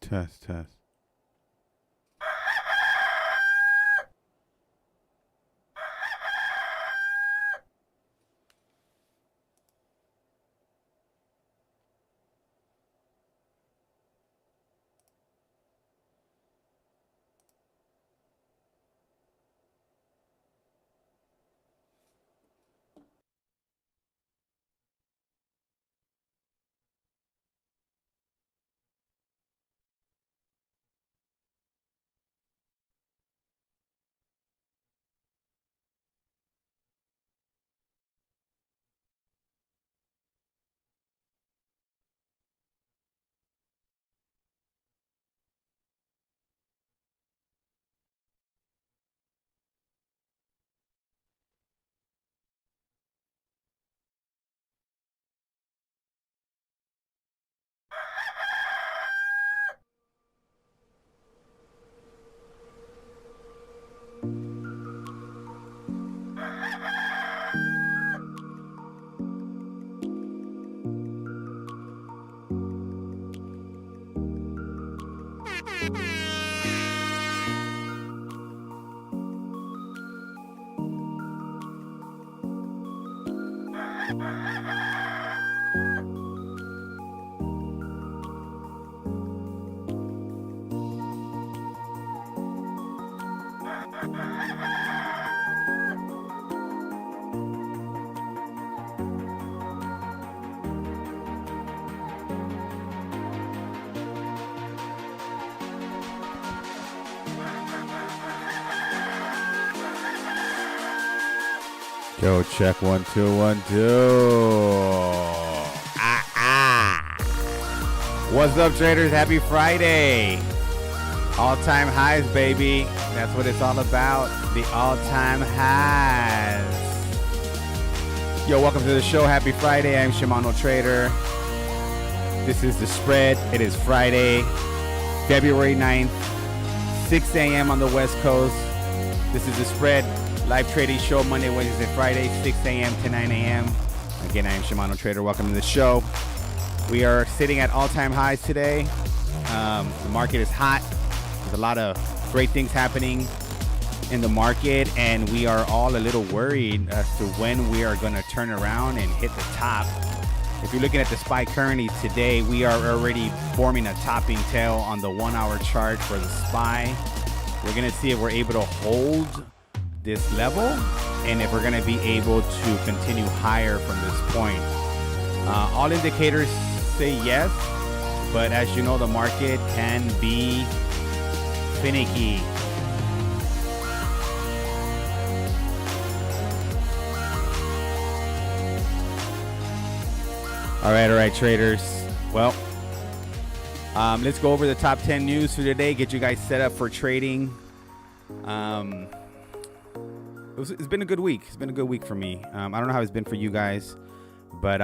Test, test. Yo, check 1 2 1 2. What's up, traders? Happy Friday. All-time highs, baby. That's what it's all about. The all-time highs. Yo, welcome to the show. Happy Friday. I'm Shimano Trader. This is The Spread. It is Friday, February 9th, 6 a.m. on the West Coast. This is The Spread. Live trading show Monday, Wednesday, Friday, 6 a.m. to 9 a.m. Again, I am Shimano Trader. Welcome to the show. We are sitting at all-time highs today. The market is hot. There's a lot of great things happening in the market, and we are all a little worried as to when we are going to turn around and hit the top. If you're looking at the SPY currently today, we are already forming a topping tail on the 1-hour chart for the SPY. We're going to see if we're able to hold this level and if we're going to be able to continue higher from this point. All indicators say yes, but as you know, the market can be finicky. All right, traders. Well, let's go over the top 10 news for today, get you guys set up for trading. It's been a good week. It's been a good week for me. I don't know how it's been for you guys, but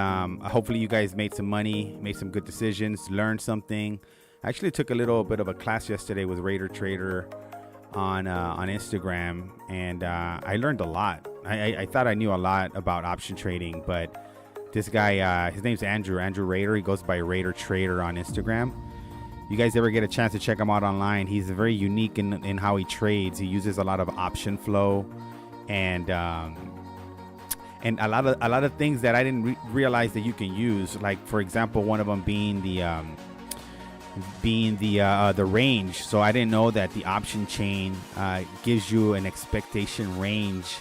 hopefully you guys made some money, made some good decisions, learned something. I actually took a little bit of a class yesterday with Raider Trader on Instagram, and I learned a lot. I thought I knew a lot about option trading, but this guy, his name's Andrew Raider. He goes by Raider Trader on Instagram. You guys ever get a chance to check him out online? He's very unique in how he trades. He uses a lot of option flow and a lot of things that I didn't realize that you can use. Like, for example, one of them being the range. So I didn't know that the option chain gives you an expectation range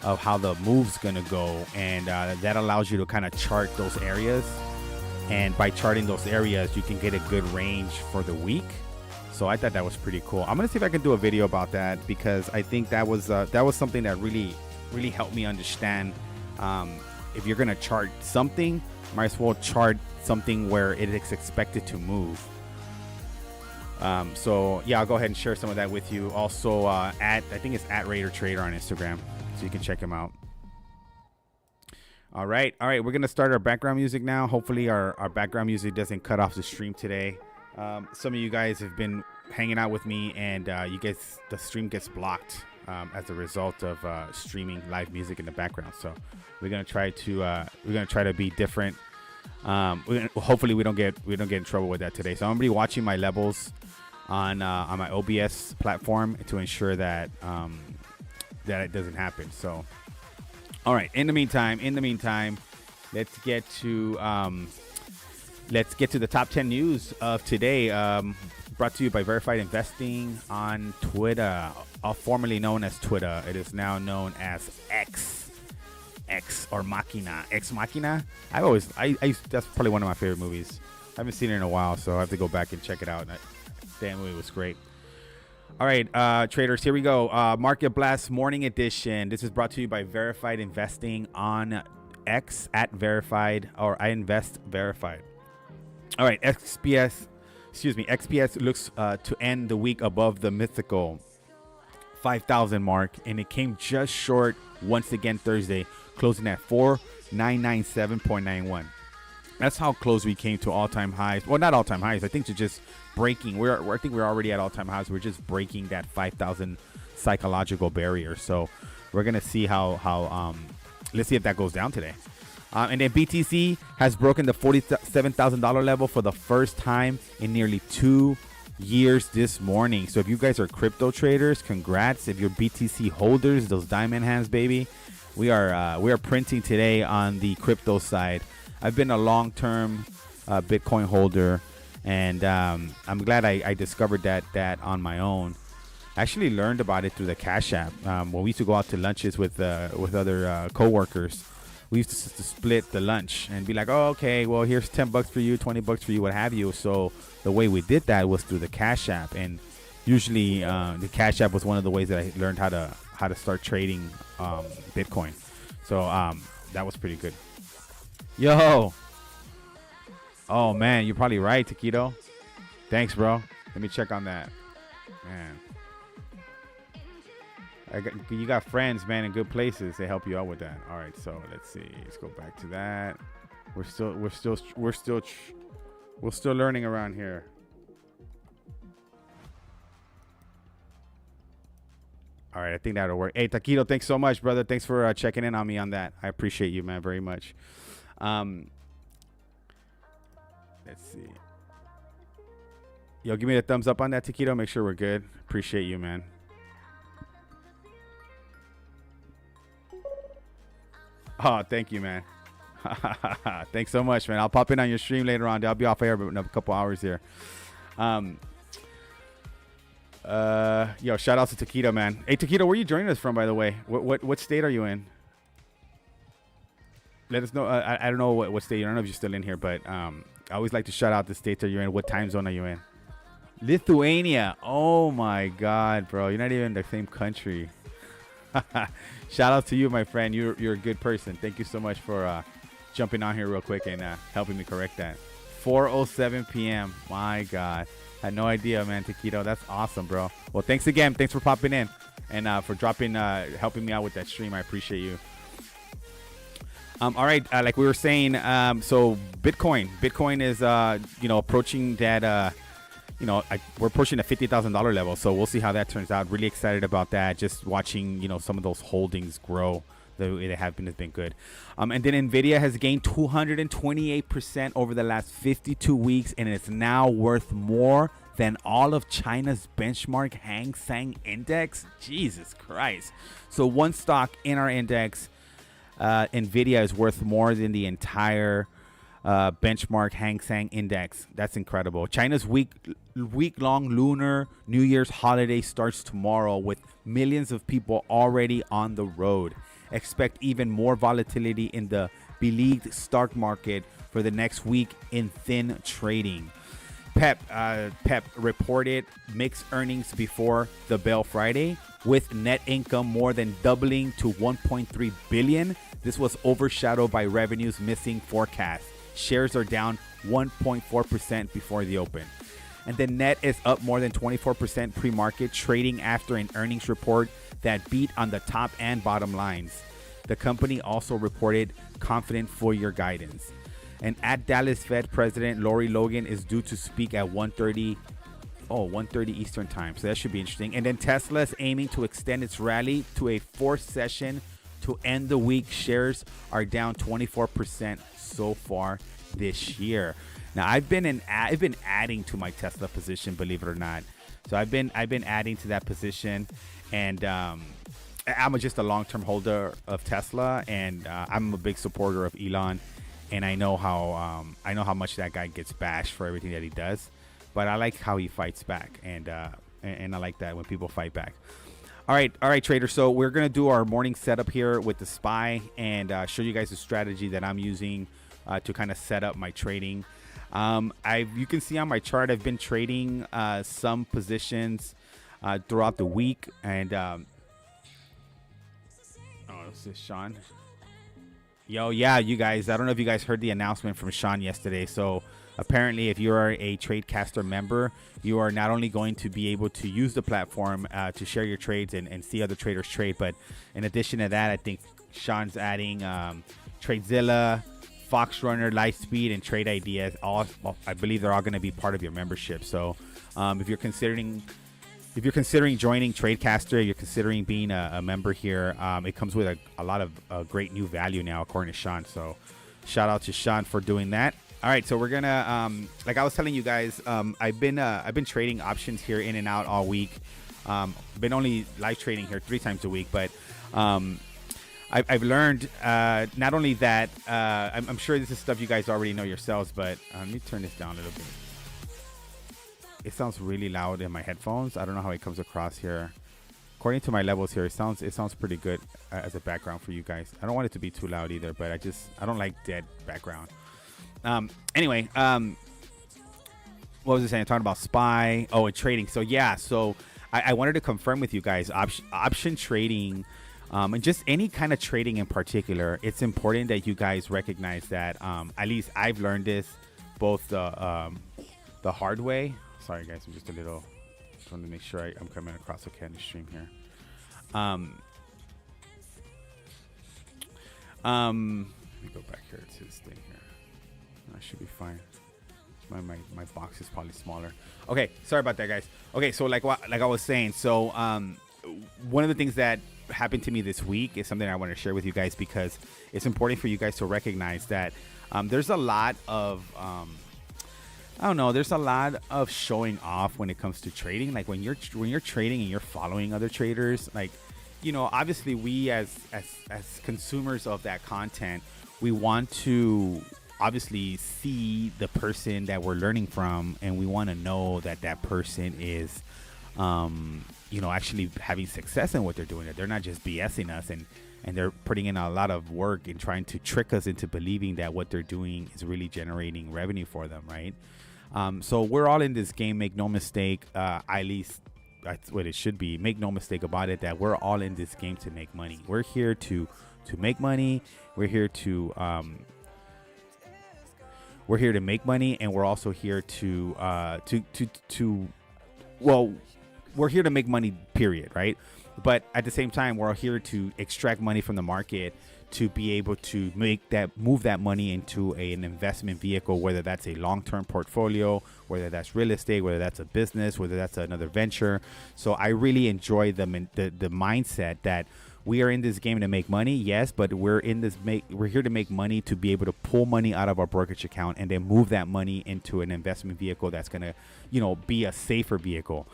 of how the move's gonna go, and that allows you to kind of chart those areas. And by charting those areas, you can get a good range for the week. So I thought that was pretty cool. I'm gonna see if I can do a video about that, because I think that was something that really helped me understand. If you're gonna chart something, might as well chart something where it is expected to move. So yeah, I'll go ahead and share some of that with you. Also, I think it's at Raider Trader on Instagram, so you can check him out. All right, we're gonna start our background music now. Hopefully our background music doesn't cut off the stream today. Some of you guys have been hanging out with me, and the stream gets blocked as a result of streaming live music in the background. So we're gonna try to be different Hopefully we don't get in trouble with that today. So I'm gonna be watching my levels on my OBS platform to ensure that that it doesn't happen. So, all right. In the meantime, let's get to the top 10 news of today. Brought to you by Verified Investing on Twitter, formerly known as Twitter. It is now known as X or Machina. Ex Machina. That's probably one of my favorite movies. I haven't seen it in a while, so I have to go back and check it out. That movie was great. All right, traders, here we go. Market Blast Morning Edition. This is brought to you by Verified Investing on X at Verified, or I Invest Verified. All right, XPS looks to end the week above the mythical 5,000 mark, and it came just short once again Thursday, closing at 4997.91. That's how close we came to all-time highs. Well, not all-time highs. I think to just breaking. I think we're already at all-time highs. We're just breaking that 5,000 psychological barrier. So we're gonna see how let's see if that goes down today. And then BTC has broken the $47,000 level for the first time in nearly 2 years this morning. So if you guys are crypto traders, congrats. If you're BTC holders, those diamond hands, baby, we are printing today on the crypto side. I've been a long-term Bitcoin holder, and I'm glad I discovered that on my own. I actually learned about it through the Cash App. When we used to go out to lunches with other coworkers, we used to split the lunch and be like, oh, okay, well, here's $10 for you, $20 for you, what have you. So the way we did that was through the Cash App, and usually the Cash App was one of the ways that I learned how to start trading Bitcoin. So that was pretty good. Yo. Oh, man, you're probably right, Taquito. Thanks, bro. Let me check on that. Man. You got friends, man, in good places. They help you out with that. All right, so let's see. Let's go back to that. We're still learning around here. All right, I think that'll work. Hey, Taquito, thanks so much, brother. Thanks for checking in on me on that. I appreciate you, man, very much. Let's see. Yo, give me a thumbs up on that, Taquito. Make sure we're good. Appreciate you, man. Oh, thank you, man. Thanks so much, man. I'll pop in on your stream later on. I'll be off air in a couple hours here. Yo, shout out to Taquito, man. Hey, Taquito, where are you joining us from, by the way? What state are you in? Let us know. I don't know what state. I don't know if you're still in here, but I always like to shout out the states that you're in. What time zone are you in? Lithuania. Oh, my God, bro. You're not even in the same country. Shout out to you, my friend. You're a good person. Thank you so much for jumping on here real quick and helping me correct that. 4:07 p.m. My God. Had no idea, man, Taquito. That's awesome, bro. Well, thanks again. Thanks for popping in and for dropping, helping me out with that stream. I appreciate you. All right. Like we were saying, so Bitcoin is, approaching that, we're pushing the $50,000 level. So we'll see how that turns out. Really excited about that. Just watching, some of those holdings grow. The way they have been has been good. And then NVIDIA has gained 228% over the last 52 weeks, and it's now worth more than all of China's benchmark Hang Seng Index. Jesus Christ. So one stock in our index, NVIDIA, is worth more than the entire benchmark Hang Seng Index. That's incredible. China's week-long Lunar New Year's holiday starts tomorrow, with millions of people already on the road. Expect even more volatility in the beleaguered stock market for the next week in thin trading. Pep reported mixed earnings before the bell Friday, with net income more than doubling to $1.3 billion. This was overshadowed by revenues missing forecast. Shares are down 1.4% before the open. And the net is up more than 24% pre-market, trading after an earnings report that beat on the top and bottom lines. The company also reported confident full-year guidance. And at Dallas Fed President Lori Logan is due to speak at 1:30 Eastern time. So that should be interesting. And then Tesla is aiming to extend its rally to a fourth session to end the week. Shares are down 24% so far this year. Now I've been adding to my Tesla position, believe it or not. So I've been adding to that position, and I'm just a long-term holder of Tesla, and I'm a big supporter of Elon, and I know how much that guy gets bashed for everything that he does, but I like how he fights back, and I like that when people fight back. All right, traders. So we're gonna do our morning setup here with the SPY and show you guys the strategy that I'm using to kind of set up my trading. You can see on my chart, I've been trading some positions throughout the week, and this is Sean. Yo, yeah, you guys. I don't know if you guys heard the announcement from Sean yesterday. So apparently, if you are a TradeCaster member, you are not only going to be able to use the platform to share your trades and see other traders trade, but in addition to that, I think Sean's adding TradeZilla, FoxRunner, Lightspeed, and Trade Ideas. I believe they're all going to be part of your membership. So if you're considering joining TradeCaster, you're considering being a member here, it comes with a lot of great new value now, according to Sean. So shout out to Sean for doing that. All right, so we're gonna like I was telling you guys, I've been trading options here in and out all week. Been only live trading here 3 times a week, but I've learned not only that, I'm sure this is stuff you guys already know yourselves, but let me turn this down a little bit. It sounds really loud in my headphones. I don't know how it comes across here. According to my levels here, it sounds pretty good as a background for you guys. I don't want it to be too loud either, but I don't like dead background. Anyway, what was I saying? Talking about SPY. Oh, and trading. So yeah, so I wanted to confirm with you guys, option trading, and just any kind of trading in particular. It's important that you guys recognize that. At least I've learned this both the hard way. Sorry guys, I'm just a little trying to make sure I'm coming across okay on the stream here. Let me go back here to this thing here. I should be fine. My box is probably smaller. Okay, sorry about that, guys. Okay, so like I was saying, so one of the things that happened to me this week is something I want to share with you guys, because it's important for you guys to recognize that there's a lot of I don't know. There's a lot of showing off when it comes to trading. Like when you're trading and you're following other traders, like, you know, obviously we as consumers of that content, we want to obviously see the person that we're learning from, and we want to know that that person is, you know, actually having success in what they're doing. That they're not just BSing us and they're putting in a lot of work and trying to trick us into believing that what they're doing is really generating revenue for them, right? So we're all in this game. Make no mistake. At least that's what it should be. Make no mistake about it, that we're all in this game to make money. We're here to make money. We're here to make money, and we're also here well, we're here to make money, period, right? But at the same time, we're here to extract money from the market to be able to move that money into an investment vehicle, whether that's a long-term portfolio, whether that's real estate, whether that's a business, whether that's another venture. So I really enjoy the mindset that we are in this game to make money, yes, but we're here to make money to be able to pull money out of our brokerage account and then move that money into an investment vehicle that's gonna, you know, be a safer vehicle.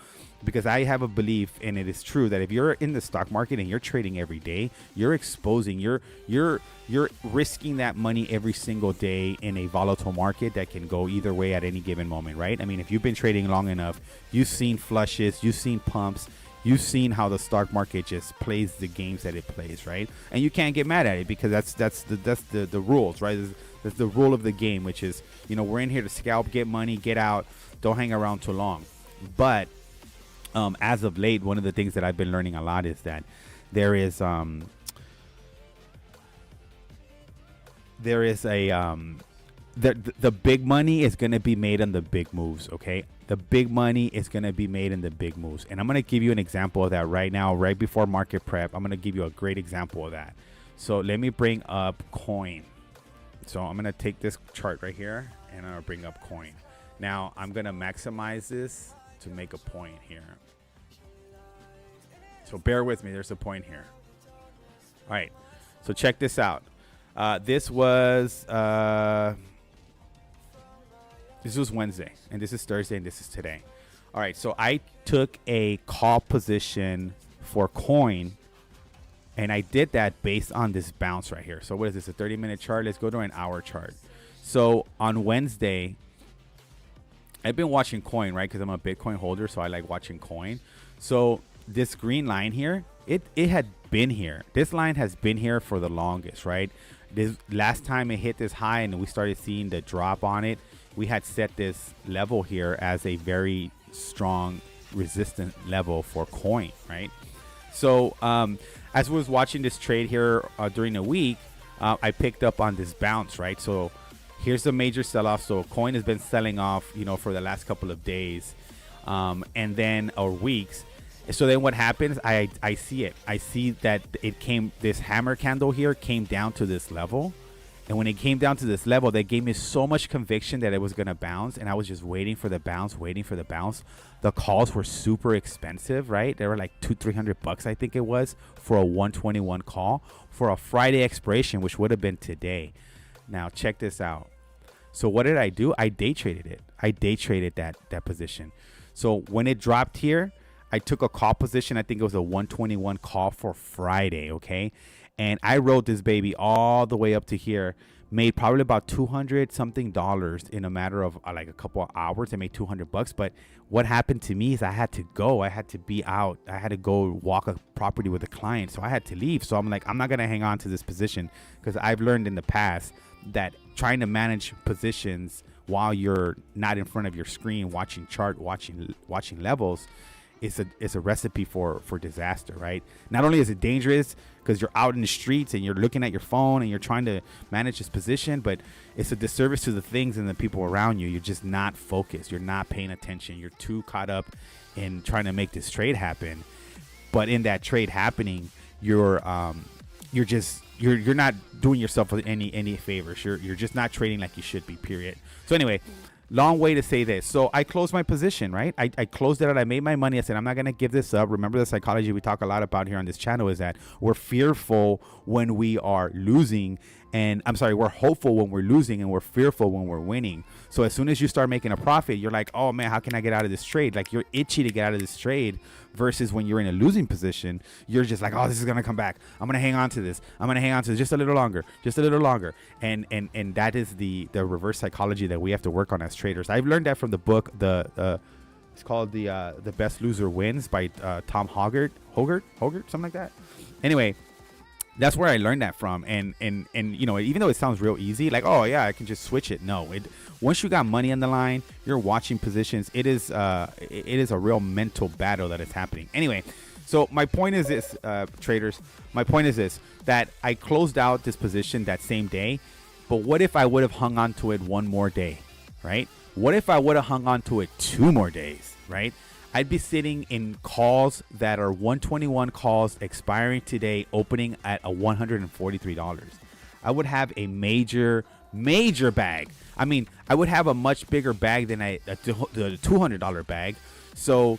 Because I have a belief, and it is true, that if you're in the stock market and you're trading every day, you're exposing, you're risking that money every single day in a volatile market that can go either way at any given moment, right? I mean, if you've been trading long enough, you've seen flushes, you've seen pumps, you've seen how the stock market just plays the games that it plays, right? And you can't get mad at it, because that's the rules, right? That's the rule of the game, which is, you know, we're in here to scalp, get money, get out, don't hang around too long. But as of late, one of the things that I've been learning a lot is that there is the big money is going to be made on the big moves. Okay, the big money is going to be made in the big moves, and I'm going to give you an example of that right now, right before market prep. I'm going to give you a great example of that. So let me bring up coin. So I'm going to take this chart right here, and I'll bring up coin. Now I'm going to maximize this to make a point here. So bear with me, there's a point here. All right, so check this out. This was This was Wednesday, and this is Thursday, and this is today. All right, so I took a call position for coin, and I did that based on this bounce right here. So what is this, a 30-minute chart? Let's go to an hour chart. So on Wednesday, I've been watching coin, right? Because I'm a Bitcoin holder, so I like watching coin. So this green line here, it had been here. This line has been here for the longest, right? This last time it hit this high and we started seeing the drop on it, we had set this level here as a very strong resistant level for coin, right? So as we was watching this trade here during the week, I picked up on this bounce, right? So here's the major sell-off. So coin has been selling off, you know, for the last couple of days, and then or weeks. So then what happens? I see it. I see that it came. This hammer candle here came down to this level. And when it came down to this level, they gave me so much conviction that it was going to bounce. And I was just waiting for the bounce, waiting for the bounce. The calls were super expensive, right? They were like $200-300, I think it was, for a 121 call for a Friday expiration, which would have been today. Now, check this out. So what did I do? I day traded it. I day traded that position. So when it dropped here, I took a call position. I think it was a 121 call for Friday, okay? And I rode this baby all the way up to here, made probably about $200 something in a matter of like a couple of hours. I made $200. But what happened to me is I had to go. I had to be out. I had to go walk a property with a client. So I had to leave. So I'm like, I'm not going to hang on to this position, because I've learned in the past that trying to manage positions while you're not in front of your screen, watching chart, watching levels, it's a recipe for disaster, right? Not only is it dangerous because you're out in the streets and you're looking at your phone and you're trying to manage this position, but it's a disservice to the things and the people around you. You're just not focused. You're not paying attention. You're too caught up in trying to make this trade happen. But in that trade happening, you're not doing yourself any favors. You're just not trading like you should be, period. So anyway, long way to say this. So I closed my position, right? I closed it out. I made my money. I said, I'm not going to give this up. Remember, the psychology we talk a lot about here on this channel is that we're fearful when we are losing. And I'm sorry, we're hopeful when we're losing, and we're fearful when we're winning. So as soon as you start making a profit, you're like, oh man, how can I get out of this trade? Like, you're itchy to get out of this trade, versus when you're in a losing position, you're just like, oh, this is going to come back. I'm going to hang on to this. I'm going to hang on to this just a little longer, just a little longer. And that is the reverse psychology that we have to work on as traders. I've learned that from the book, it's called The Best Loser Wins by Tom Hoggart, something like that. Anyway, that's where I learned that from. And you know, even though it sounds real easy, like, oh yeah, I can just switch it. No, once you got money on the line, you're watching positions. It is a real mental battle that is happening. Anyway, so my point is this, traders. My point is this: that I closed out this position that same day. But what if I would have hung on to it one more day, right? What if I would have hung on to it 2 more days, right? I'd be sitting in calls that are 121 calls expiring today, opening at a $143. I would have a major bag. I mean, I would have a much bigger bag than the $200 bag. So,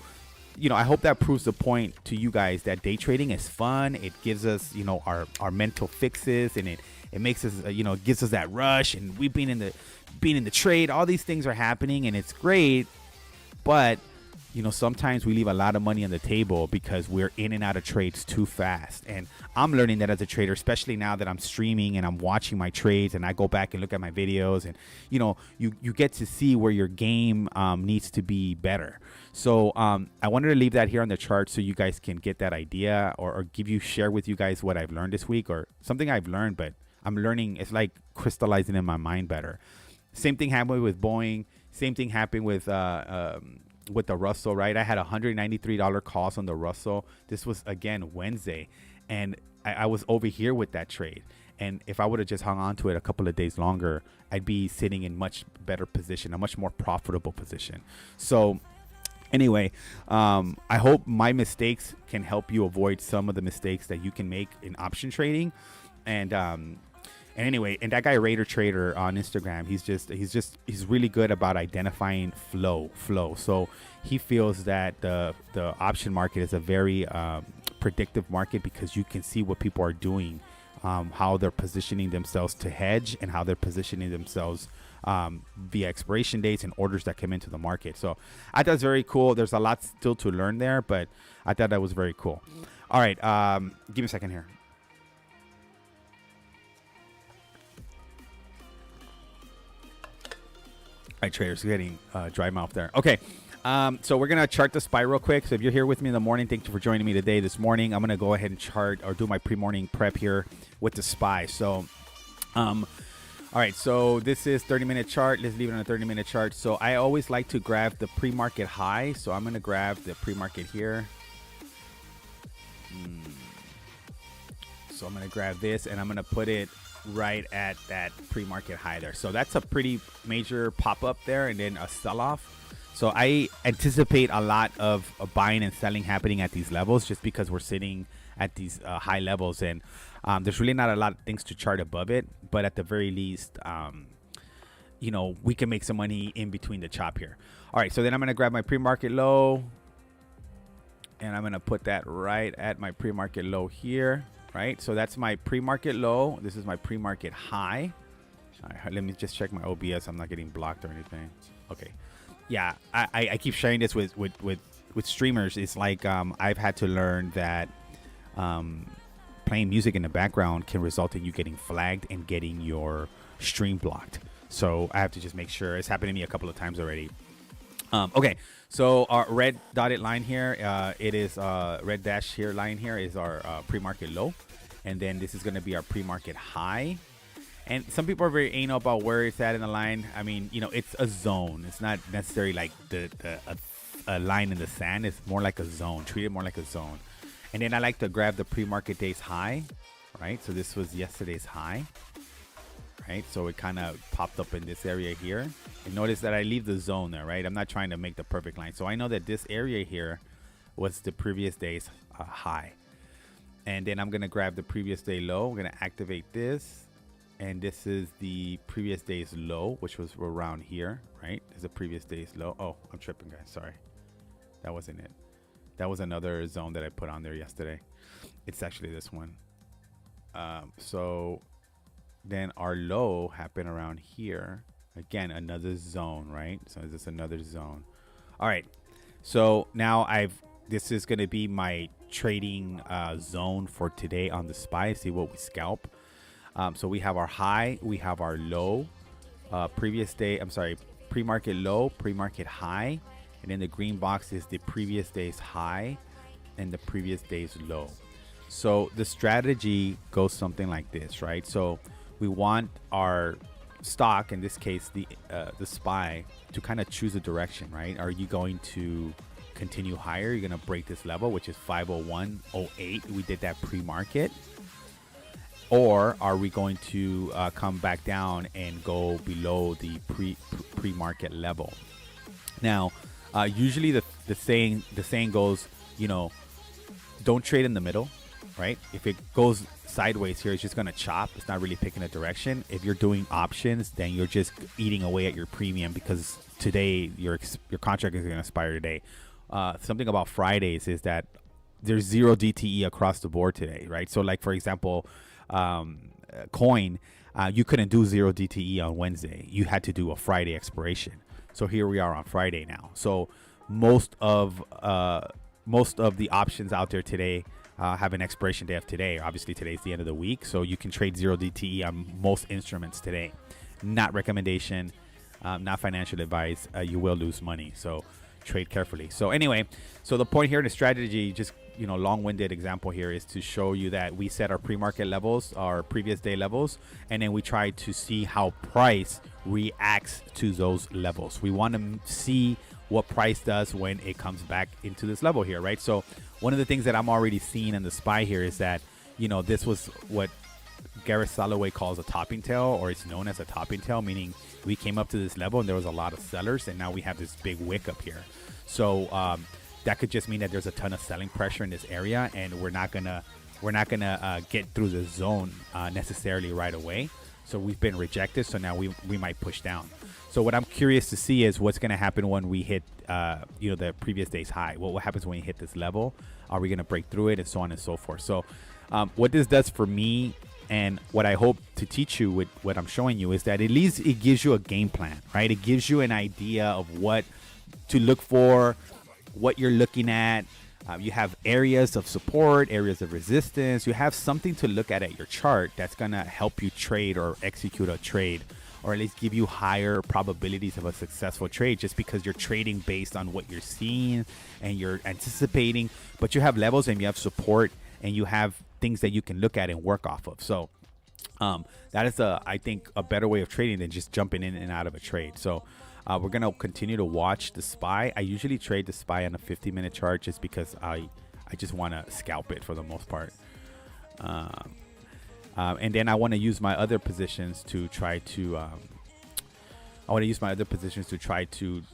you know, I hope that proves the point to you guys that day trading is fun. It gives us, you know, our mental fixes, and it makes us, you know, it gives us that rush, and we've been in the trade. All these things are happening, and it's great, but you know, sometimes we leave a lot of money on the table because we're in and out of trades too fast. And I'm learning that as a trader, especially now that I'm streaming and I'm watching my trades, and I go back and look at my videos, and you know, you get to see where your game needs to be better. So I wanted to leave that here on the chart so you guys can get that idea, or share with you guys what I've learned this week, or something I've learned, but I'm learning. It's like crystallizing in my mind better. Same thing happened with Boeing. Same thing happened with the Russell, right? I had $193 calls on the Russell. This was, again, Wednesday, and I was over here with that trade. And if I would have just hung on to it a couple of days longer, I'd be sitting in much better position, a much more profitable position. So anyway, I hope my mistakes can help you avoid some of the mistakes that you can make in option trading. And anyway, and that guy Raider Trader on Instagram, he's really good about identifying flow. So he feels that the option market is a very predictive market, because you can see what people are doing, how they're positioning themselves to hedge, and how they're positioning themselves the expiration dates and orders that come into the market. So I thought it's very cool. There's a lot still to learn there, but I thought that was very cool. All right, give me a second here. All right, traders, getting dry mouth there. Okay, so we're going to chart the SPY real quick. So if you're here with me in the morning, thank you for joining me today. This morning, I'm going to go ahead and chart or do my pre-morning prep here with the SPY. So, all right, so this is 30-minute chart. Let's leave it on a 30-minute chart. So I always like to grab the pre-market high. So I'm going to grab the pre-market here. So I'm going to grab this, and I'm going to put it right at that pre-market high there. So that's a pretty major pop-up there, and then a sell-off. So I anticipate a lot of buying and selling happening at these levels, just because we're sitting at these high levels, and there's really not a lot of things to chart above it. But at the very least, you know, we can make some money in between the chop here. All right, so then I'm going to grab my pre-market low, and I'm going to put that right at my pre-market low here. Right, so that's my pre-market low. This is my pre-market high. All right, let me just check my OBS. I'm not getting blocked or anything. Okay, yeah, I keep sharing this with streamers. It's like I've had to learn that playing music in the background can result in you getting flagged and getting your stream blocked. So I have to just make sure. It's happened to me a couple of times already. Okay, so our red dotted line here, it is red dash here line here is our pre-market low, and then this is going to be our pre-market high. And some people are very anal about where it's at in the line. I mean, you know, it's a zone. It's not necessarily like a line in the sand. It's more like a zone. Treat it more like a zone. And then I like to grab the pre-market day's high, right? So this was yesterday's high. Right, so it kind of popped up in this area here, and notice that I leave the zone there. Right, I'm not trying to make the perfect line, so I know that this area here was the previous day's high, and then I'm gonna grab the previous day low. We're gonna activate this, and this is the previous day's low, which was around here. Right, this is the previous day's low. Oh, I'm tripping, guys. Sorry, that wasn't it. That was another zone that I put on there yesterday. It's actually this one. So then our low happened around here. Again, another zone, right? So is this another zone? All right. So now this is going to be my trading zone for today on the SPY. See what we scalp. So we have our high, we have our low, pre-market low, pre-market high, and then the green box is the previous day's high and the previous day's low. So the strategy goes something like this, right? So we want our stock, in this case the SPY, to kind of choose a direction, right? Are you going to continue higher? You're going to break this level, which is 501.08. We did that pre-market. Or are we going to come back down and go below the pre-market level? Now, usually the saying goes, you know, don't trade in the middle, right? If it goes sideways here, it's just going to chop. It's not really picking a direction. If you're doing options, then you're just eating away at your premium, because today your contract is going to expire today. Something about Fridays is that there's zero DTE across the board today, right? So like, for example, coin, you couldn't do zero DTE on Wednesday. You had to do a Friday expiration. So here we are on Friday now. So most of the options out there today have an expiration day of today. Obviously, today's the end of the week, so you can trade zero DTE on most instruments today. Not recommendation, not financial advice. You will lose money, so trade carefully. So anyway, so the point here in the strategy, just, you know, long-winded example here, is to show you that we set our pre-market levels, our previous day levels, and then we try to see how price reacts to those levels. We want to see what price does when it comes back into this level here, right? So one of the things that I'm already seeing in the SPY here is that, you know, this was what Gareth Soloway calls a topping tail, or it's known as a topping tail, meaning we came up to this level and there was a lot of sellers, and now we have this big wick up here. So that could just mean that there's a ton of selling pressure in this area, and we're not gonna get through the zone necessarily right away. So we've been rejected, so now we might push down. So what I'm curious to see is what's going to happen when we hit, you know, the previous day's high. What happens when we hit this level? Are we going to break through it, and so on and so forth? So what this does for me And what I hope to teach you with what I'm showing you is that at least it gives you a game plan, right? It gives you an idea of what to look for, what you're looking at. You have areas of support, areas of resistance. You have something to look at your chart that's going to help you trade or execute a trade, or at least give you higher probabilities of a successful trade, just because you're trading based on what you're seeing and you're anticipating. But you have levels and you have support and you have things that you can look at and work off of. So that is, I think, a better way of trading than just jumping in and out of a trade. So we're going to continue to watch the SPY. I usually trade the SPY on a 50-minute chart just because I just want to scalp it for the most part. And then I want to use my other positions to try to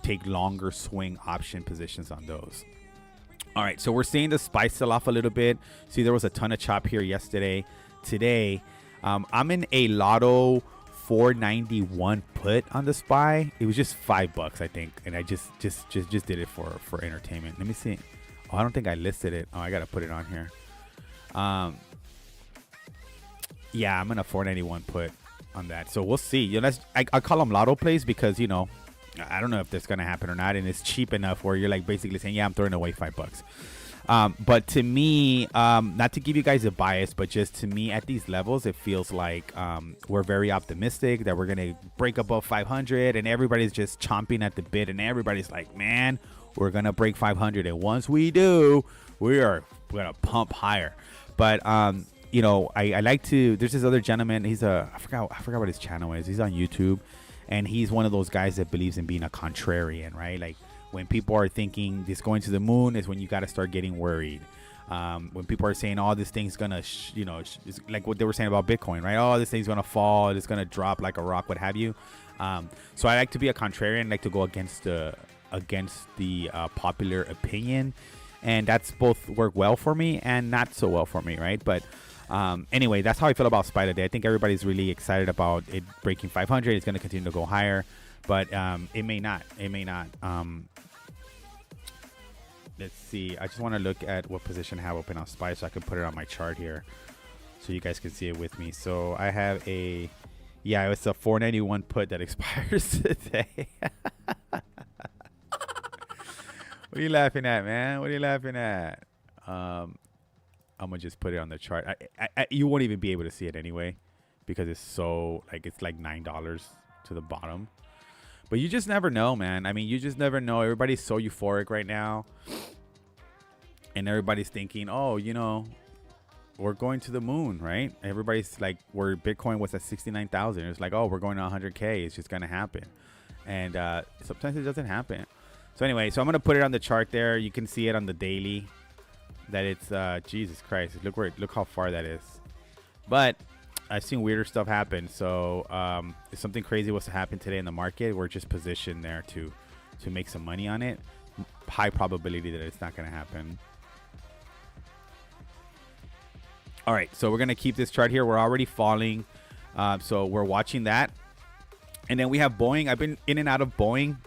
take longer swing option positions on those. All right, so we're seeing the SPY sell off a little bit. See, there was a ton of chop here yesterday. Today, I'm in a Lotto 491 put on the SPY. It was just $5, I think, and I just did it for entertainment. Let me see. Oh, I don't think I listed it. Oh, I gotta put it on here. Yeah, I'm in a 491 put on that. So we'll see. You know, I call them Lotto plays because, you know, I don't know if that's gonna happen or not, and it's cheap enough where you're like basically saying, yeah, I'm throwing away $5. But to me, not to give you guys a bias, but just to me at these levels, it feels like we're very optimistic that we're going to break above 500, and everybody's just chomping at the bit, and everybody's like, man, we're going to break 500. And once we do, we're going to pump higher. But, you know, I like to, there's this other gentleman. He's I forgot what his channel is. He's on YouTube, and he's one of those guys that believes in being a contrarian, right? Like, when people are thinking this going to the moon is when you got to start getting worried. When people are saying, oh, this thing's going to, it's like what they were saying about Bitcoin, right? Oh, this thing's going to fall. It's going to drop like a rock, what have you. So I like to be a contrarian, like to go against the popular opinion. And that's both work well for me and not so well for me, right? But anyway, that's how I feel about SPY today. I think everybody's really excited about it breaking 500. It's going to continue to go higher. But it may not. It may not. Let's see. I just want to look at what position I have open on SPY so I can put it on my chart here so you guys can see it with me. So I have it's a 491 put that expires today. What are you laughing at, man? What are you laughing at? I'm going to just put it on the chart. You won't even be able to see it anyway because it's like $9 to the bottom. But you just never know, man. I mean, you just never know. Everybody's so euphoric right now. And everybody's thinking, oh, you know, we're going to the moon, right? Everybody's like, where Bitcoin was at 69,000. It's like, oh, we're going to 100K. It's just going to happen. And sometimes it doesn't happen. So anyway, so I'm going to put it on the chart there. You can see it on the daily that it's, Jesus Christ. Look how far that is. But I've seen weirder stuff happen. So if something crazy was to happen today in the market, we're just positioned there to make some money on it. High probability that it's not going to happen. All right, so we're going to keep this chart here. We're already falling. So we're watching that. And then we have Boeing. I've been in and out of Boeing.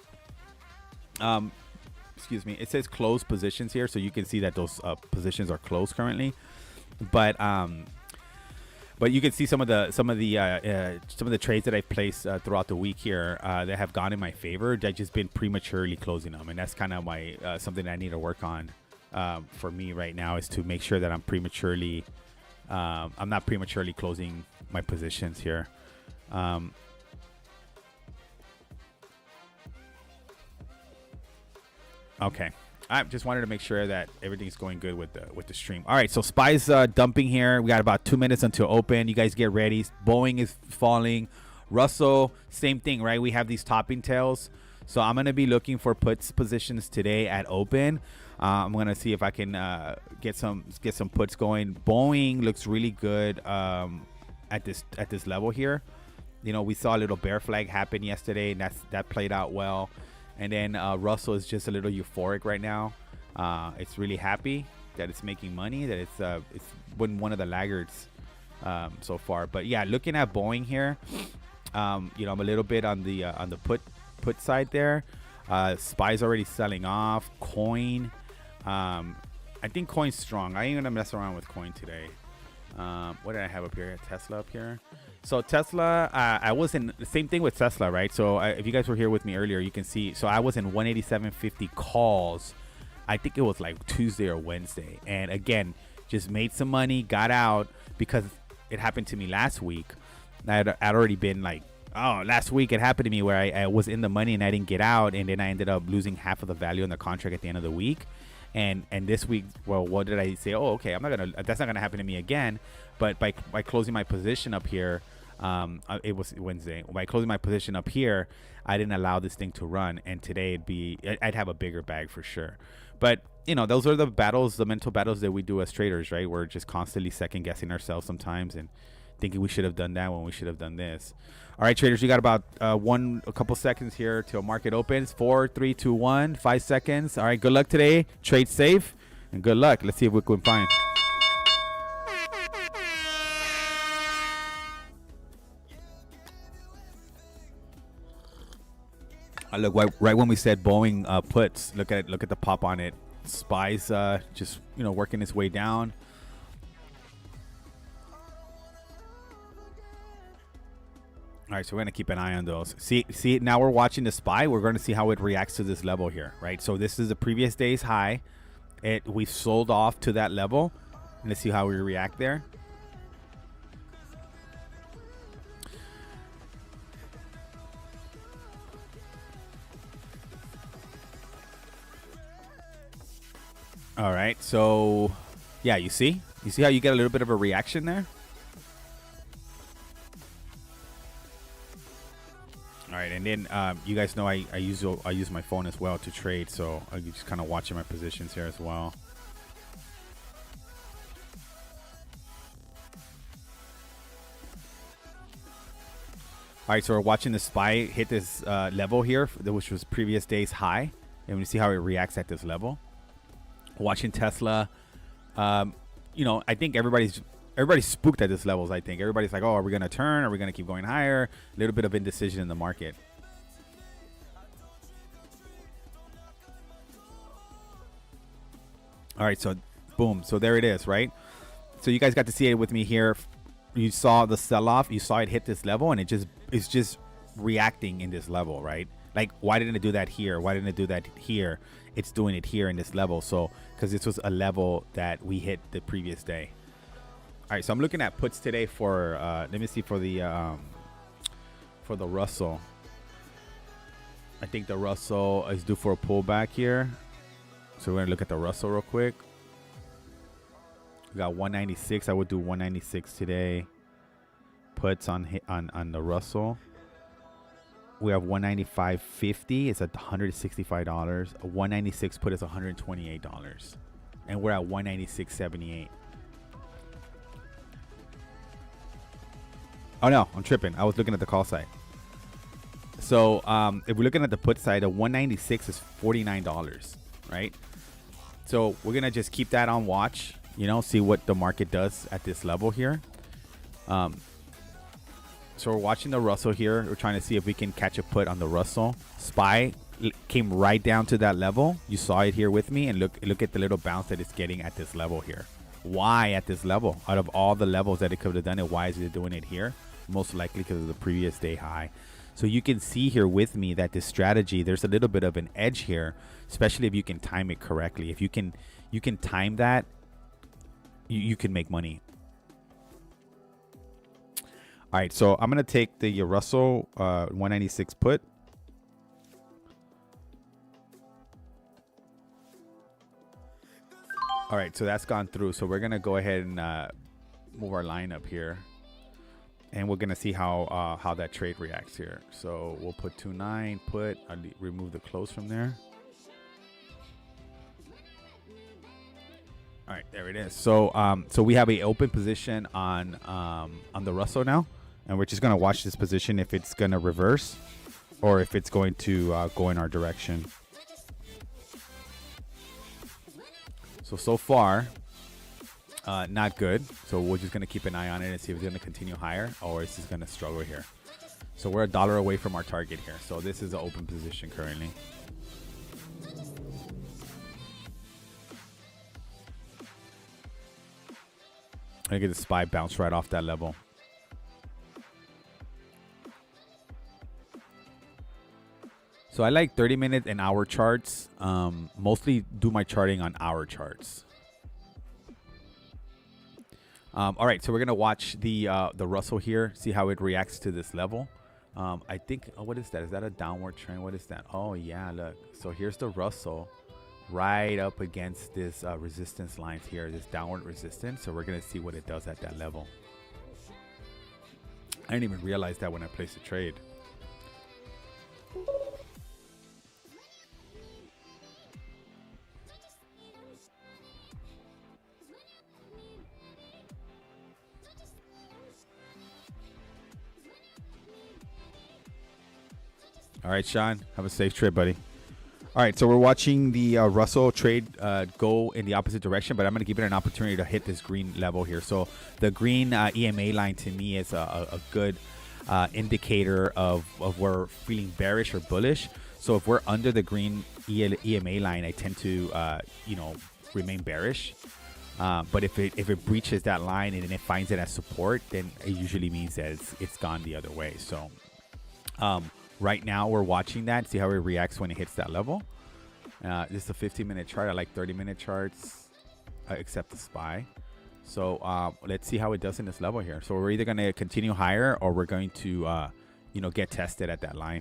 Excuse me. It says closed positions here. So you can see that those positions are closed currently. But you can see some of the trades that I've placed throughout the week here that have gone in my favor. I've just been prematurely closing them, and that's kind of my something that I need to work on for me right now, is to make sure that I'm not prematurely closing my positions here. Okay. I just wanted to make sure that everything's going good with the stream. All right, so SPY's dumping here. We got about 2 minutes until open. You guys get ready. Boeing is falling. Russell, same thing, right? We have these topping tails. So I'm going to be looking for puts positions today at open. I'm going to see if I can get some puts going. Boeing looks really good at this level here. You know, we saw a little bear flag happen yesterday, and that played out well. And then Russell is just a little euphoric right now. It's really happy that it's making money, that it's been one of the laggards so far. But yeah, looking at Boeing here, you know, I'm a little bit on the put side there. SPY's already selling off. Coin, I think Coin's strong. I ain't gonna mess around with Coin today. What did I have up here? Tesla up here. So Tesla, I was in the same thing with Tesla, right? So if you guys were here with me earlier, you can see. So I was in 187.50 calls. I think it was like Tuesday or Wednesday. And again, just made some money, got out because it happened to me last week. I'd already been like, oh, last week it happened to me where I was in the money and I didn't get out. And then I ended up losing half of the value on the contract at the end of the week. And this week, well, what did I say? Oh, okay, that's not gonna happen to me again. But by closing my position up here, it was Wednesday. By closing my position up here, I didn't allow this thing to run. And today I'd have a bigger bag for sure. But you know, those are the battles, the mental battles that we do as traders, right? We're just constantly second guessing ourselves sometimes and thinking we should have done that when we should have done this. All right, traders, you got about a couple seconds here till market opens. 4, 3, 2, 1, 5 seconds. All right, good luck today. Trade safe and good luck. Let's see if we can find. Look, right when we said Boeing puts, look at the pop on it. SPY's just working its way down. All right, so we're going to keep an eye on those. See, now we're watching the SPY. We're going to see how it reacts to this level here, right? So this is the previous day's high. We've sold off to that level. Let's see how we react there. All right, so yeah, you see how you get a little bit of a reaction there? All right, and then you guys know I use my phone as well to trade, so I'm just kind of watching my positions here as well. All right, so we're watching the SPY hit this level here, which was previous day's high, and we see how it reacts at this level. Watching Tesla, I think everybody's spooked at this levels. I think everybody's like, oh, are we going to turn? Are we going to keep going higher? A little bit of indecision in the market. All right, so boom. So there it is, right? So you guys got to see it with me here. You saw the sell-off. You saw it hit this level, and it's just reacting in this level, right? Like, why didn't it do that here? Why didn't it do that here? It's doing it here in this level. So because this was a level that we hit the previous day. All right, so I'm looking at puts today for let me see for the Russell. I think the Russell is due for a pullback here. So we're gonna look at the Russell real quick. We got 196. I would do 196 today. Puts on the Russell. We have 195.50. It's at $165. A 196 put is $128, and we're at 196.78. Oh no, I'm tripping. I was looking at the call side. So if we're looking at the put side, a 196 is $49, right? So we're gonna just keep that on watch. See what the market does at this level here. So we're watching the Russell here. We're trying to see if we can catch a put on the Russell. SPY came right down to that level. You saw it here with me, and look at the little bounce that it's getting at this level here. Why at this level? Out of all the levels that it could have done it, why is it doing it here? Most likely because of the previous day high. So you can see here with me that this strategy, there's a little bit of an edge here, especially if you can time it correctly. If you can time that, you can make money. All right, so I'm going to take the Russell 196 put. All right, so that's gone through. So we're going to go ahead and move our line up here. And we're going to see how that trade reacts here. So we'll put 2.9 put. I'll remove the close from there. All right, there it is. So so we have a open position on the Russell now. And we're just going to watch this position if it's going to reverse or if it's going to go in our direction. So far, not good. So we're just going to keep an eye on it and see if it's going to continue higher or is this going to struggle here. So we're $1 away from our target here. So this is an open position currently. I get the SPY bounce right off that level. So I like 30-minute and hour charts. Mostly do my charting on hour charts. All right, so we're gonna watch the Russell here, see how it reacts to this level. I think, oh, what is that? Is that a downward trend? What is that? Oh yeah, look. So here's the Russell right up against this resistance lines here, this downward resistance. So we're gonna see what it does at that level. I didn't even realize that when I placed the trade. All right, Sean, have a safe trip, buddy. All right, so we're watching the Russell trade go in the opposite direction, but I'm going to give it an opportunity to hit this green level here. So the green EMA line to me is a good indicator of where we're feeling bearish or bullish. So if we're under the green EMA line, I tend to, remain bearish. But if it breaches that line and then it finds it as support, then it usually means that it's gone the other way. So right now we're watching that, see how it reacts when it hits that level. This is a 15-minute chart. I like 30-minute charts, except the SPY. So let's see how it does in this level here. So we're either going to continue higher or we're going to, get tested at that line.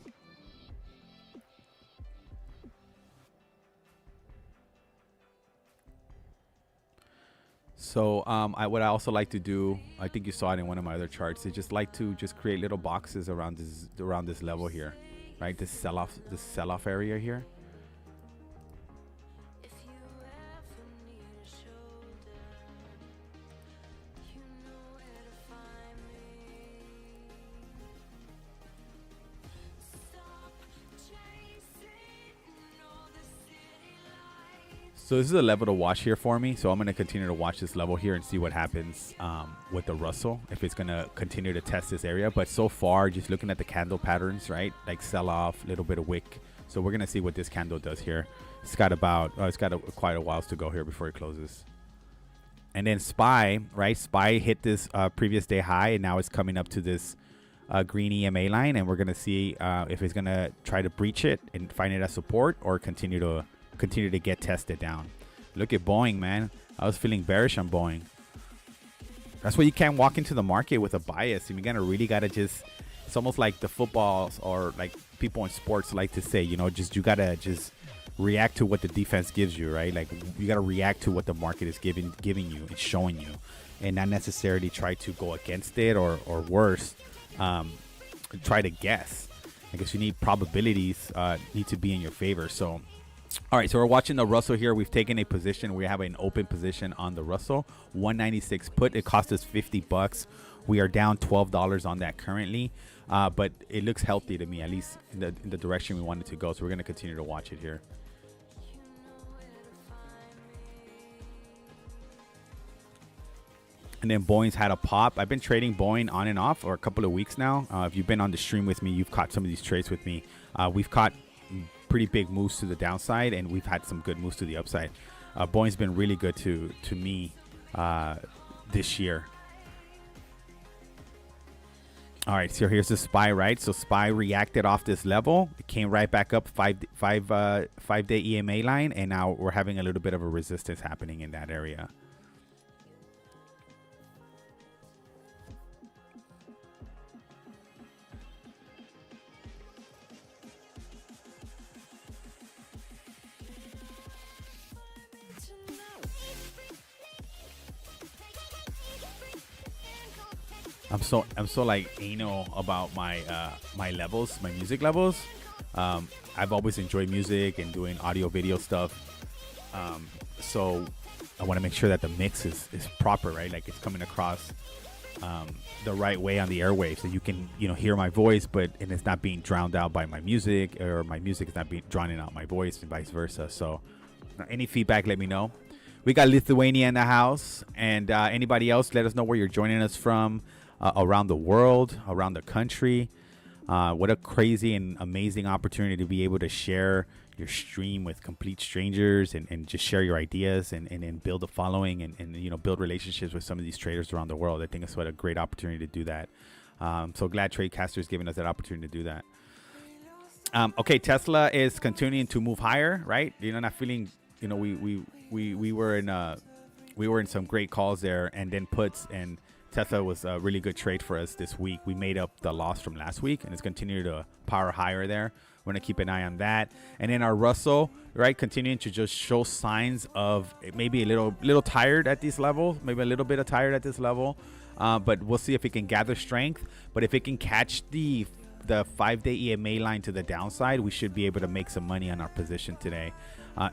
So what I also like to do, I think you saw it in one of my other charts, is just like to just create little boxes around this level here, right? This sell-off area here. So this is a level to watch here for me. So I'm going to continue to watch this level here and see what happens with the Russell, if it's going to continue to test this area. But so far, just looking at the candle patterns, right? Like sell off, little bit of wick. So we're going to see what this candle does here. It's got quite a while to go here before it closes. And then SPY, right? SPY hit this previous day high, and now it's coming up to this green EMA line. And we're going to see if it's going to try to breach it and find it as support or continue to get tested down. Look at Boeing, man. I was feeling bearish on Boeing. That's why you can't walk into the market with a bias. And you really gotta just, it's almost like the footballs or like people in sports like to say, you gotta just react to what the defense gives you, right? Like you gotta react to what the market is giving you and showing you, and not necessarily try to go against it or worse, try to guess. I guess you need probabilities need to be in your favor. So all right, so we're watching the Russell here. We've taken a position. We have an open position on the Russell. 196 put. It cost us $50. We are down $12 on that currently, but it looks healthy to me, at least in the direction we wanted to go. So we're going to continue to watch it here. And then Boeing's had a pop. I've been trading Boeing on and off for a couple of weeks now. If you've been on the stream with me, you've caught some of these trades with me. We've caught pretty big moves to the downside, and we've had some good moves to the upside. Boeing's been really good to me this year. All right, so here's the SPY, right? So SPY reacted off this level. It came right back up five-day EMA line, and now we're having a little bit of a resistance happening in that area. I'm so like anal about my my levels, my music levels. I've always enjoyed music and doing audio video stuff. So I want to make sure that the mix is proper, right? Like it's coming across the right way on the airwaves, so you can hear my voice, but it's not being drowned out by my music, or my music is not being drowning out my voice, and vice versa. So any feedback, let me know. We got Lithuania in the house, and anybody else, let us know where you're joining us from. Around the world, around the country. What a crazy and amazing opportunity to be able to share your stream with complete strangers and just share your ideas and build a following and you know, build relationships with some of these traders around the world. I think it's what a great opportunity to do that. So glad Tradecaster is giving us that opportunity to do that. Okay, Tesla is continuing to move higher, right? You know, not feeling, you know, we were in some great calls there and then puts, and Tesla was a really good trade for us this week. We made up the loss from last week and it's continued to power higher there. We're going to keep an eye on that. And then our Russell, right, continuing to just show signs of maybe a little tired at this level, maybe a little bit of tired at this level. But we'll see if it can gather strength. But if it can catch the 5-day EMA line to the downside, we should be able to make some money on our position today,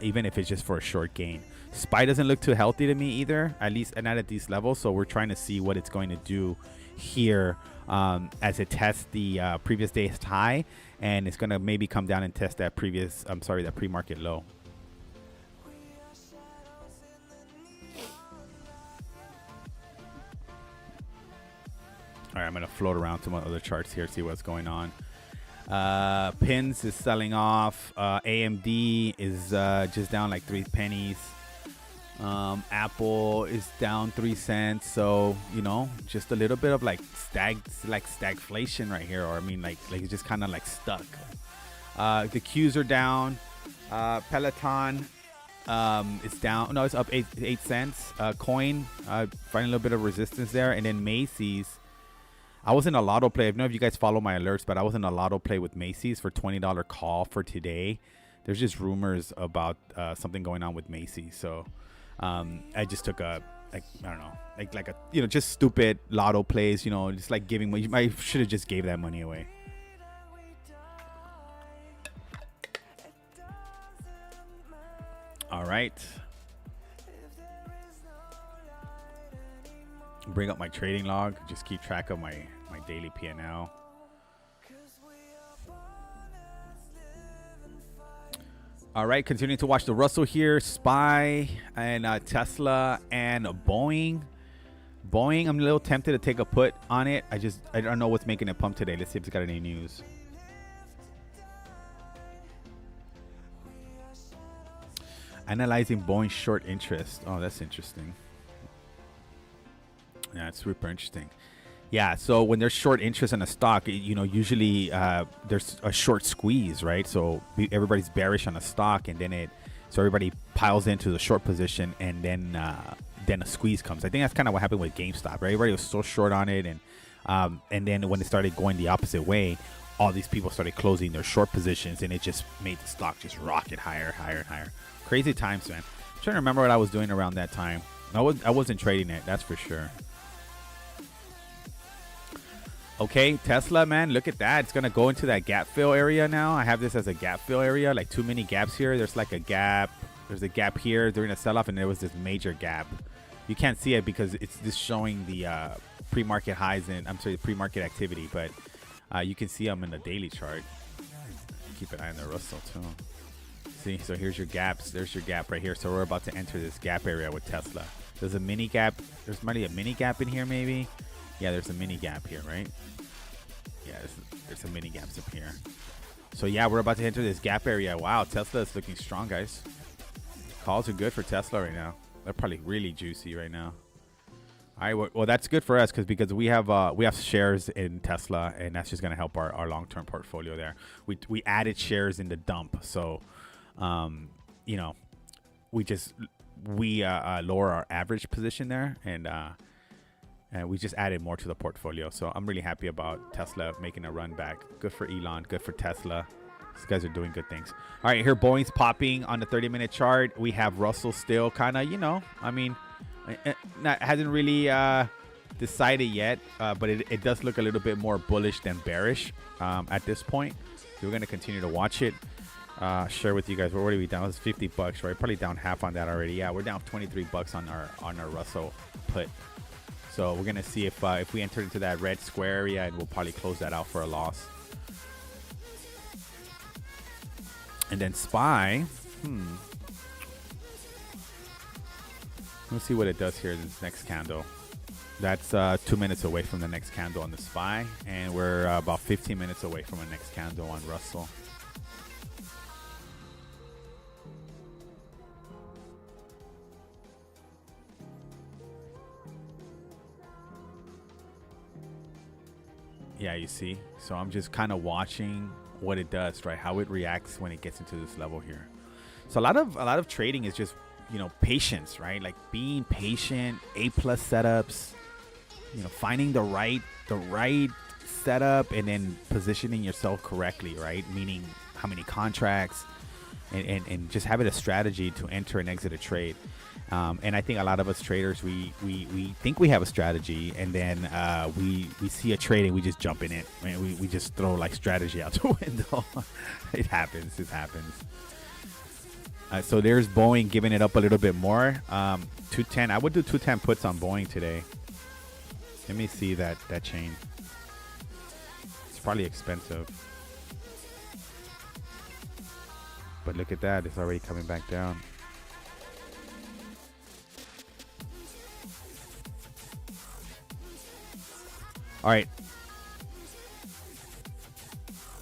even if it's just for a short gain. SPY doesn't look too healthy to me either, at least not at these levels. So we're trying to see what it's going to do here as it tests the previous day's high, and it's going to maybe come down and test that that pre-market low. All right, I'm going to float around some other charts here, see what's going on. Pins is selling off. AMD is just down like 3 pennies. Apple is down 3 cents. So, you know, just a little bit of like stagflation right here. Or I mean, like it's just kind of like stuck. The Qs are down. Peloton it's down. No, it's up 8 cents. Coin finding a little bit of resistance there. And then Macy's. I was in a lotto play. I don't know if you guys follow my alerts, but I was in a lotto play with Macy's for $20 call for today. There's just rumors about something going on with Macy's. So I just took a, like, I don't know, like a, you know, just stupid lotto plays, you know, just like giving money. I should have just gave that money away. All right. Bring up my trading log, just keep track of my daily P&L. All right, continuing to watch the Russell here, SPY and Tesla and Boeing. I'm a little tempted to take a put on it. I don't know what's making it pump today. Let's see if it's got any news. Analyzing Boeing short interest. Oh, that's interesting. Yeah, it's super interesting. Yeah, so when there's short interest in a stock, you know, usually there's a short squeeze, right? So everybody's bearish on a stock, and then so everybody piles into the short position, and then a squeeze comes. I think that's kind of what happened with GameStop, right? Everybody was so short on it, and then when it started going the opposite way, all these people started closing their short positions, and it just made the stock just rocket higher, higher, and higher. Crazy times, man. I'm trying to remember what I was doing around that time. I wasn't trading it, that's for sure. Okay, Tesla, man, look at that. It's going to go into that gap fill area now. I have this as a gap fill area, like too many gaps here. There's like a gap. There's a gap here during a sell-off, and there was this major gap. You can't see it because it's just showing the pre-market highs and, the pre-market activity, but you can see them in the daily chart. Keep an eye on the Russell, too. See, so here's your gaps. There's your gap right here. So we're about to enter this gap area with Tesla. There's a mini gap. There's maybe a mini gap in here, maybe. Yeah, there's a mini gap here, right? Yeah, there's some mini gaps up here. So yeah, we're about to enter this gap area. Wow, Tesla is looking strong, guys. Calls are good for Tesla right now. They're probably really juicy right now. All right, well that's good for us because we have shares in Tesla, and that's just gonna help our long-term portfolio there. We added shares in the dump, so you know, we lower our average position there, and we just added more to the portfolio. So I'm really happy about Tesla making a run back. Good for Elon. Good for Tesla. These guys are doing good things. All right, here Boeing's popping on the 30-minute chart. We have Russell still kind of, you know, I mean, hasn't really decided yet, but it does look a little bit more bullish than bearish at this point. So we're going to continue to watch it. Share with you guys. What are we down? It's $50, right? Probably down half on that already. Yeah, we're down $23 on our Russell put. So we're gonna see if we enter into that red square area, and we'll probably close that out for a loss. And then SPY, let's see what it does here in this next candle. That's 2 minutes away from the next candle on the SPY, and we're about 15 minutes away from the next candle on Russell. Yeah, you see. So I'm just kind of watching what it does, right? How it reacts when it gets into this level here. So a lot of trading is just, patience, right? Like being patient, A+ setups, finding the right setup and then positioning yourself correctly, right? Meaning how many contracts and just having a strategy to enter and exit a trade. And I think a lot of us traders, we think we have a strategy, and then we see a trade and we just jump in it. We just throw like strategy out the window. It happens. So there's Boeing giving it up a little bit more. 210. I would do 210 puts on Boeing today. Let me see that chain. It's probably expensive. But look at that. It's already coming back down. All right.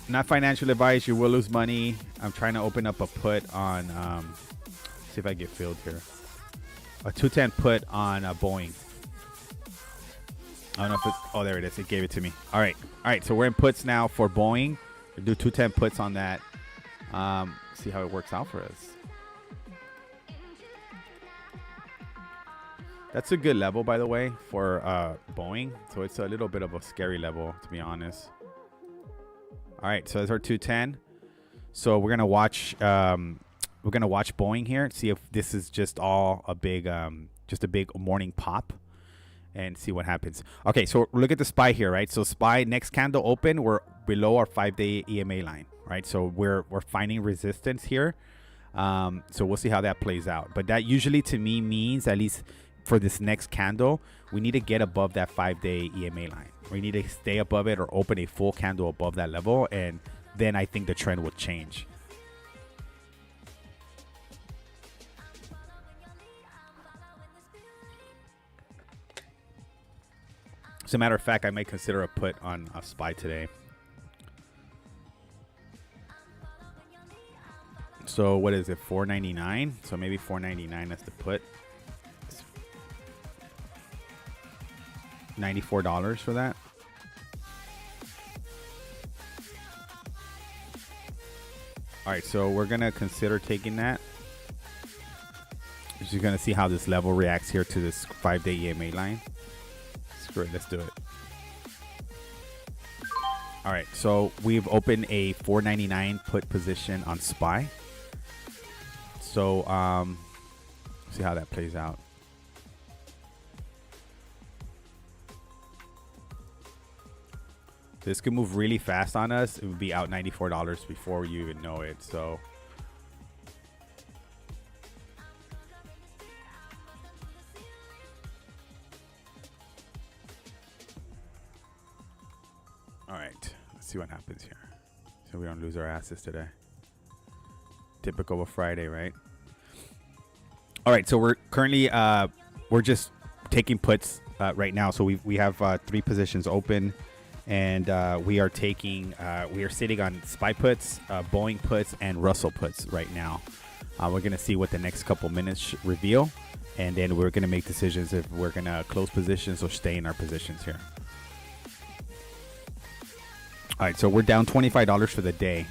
Not financial advice. You will lose money. I'm trying to open up a put on, see if I get filled here. A 210 put on Boeing. I don't know if it's, oh, there it is. It gave it to me. All right. So we're in puts now for Boeing. We'll do 210 puts on that. See how it works out for us. That's a good level, by the way, for Boeing. So it's a little bit of a scary level, to be honest. All right, so that's our 210. So we're gonna watch Boeing here, see if this is just all a big, just a big morning pop, and see what happens. Okay, so look at the SPY here, right? So SPY next candle open, we're below our 5-day EMA line, right? So we're finding resistance here. So we'll see how that plays out. But that usually to me means, at least for this next candle, we need to get above that 5-day EMA line. We need to stay above it or open a full candle above that level, and then I think the trend will change. As a matter of fact, I might consider a put on a SPY today. So what is it, $4.99? So maybe $4.99 as the put. $94 for that. All right, so we're gonna consider taking that. We're just gonna see how this level reacts here to this 5-day EMA line. Screw it, let's do it. All right, so we've opened a $4.99 put position on SPY. So see how that plays out. This could move really fast on us. It would be out $94 before you even know it. So all right, let's see what happens here. So we don't lose our asses today. Typical of a Friday, right? All right, so we're currently we're just taking puts right now. So we have 3 positions open. And we are sitting on SPY puts, Boeing puts, and Russell puts right now. We're going to see what the next couple minutes reveal. And then we're going to make decisions if we're going to close positions or stay in our positions here. All right, so we're down $25 for the day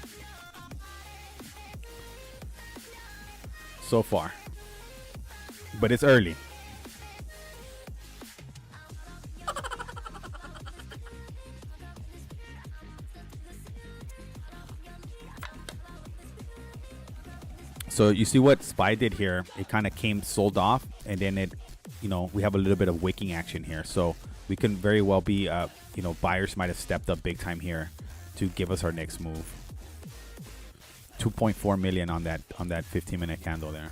so far. But it's early. So you see what SPY did here. It kind of came sold off, and then it, we have a little bit of wicking action here. So we can very well be, buyers might have stepped up big time here to give us our next move. 2.4 million on that 15-minute candle there.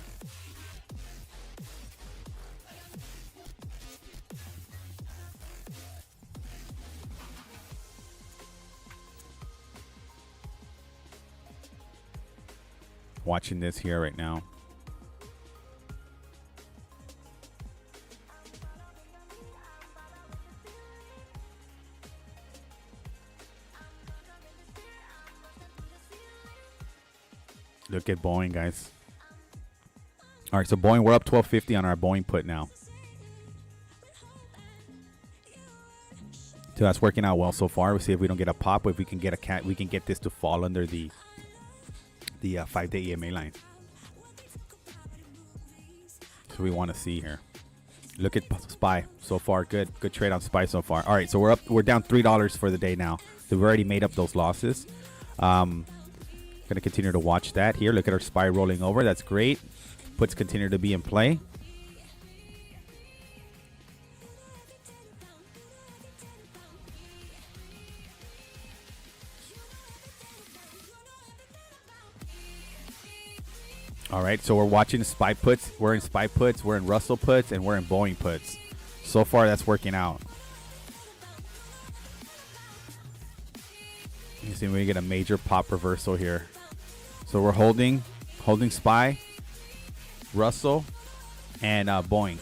Watching this here right now. Look at Boeing, guys. All right, so Boeing, we're up 1250 on our Boeing put now. So that's working out well so far. We'll see if we don't get a pop. If we can get a cat, we can get this to fall under the 5-day EMA line. So we want to see here. Look at SPY so far. Good trade on SPY so far. All right, so we're down $3 for the day now. So we've already made up those losses. Gonna continue to watch that here. Look at our SPY rolling over. That's great. Puts continue to be in play. All right, so we're watching SPY puts. We're in SPY puts, we're in Russell puts, and we're in Boeing puts. So far, that's working out. You see, we get a major pop reversal here. So we're holding SPY, Russell, and Boeing.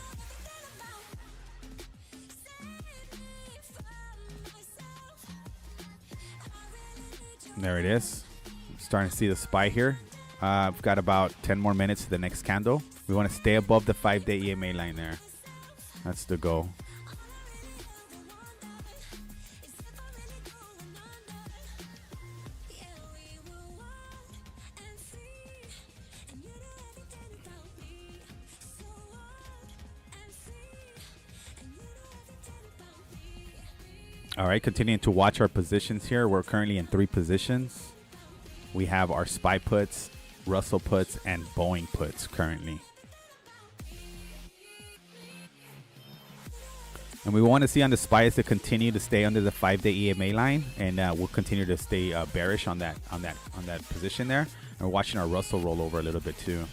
There it is. Starting to see the SPY here. I've got about 10 more minutes to the next candle. We want to stay above the 5-day EMA line there. That's the goal. All right, continuing to watch our positions here. We're currently in 3 positions. We have our SPY puts, Russell puts, and Boeing puts currently. And we want to see on the SPYs to continue to stay under the 5-day EMA line, and we'll continue to stay bearish on that position there. And we're watching our Russell roll over a little bit too.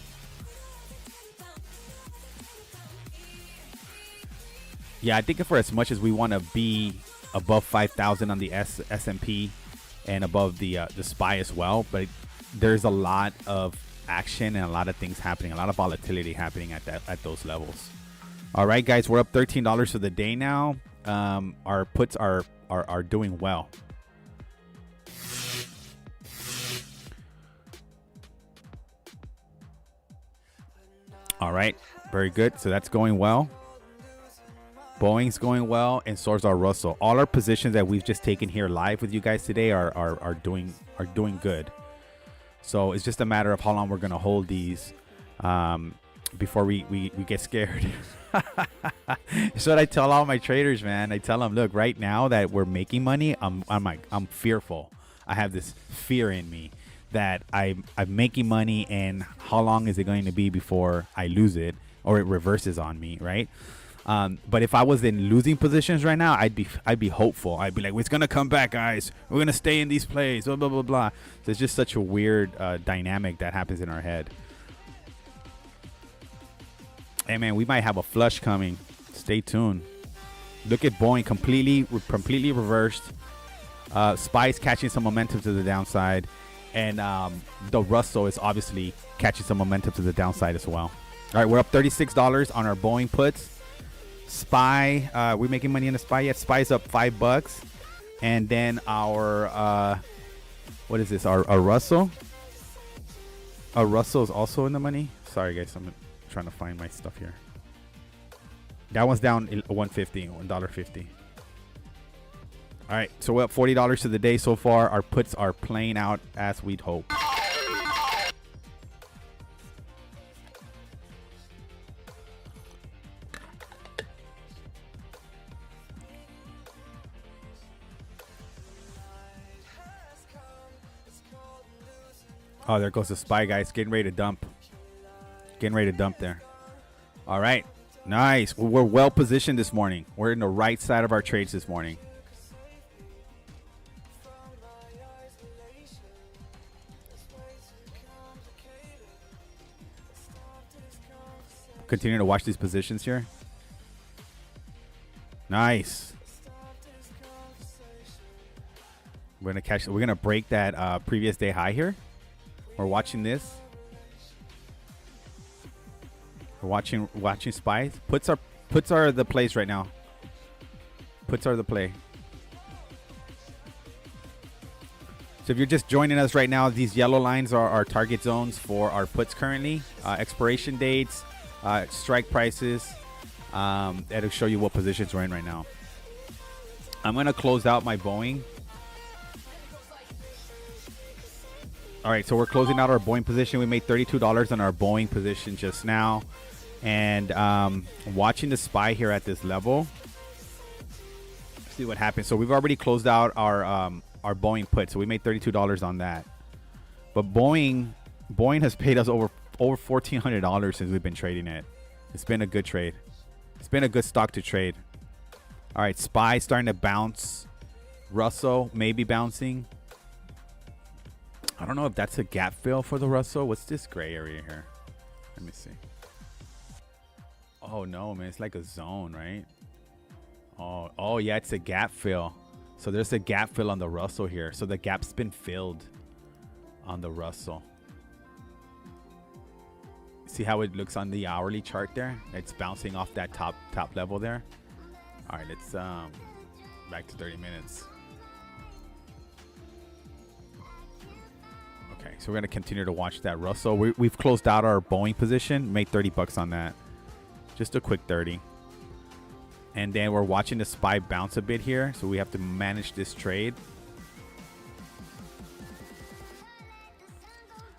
Yeah, I think for as much as we want to be above 5,000 on the S&P and above the SPY as well, but there's a lot of action and a lot of things happening, a lot of volatility happening at those levels. All right, guys, we're up $13 for the day now. Our puts are doing well. All right, very good. So that's going well. Boeing's going well, and so is our Russell. All our positions that we've just taken here live with you guys today are doing good. So it's just a matter of how long we're gonna hold these before we get scared. That's what I tell all my traders, man. I tell them, look, right now that we're making money, I'm fearful. I have this fear in me that I'm making money, and how long is it going to be before I lose it or it reverses on me, right? But if I was in losing positions right now, I'd be hopeful. I'd be like, it's gonna come back, guys. We're gonna stay in these plays. Blah blah blah blah. So it's just such a weird dynamic that happens in our head. Hey man, we might have a flush coming. Stay tuned. Look at Boeing completely reversed. SPY's catching some momentum to the downside, and the Russell is obviously catching some momentum to the downside as well. All right, we're up $36 on our Boeing puts. SPY, we're making money in the SPY yet. SPY's up $5, and then our what is this? Our Russell. Our Russell is also in the money. Sorry guys, I'm trying to find my stuff here. That one's down $1.50. All right, so we're up $40 to the day so far. Our puts are playing out as we'd hope. Oh, there goes the SPY, guys. Getting ready to dump. There. All right. Nice. We're well positioned this morning. We're in the right side of our trades this morning. Continue to watch these positions here. Nice. We're gonna break that previous day high here. We're watching this. We're watching SPY. Puts are the plays right now. Puts are the play. So if you're just joining us right now, these yellow lines are our target zones for our puts currently, expiration dates, strike prices. That'll show you what positions we're in right now. I'm going to close out my Boeing. All right, so we're closing out our Boeing position. We made $32 on our Boeing position just now. And watching the SPY here at this level. See what happens. So we've already closed out our Boeing put. So we made $32 on that. But Boeing has paid us over $1,400 since we've been trading it. It's been a good trade. It's been a good stock to trade. All right, SPY starting to bounce. Russell maybe bouncing. I don't know if that's a gap fill for the Russell. What's this gray area here? Let me see. Oh no, man, it's like a zone, right? Oh yeah, it's a gap fill. So there's a gap fill on the Russell here. So the gap's been filled on the Russell. See how it looks on the hourly chart there? It's bouncing off that top level there. All right, let's back to 30 minutes. Okay, so we're gonna continue to watch that Russell. We've closed out our Boeing position, made 30 bucks on that. Just a quick 30. And then we're watching the SPY bounce a bit here, so we have to manage this trade.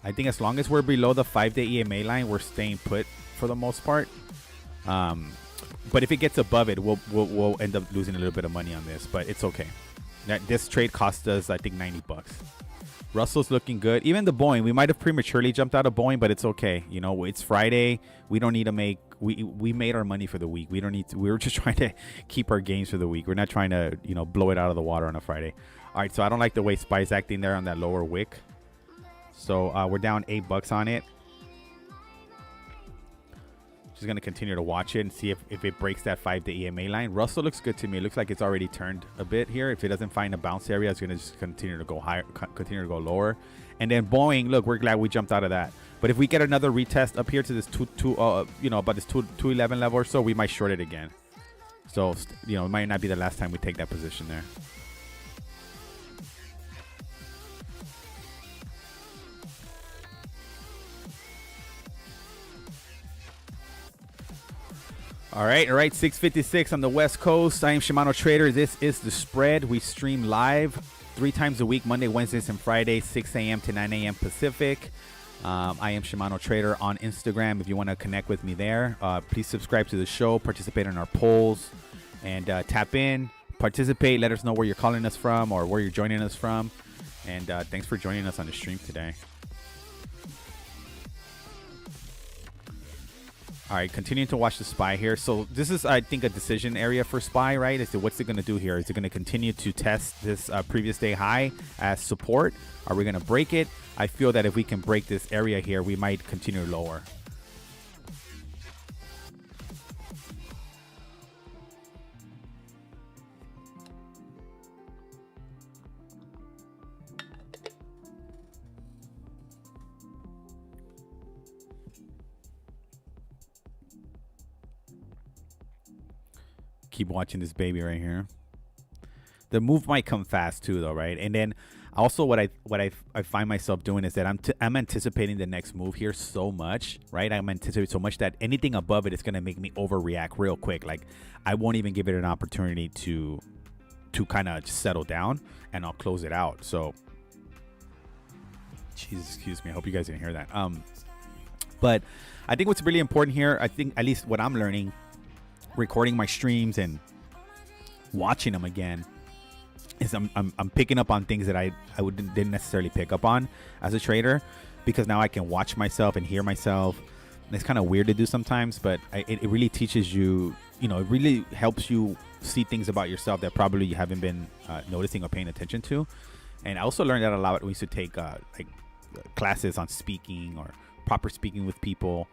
I think as long as we're below the 5-day EMA line, we're staying put for the most part. But if it gets above it, we'll end up losing a little bit of money on this, but it's okay. This trade cost us, I think, 90 bucks. Russell's looking good. Even the Boeing, we might have prematurely jumped out of Boeing, but it's okay. You know, it's Friday. We don't need to make. We made our money for the week. We don't need to. We were just trying to keep our gains for the week. We're not trying to, you know, blow it out of the water on a Friday. All right, so I don't like the way SPY's acting there on that lower wick. So we're down $8 on it. Just gonna continue to watch it and see if it breaks that 5-day EMA line. Russell looks good to me. It looks like it's already turned a bit here. If it doesn't find a bounce area, it's gonna just continue to go higher, continue to go lower. And then Boeing, look, we're glad we jumped out of that. But if we get another retest up here to this about this 211 level or so, we might short it again. So you know, it might not be the last time we take that position there. All right, 6:56 on the West Coast. I am Shimano Trader. This is The Spread. We stream live 3 times a week, Monday, Wednesdays, and Fridays, 6 a.m. to 9 a.m. Pacific. I am Shimano Trader on Instagram. If you want to connect with me there, please subscribe to the show, participate in our polls, and tap in, participate. Let us know where you're calling us from or where you're joining us from. And thanks for joining us on the stream today. All right, continuing to watch the SPY here. So this is, I think, a decision area for SPY, right? As to what's it going to do here? Is it going to continue to test this previous day high as support? Are we going to break it? I feel that if we can break this area here, we might continue lower. Keep watching this baby right here. The move might come fast too, though, right? And then also what I find myself doing is that I'm anticipating the next move here so much, right? I'm anticipating so much that anything above it is gonna make me overreact real quick. Like I won't even give it an opportunity to kind of settle down, and I'll close it out. So, Jesus, excuse me. I hope you guys didn't hear that. But I think what's really important here, I think at least what I'm learning, recording my streams and watching them again, is I'm picking up on things that I didn't necessarily pick up on as a trader, because now I can watch myself and hear myself. And it's kind of weird to do sometimes, but it really teaches you, you know, it really helps you see things about yourself that probably you haven't been noticing or paying attention to. And I also learned that a lot when we used to take like classes on speaking or proper speaking with people.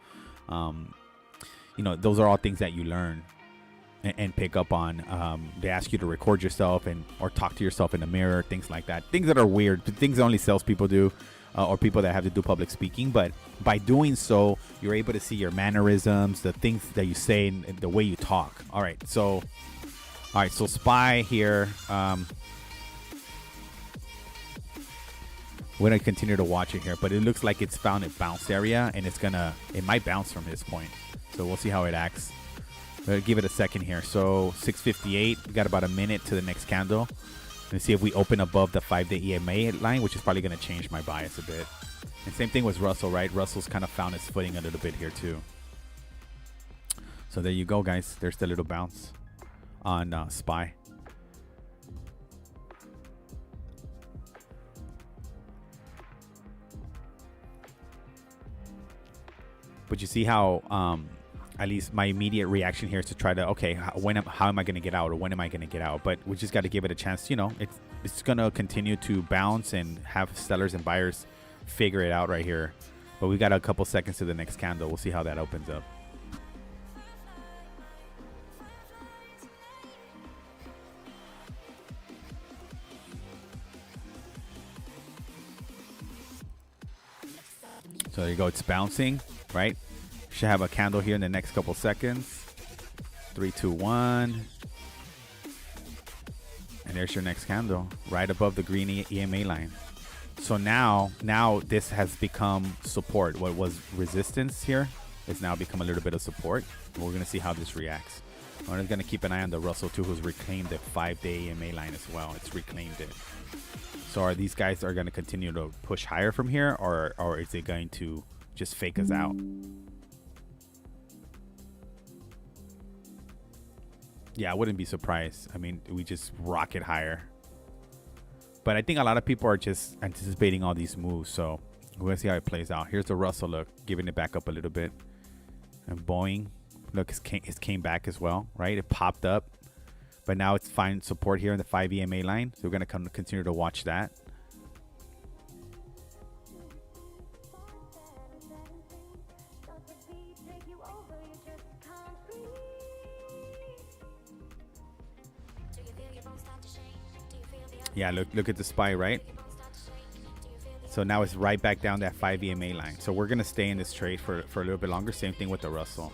You know, those are all things that you learn and pick up on. They ask you to record yourself or talk to yourself in the mirror, things like that. Things that are weird, things that only salespeople do, or people that have to do public speaking. But by doing so, you're able to see your mannerisms, the things that you say, and the way you talk. All right, so SPY here. We're gonna continue to watch it here, but it looks like it's found a bounce area, and it might bounce from this point. So we'll see how it acts. We'll give it a second here. So 6:58, we got about a minute to the next candle. Let's see if we open above the 5-day EMA line, which is probably gonna change my bias a bit. And same thing with Russell, right? Russell's kind of found his footing a little bit here too. So there you go, guys. There's the little bounce on SPY. But you see how at least my immediate reaction here is to try to, okay, how am I going to get out, or when am I going to get out? But we just got to give it a chance. You know, it's going to continue to bounce and have sellers and buyers figure it out right here. But we got a couple seconds to the next candle. We'll see how that opens up. So there you go. It's bouncing, right? Should have a candle here in the next couple seconds. 3, 2, 1. And there's your next candle right above the green EMA line. So now this has become support. What was resistance here has now become a little bit of support. We're going to see how this reacts. We're going to keep an eye on the Russell too, who's reclaimed the 5-day EMA line as well. It's reclaimed it. So are these guys going to continue to push higher from here, or is it going to just fake us out? Yeah, I wouldn't be surprised. I mean, we just rocket higher. But I think a lot of people are just anticipating all these moves. So we're going to see how it plays out. Here's the Russell, look, giving it back up a little bit. And Boeing, look, it came back as well, right? It popped up. But now it's finding support here in the 5 EMA line. So we're going to continue to watch that. Yeah, look at the SPY, right? So now it's right back down that 5 EMA line. So we're going to stay in this trade for a little bit longer. Same thing with the Russell.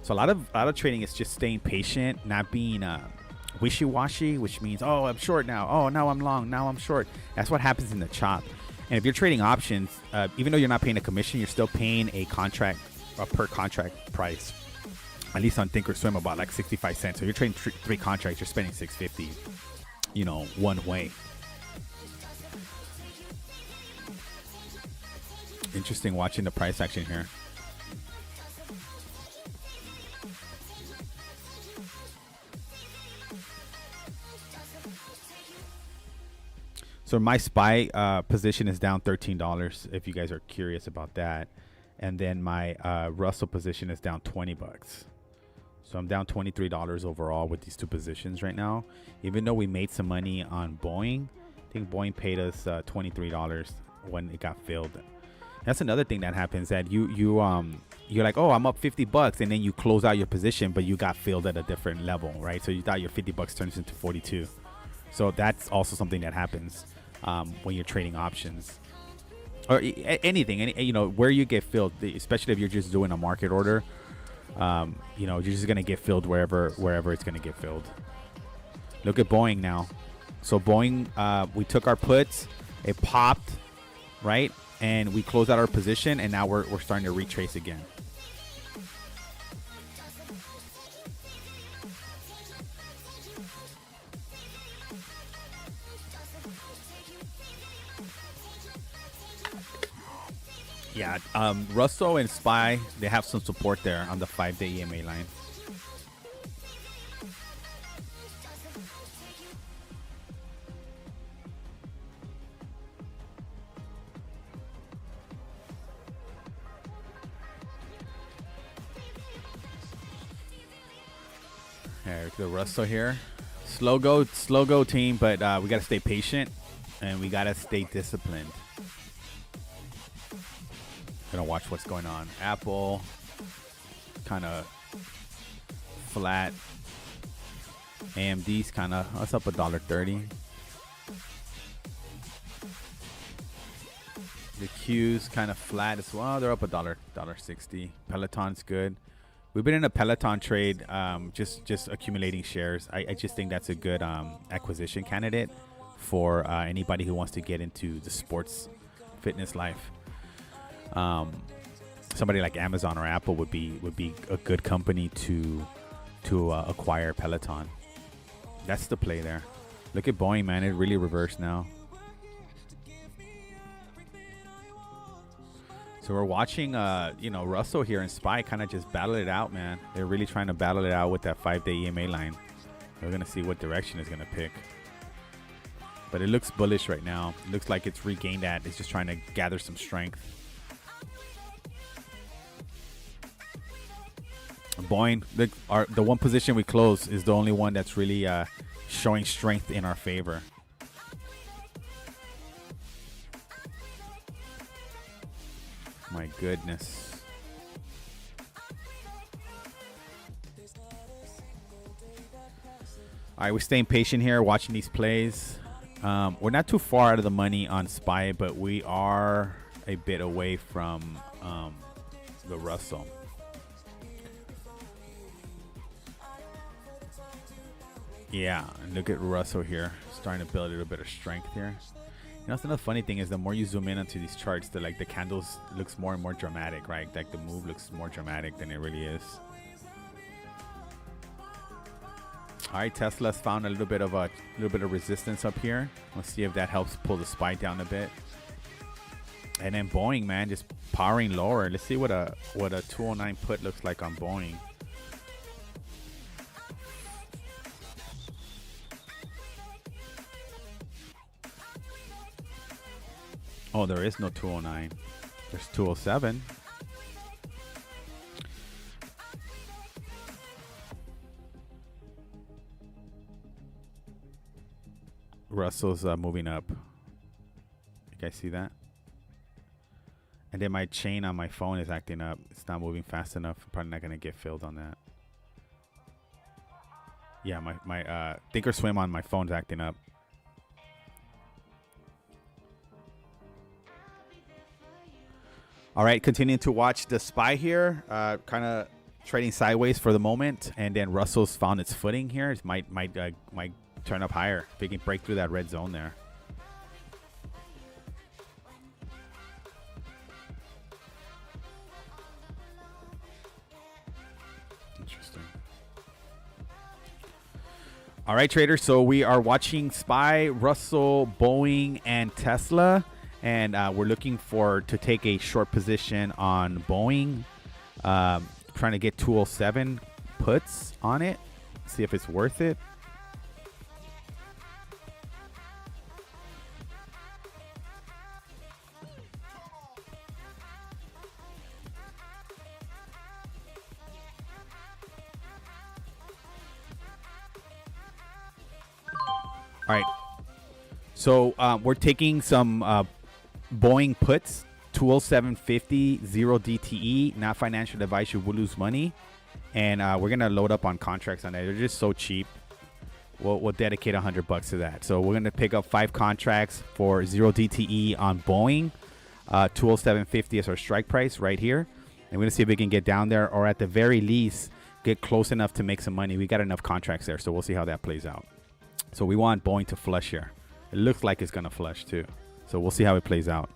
So a lot of trading is just staying patient, not being wishy-washy, which means, oh, I'm short now. Oh, now I'm long. Now I'm short. That's what happens in the chop. And if you're trading options, even though you're not paying a commission, you're still paying a per contract price. At least on Thinkorswim, about like 65 cents. So you're trading 3 contracts, you're spending $6.50, you know, one way. Interesting watching the price action here. So my SPY position is down $13, if you guys are curious about that. And then my Russell position is down $20. So I'm down $23 overall with these two positions right now. Even though we made some money on Boeing, I think Boeing paid us $23 when it got filled. That's another thing that happens, that you're like, oh, I'm up $50, and then you close out your position, but you got filled at a different level, right? So you thought your $50 turns into 42. So that's also something that happens when you're trading options. Or anything, you know, where you get filled, especially if you're just doing a market order, you know, you're just gonna get filled wherever it's gonna get filled. Look at Boeing now. So Boeing, we took our puts, it popped, right, and we closed out our position, and now we're starting to retrace again. Yeah, Russell and SPY, they have some support there on the 5-day EMA line. There's the Russell here. Slow go team, but we got to stay patient and we got to stay disciplined. Gonna watch what's going on. Apple, kind of flat. AMD's kind of, it's up $1.30. The Q's kind of flat as well. They're up $1.60. Peloton's good. We've been in a Peloton trade, just accumulating shares. I just think that's a good acquisition candidate for anybody who wants to get into the sports fitness life. Somebody like Amazon or Apple would be a good company to acquire Peloton. That's the play there. Look at Boeing, man. It really reversed now. So we're watching, Russell here and SPY kind of just battle it out, man. They're really trying to battle it out with that 5-day EMA line. We're going to see what direction it's going to pick. But it looks bullish right now. It looks like it's regained that. It's just trying to gather some strength. Boeing, the one position we close is the only one that's really showing strength in our favor. My goodness. All right, we're staying patient here, watching these plays. We're not too far out of the money on SPY, but we are a bit away from the Russell. Yeah, look at Russell here, starting to build a little bit of strength here. You know, that's another funny thing is the more you zoom in onto these charts, the candles looks more and more dramatic, right? Like the move looks more dramatic than it really is. All right, Tesla's found a little bit of resistance up here. Let's see if that helps pull the SPY down a bit. And then Boeing, man, just powering lower. Let's see what a 209 put looks like on Boeing. Oh, there is no 209. There's 207. Russell's moving up. You guys see that? And then my chain on my phone is acting up. It's not moving fast enough. I'm probably not going to get filled on that. Yeah, my Thinkorswim on my phone's acting up. All right, continuing to watch the SPY here, kind of trading sideways for the moment, and then Russell's found its footing here. It might turn up higher if it can break through that red zone there. Interesting. All right, traders. So we are watching SPY, Russell, Boeing, and Tesla. And we're looking to take a short position on Boeing, trying to get 207 puts on it, see if it's worth it. All right, so we're taking some Boeing puts, 207.50, 0 DTE, not financial advice, you will lose money. And we're going to load up on contracts on that. They're just so cheap. We'll dedicate $100 to that. So we're going to pick up 5 contracts for 0 DTE on Boeing. 207.50 is our strike price right here. And we're going to see if we can get down there, or at the very least, get close enough to make some money. We got enough contracts there, so we'll see how that plays out. So we want Boeing to flush here. It looks like it's going to flush too. So we'll see how it plays out.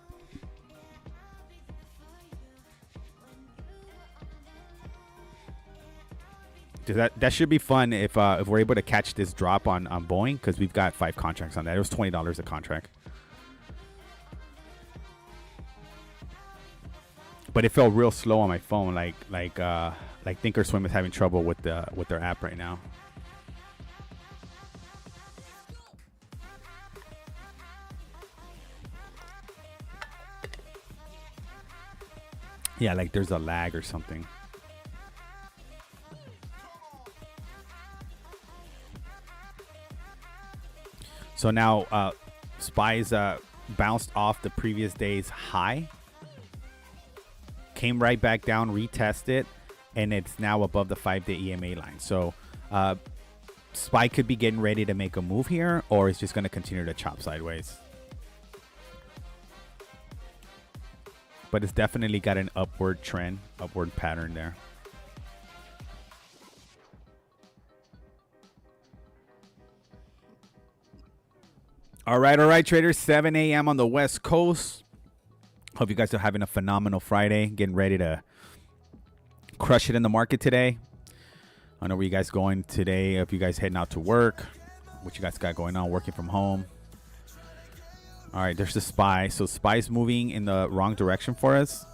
That should be fun if we're able to catch this drop on Boeing, because we've got 5 contracts on that. It was $20 a contract. But it felt real slow on my phone, like Thinkorswim is having trouble with their app right now. Yeah, like there's a lag or something. So now SPY's bounced off the previous day's high, came right back down, retested, and it's now above the 5-day EMA line. So SPY could be getting ready to make a move here, or it's just going to continue to chop sideways. But it's definitely got an upward trend, upward pattern there. All right, traders. 7 a.m. on the West Coast. Hope you guys are having a phenomenal Friday. Getting ready to crush it in the market today. I know where you guys going today. If you guys heading out to work, what you guys got going on, working from home. All right, there's the SPY. So SPY's moving in the wrong direction for us,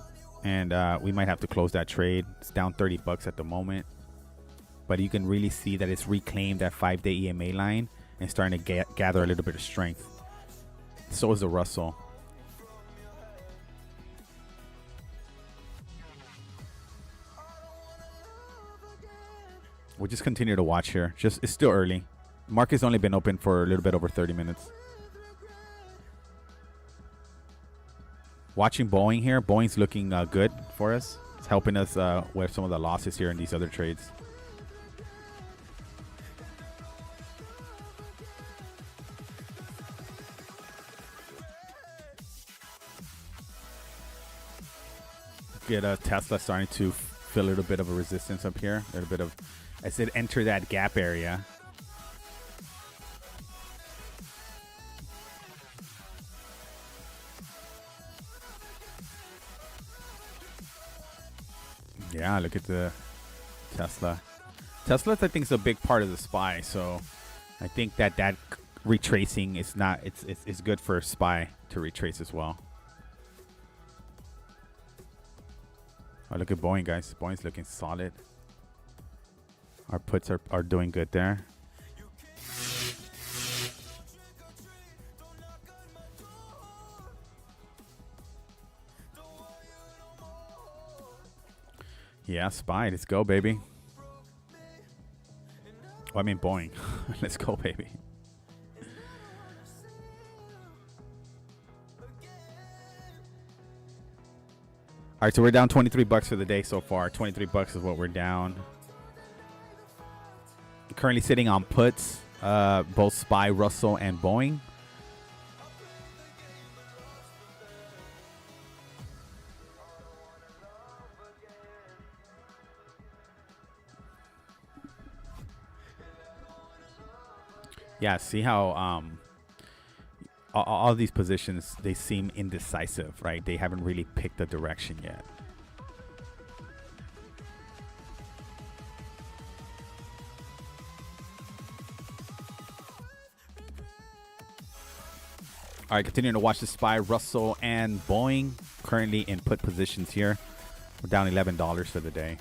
and we might have to close that trade. It's down 30 bucks at the moment, but you can really see that it's reclaimed that 5-day EMA line and starting to gather a little bit of strength. So is the Russell. We'll just continue to watch here. It's still early. Market's only been open for a little bit over 30 minutes. Watching Boeing here. Boeing's looking good for us. It's helping us with some of the losses here in these other trades. Get Tesla starting to feel a little bit of a resistance up here. A little bit of, as it enter that gap area. Yeah, look at the Tesla. Tesla, I think, is a big part of the SPY. So I think that retracing is not. It's good for SPY to retrace as well. Oh, look at Boeing, guys. Boeing's looking solid. Our puts are doing good there. Yeah, SPY. Let's go, baby. Oh, I mean Boeing. Let's go, baby. All right, so we're down 23 bucks for the day so far. 23 bucks is what we're down. Currently sitting on puts, both SPY, Russell, and Boeing. Yeah, see how all these positions, they seem indecisive, right? They haven't really picked a direction yet. All right, continuing to watch the SPY, Russell, and Boeing. Currently in put positions here. We're down $11 for the day.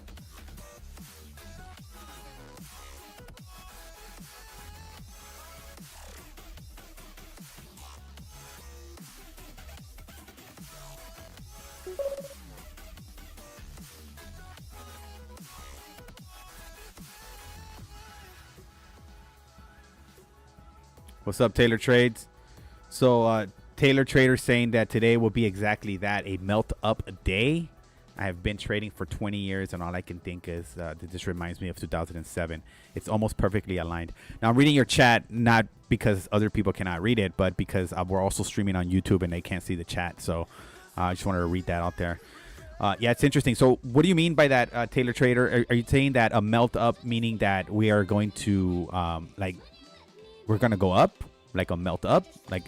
What's up, Taylor Trades? So Taylor Trader saying that today will be exactly that, a melt up day. I have been trading for 20 years, and all I can think is that this reminds me of 2007. It's almost perfectly aligned. Now, I'm reading your chat, not because other people cannot read it, but because we're also streaming on YouTube and they can't see the chat. So I just wanted to read that out there. Yeah, it's interesting. So what do you mean by that, Taylor Trader? Are you saying that a melt up, meaning that we are going to, we're going to go up? Like a melt up, like,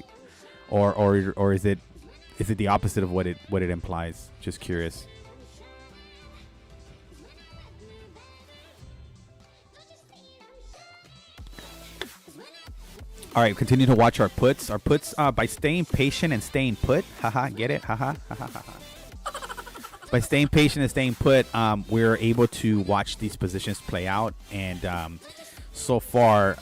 or is it the opposite of what it implies? Just curious. All right, continue to watch our puts. Our puts, by staying patient and staying put. Haha, get it? Haha. By staying patient and staying put, we're able to watch these positions play out, and so far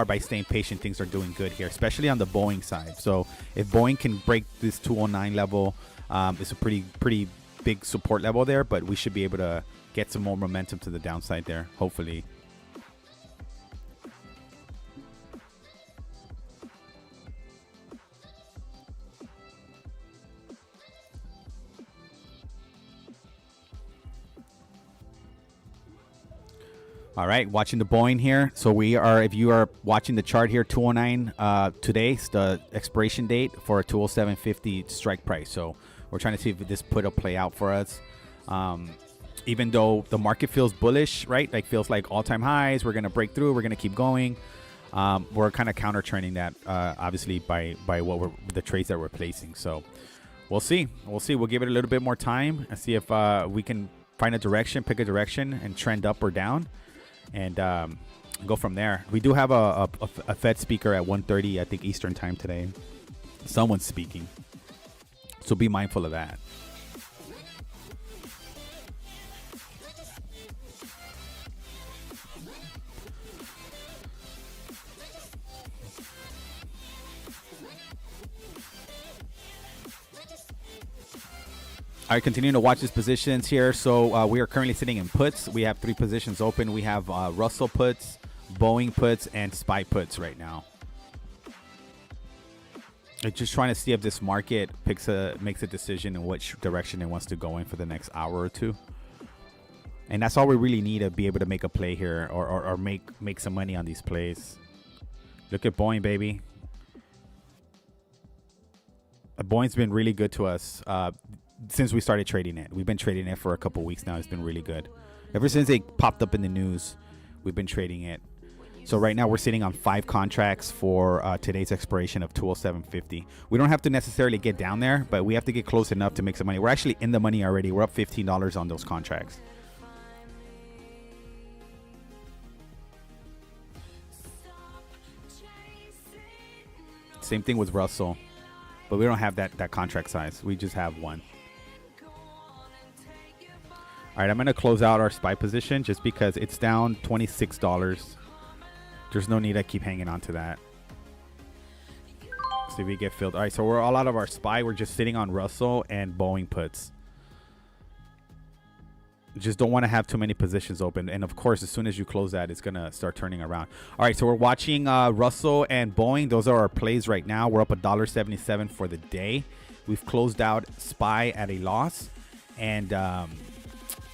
by staying patient, things are doing good here, especially on the Boeing side. So if Boeing can break this 209 level, it's a pretty big support level there, but we should be able to get some more momentum to the downside there, hopefully. All right, watching the Boeing here. So we are, if you are watching the chart here, 209 today's the expiration date for a 207.50 strike price. So we're trying to see if this put will play out for us. Even though the market feels bullish, right? Like feels like all-time highs. We're going to break through. We're going to keep going. We're kind of counter trending that, obviously, by the trades that we're placing. So we'll see. We'll give it a little bit more time and see if we can find a direction, pick a direction, and trend up or down, and go from there. We do have a Fed speaker at 1:30, I think, Eastern time today. Someone's speaking, so be mindful of that. All right, continuing to watch these positions here. So we are currently sitting in puts. We have 3 positions open. We have Russell puts, Boeing puts, and SPY puts right now. Just trying to see if this market makes a decision in which direction it wants to go in for the next hour or two. And that's all we really need to be able to make a play here, or make some money on these plays. Look at Boeing, baby. Boeing's been really good to us since we started trading it. We've been trading it for a couple weeks now. It's been really good. Ever since it popped up in the news, we've been trading it. So right now we're sitting on 5 contracts for today's expiration of 207.50. We don't have to necessarily get down there, but we have to get close enough to make some money. We're actually in the money already. We're up $15 on those contracts. Same thing with Russell, but we don't have that contract size. We just have one. All right, I'm going to close out our SPY position just because it's down $26. There's no need to keep hanging on to that. See if we get filled. All right, so we're all out of our SPY. We're just sitting on Russell and Boeing puts. Just don't want to have too many positions open. And, of course, as soon as you close that, it's going to start turning around. All right, so we're watching Russell and Boeing. Those are our plays right now. We're up $1.77 for the day. We've closed out SPY at a loss. And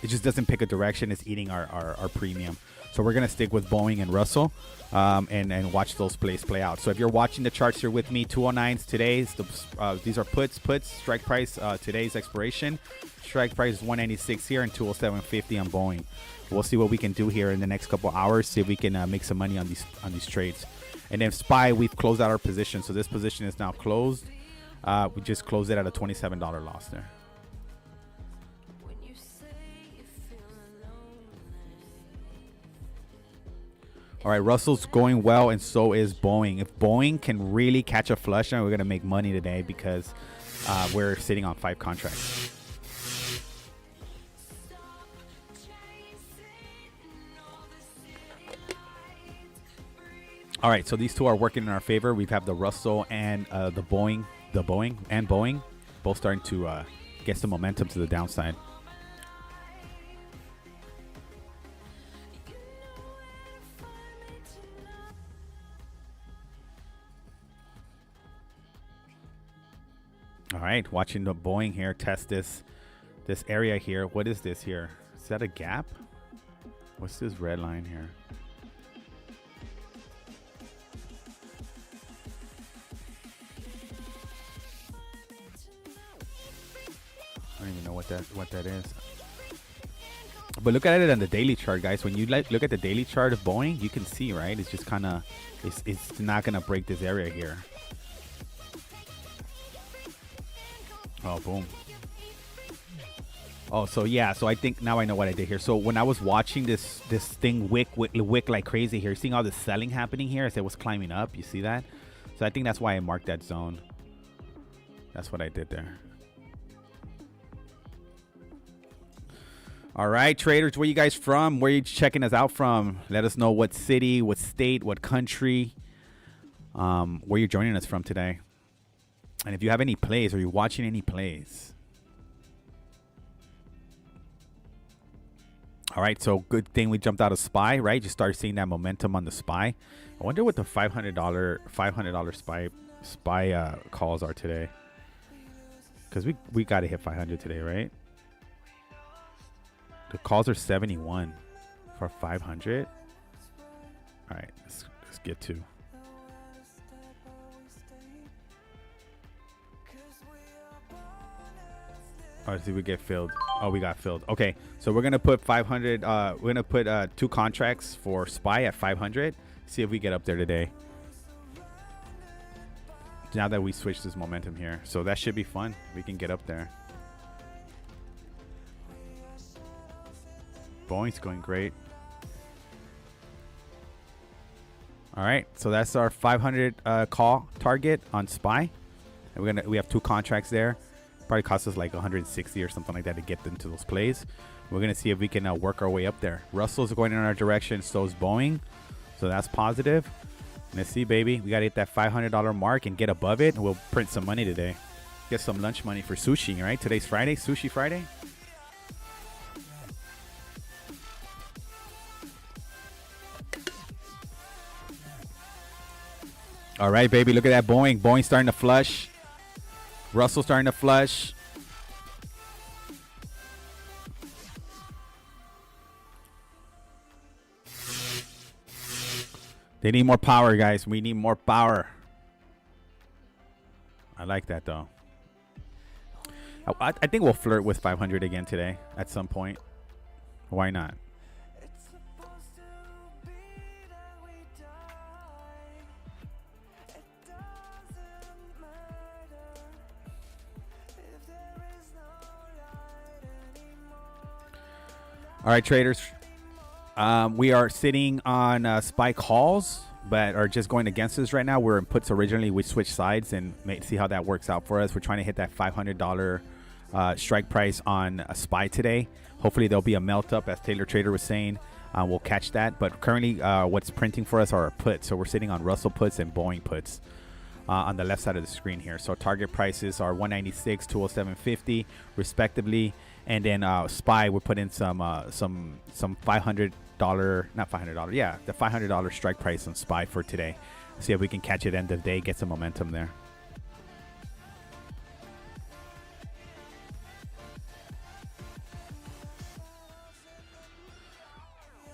it just doesn't pick a direction. It's eating our premium. So we're going to stick with Boeing and Russell and watch those plays play out. So if you're watching the charts here with me, 209s today's. These are puts. Strike price today's expiration. Strike price is 196 here and 207.50 on Boeing. We'll see what we can do here in the next couple hours. See if we can make some money on these trades. And then SPY, we've closed out our position. So this position is now closed. We just closed it at a $27 loss there. All right, Russell's going well, and so is Boeing. If Boeing can really catch a flush, then we're going to make money today because we're sitting on 5 contracts. All right, so these two are working in our favor. We have the Russell and the Boeing both starting to get some momentum to the downside. All right, watching the Boeing here test this area here. What is this here? Is that a gap? What's this red line here? I don't even know what that is. But look at it on the daily chart, guys. When you look at the daily chart of Boeing, you can see, right? It's just kind of, it's not gonna break this area here. Oh, boom. Oh, so yeah. So I think now I know what I did here. So when I was watching this thing wick like crazy here, seeing all the selling happening here as it was climbing up. You see that? So I think that's why I marked that zone. That's what I did there. All right, traders, where you guys from? Where are you checking us out from? Let us know what city, what state, what country, where you're joining us from today. And if you have any plays, or you're watching any plays. All right, so good thing we jumped out of SPY, right? Just started seeing that momentum on the SPY. I wonder what the $500 SPY calls are today. Because we got to hit 500 today, right? The calls are 71 for 500. All right, let's get to. All right, see if we get filled. Oh, we got filled. Okay, so we're gonna put 500. We're gonna put 2 contracts for SPY at 500. See if we get up there today. Now that we switched this momentum here. So that should be fun. We can get up there. Boeing's going great. All right, so that's our 500 call target on SPY. And we have 2 contracts there. Probably cost us like 160 or something like that to get into those plays. We're gonna see if we can work our way up there. Russell's going in our direction, so is Boeing. So that's positive. Let's see, baby. We gotta hit that $500 mark and get above it, and we'll print some money today. Get some lunch money for sushi, right? Today's Friday, Sushi Friday. All right, baby. Look at that Boeing. Boeing starting to flush. Russell starting to flush. They need more power, guys. We need more power. I like that, though. I think we'll flirt with 500 again today at some point. Why not? All right, traders. We are sitting on SPY calls, but are just going against us right now. We're in puts originally. We switched sides and see how that works out for us. We're trying to hit that $500 strike price on a SPY today. Hopefully there'll be a melt up, as Taylor Trader was saying. We'll catch that. But currently, what's printing for us are our puts. So we're sitting on Russell puts and Boeing puts on the left side of the screen here. So target prices are 196, 207.50 respectively. And then SPY, we're putting some $500, not $500, yeah, the $500 strike price on SPY for today. See if we can catch it end of the day, get some momentum there.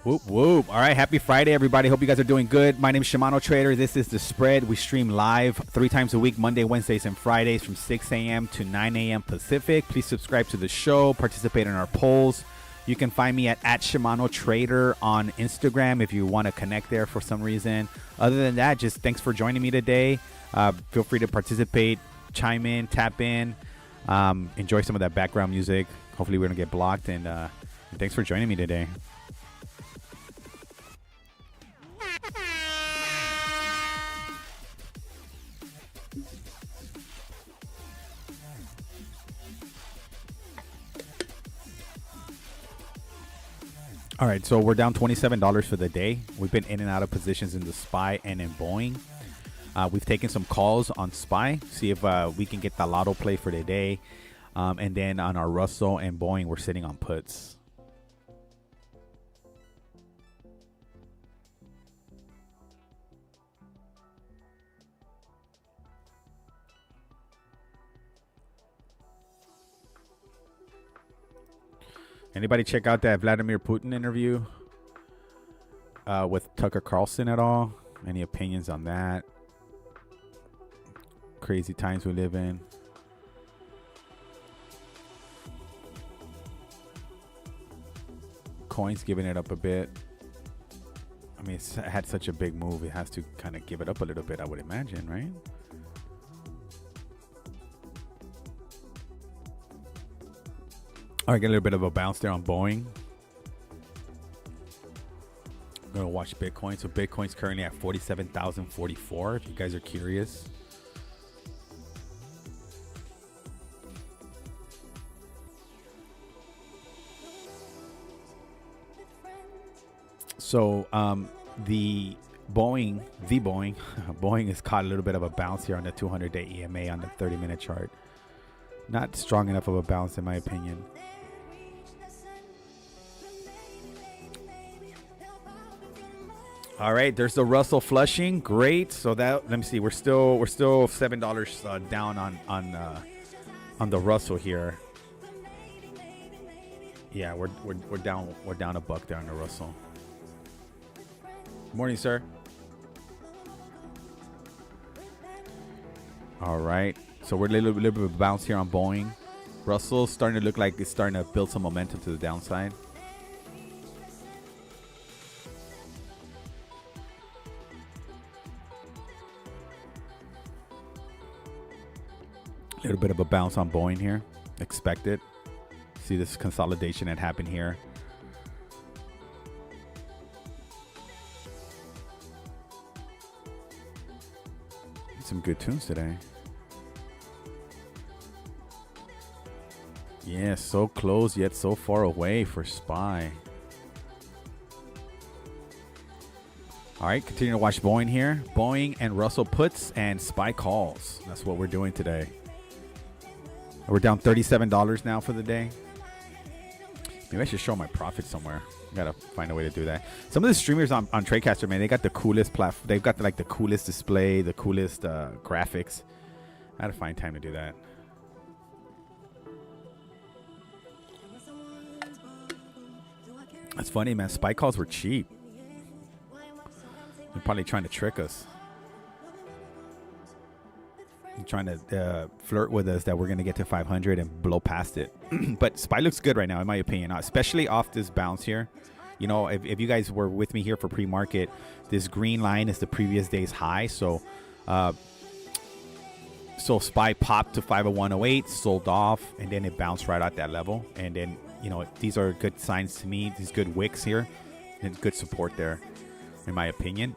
Whoop, whoop. All right, happy Friday, everybody. Hope you guys are doing good. My name is Shimano Trader. This is The Spread. We stream live 3 times a week, Monday, Wednesdays, and Fridays from 6 a.m. to 9 a.m. Pacific. Please subscribe to the show. Participate in our polls. You can find me at Shimano Trader on Instagram if you want to connect there for some reason. Other than that, just thanks for joining me today. Feel free to participate, chime in, tap in, enjoy some of that background music. Hopefully we don't get blocked. And thanks for joining me today. All right, so we're down $27 for the day. We've been in and out of positions in the SPY and in Boeing. We've taken some calls on SPY, see if we can get the lotto play for the day. And then on our Russell and Boeing, we're sitting on puts. Anybody check out that Vladimir Putin interview with Tucker Carlson at all? Any opinions on that? Crazy times we live in. Coin's giving it up a bit. I mean, it's had such a big move. It has to kind of give it up a little bit, I would imagine, right? All right, get a little bit of a bounce there on Boeing. I'm going to watch Bitcoin. So Bitcoin's currently at 47,044 if you guys are curious. So the Boeing Boeing has caught a little bit of a bounce here on the 200-day EMA on the 30-minute chart. Not strong enough of a bounce in my opinion. All right, there's the Russell flushing. Great. So that, let me see. We're still $7 down on the Russell here. Yeah, we're down a buck there on the Russell. Morning, sir. All right. So we're a little bit of a bounce here on Boeing. Russell's starting to look like it's starting to build some momentum to the downside. little bit of a bounce on Boeing here. Expect it. See this consolidation that happened here. Some good tunes today. Yeah, so close yet so far away for SPY. All right, continue to watch Boeing here. Boeing and Russell puts and SPY calls. That's what we're doing today. We're down $37 now for the day. Maybe I should show my profit somewhere. I gotta find a way to do that. Some of the streamers on Tradecaster, man, they got the coolest platform. They've got like the coolest display, the coolest graphics. I gotta find time to do that. That's funny, man. SPY calls were cheap. They're probably trying to trick us. They're trying to flirt with us that we're going to get to 500 and blow past it. But SPY looks good right now, in my opinion, especially off this bounce here. You know, if you guys were with me here for pre-market, this green line is the previous day's high. So SPY popped to 501.08, sold off, and then it bounced right at that level. And then, you know, these are good signs to me. These good wicks here and good support there, in my opinion.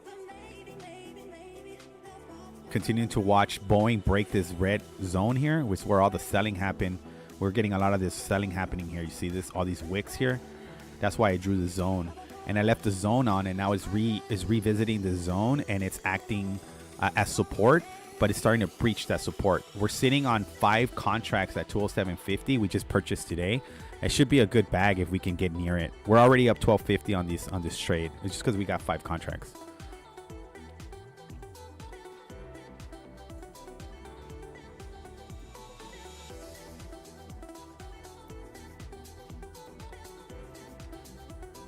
Continuing to watch Boeing break this red zone here, which is where all the selling happened. We're getting a lot of this selling happening here. You see this, all these wicks here. That's why I drew the zone, and I left the zone on, and now it's revisiting the zone, and it's acting as support, but it's starting to breach that support. We're sitting on 5 contracts at 207.50. We just purchased today. It should be a good bag if we can get near it. We're already up 12.50 on this trade. It's just because we got 5 contracts.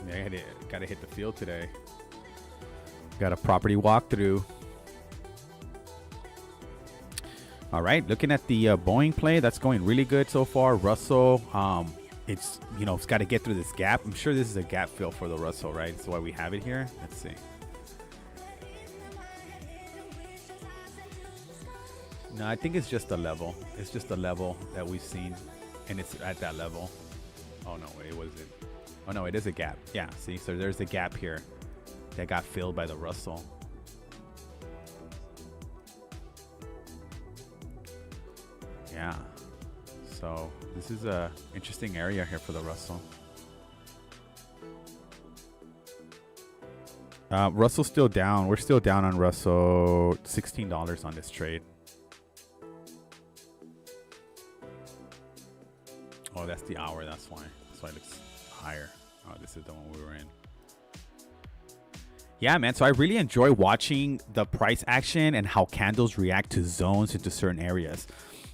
Yeah, gotta hit the field today. Got a property walkthrough. All right, looking at the Boeing play, that's going really good so far. Russell, it's got to get through this gap. I'm sure this is a gap fill for the Russell, right? That's why we have it here. Let's see. No, I think it's just a level. It's just a level that we've seen, and it's at that level. Oh no, wait, it wasn't. Oh no, it is a gap. Yeah, see, so there's a gap here that got filled by the Russell. Yeah, so this is a interesting area here for the Russell. Russell's still down. We're still down on Russell. $16 on this trade. Oh, that's the hour. That's why it looks higher. Oh, this is the one we were in. Yeah, man. So I really enjoy watching the price action and how candles react to zones into certain areas.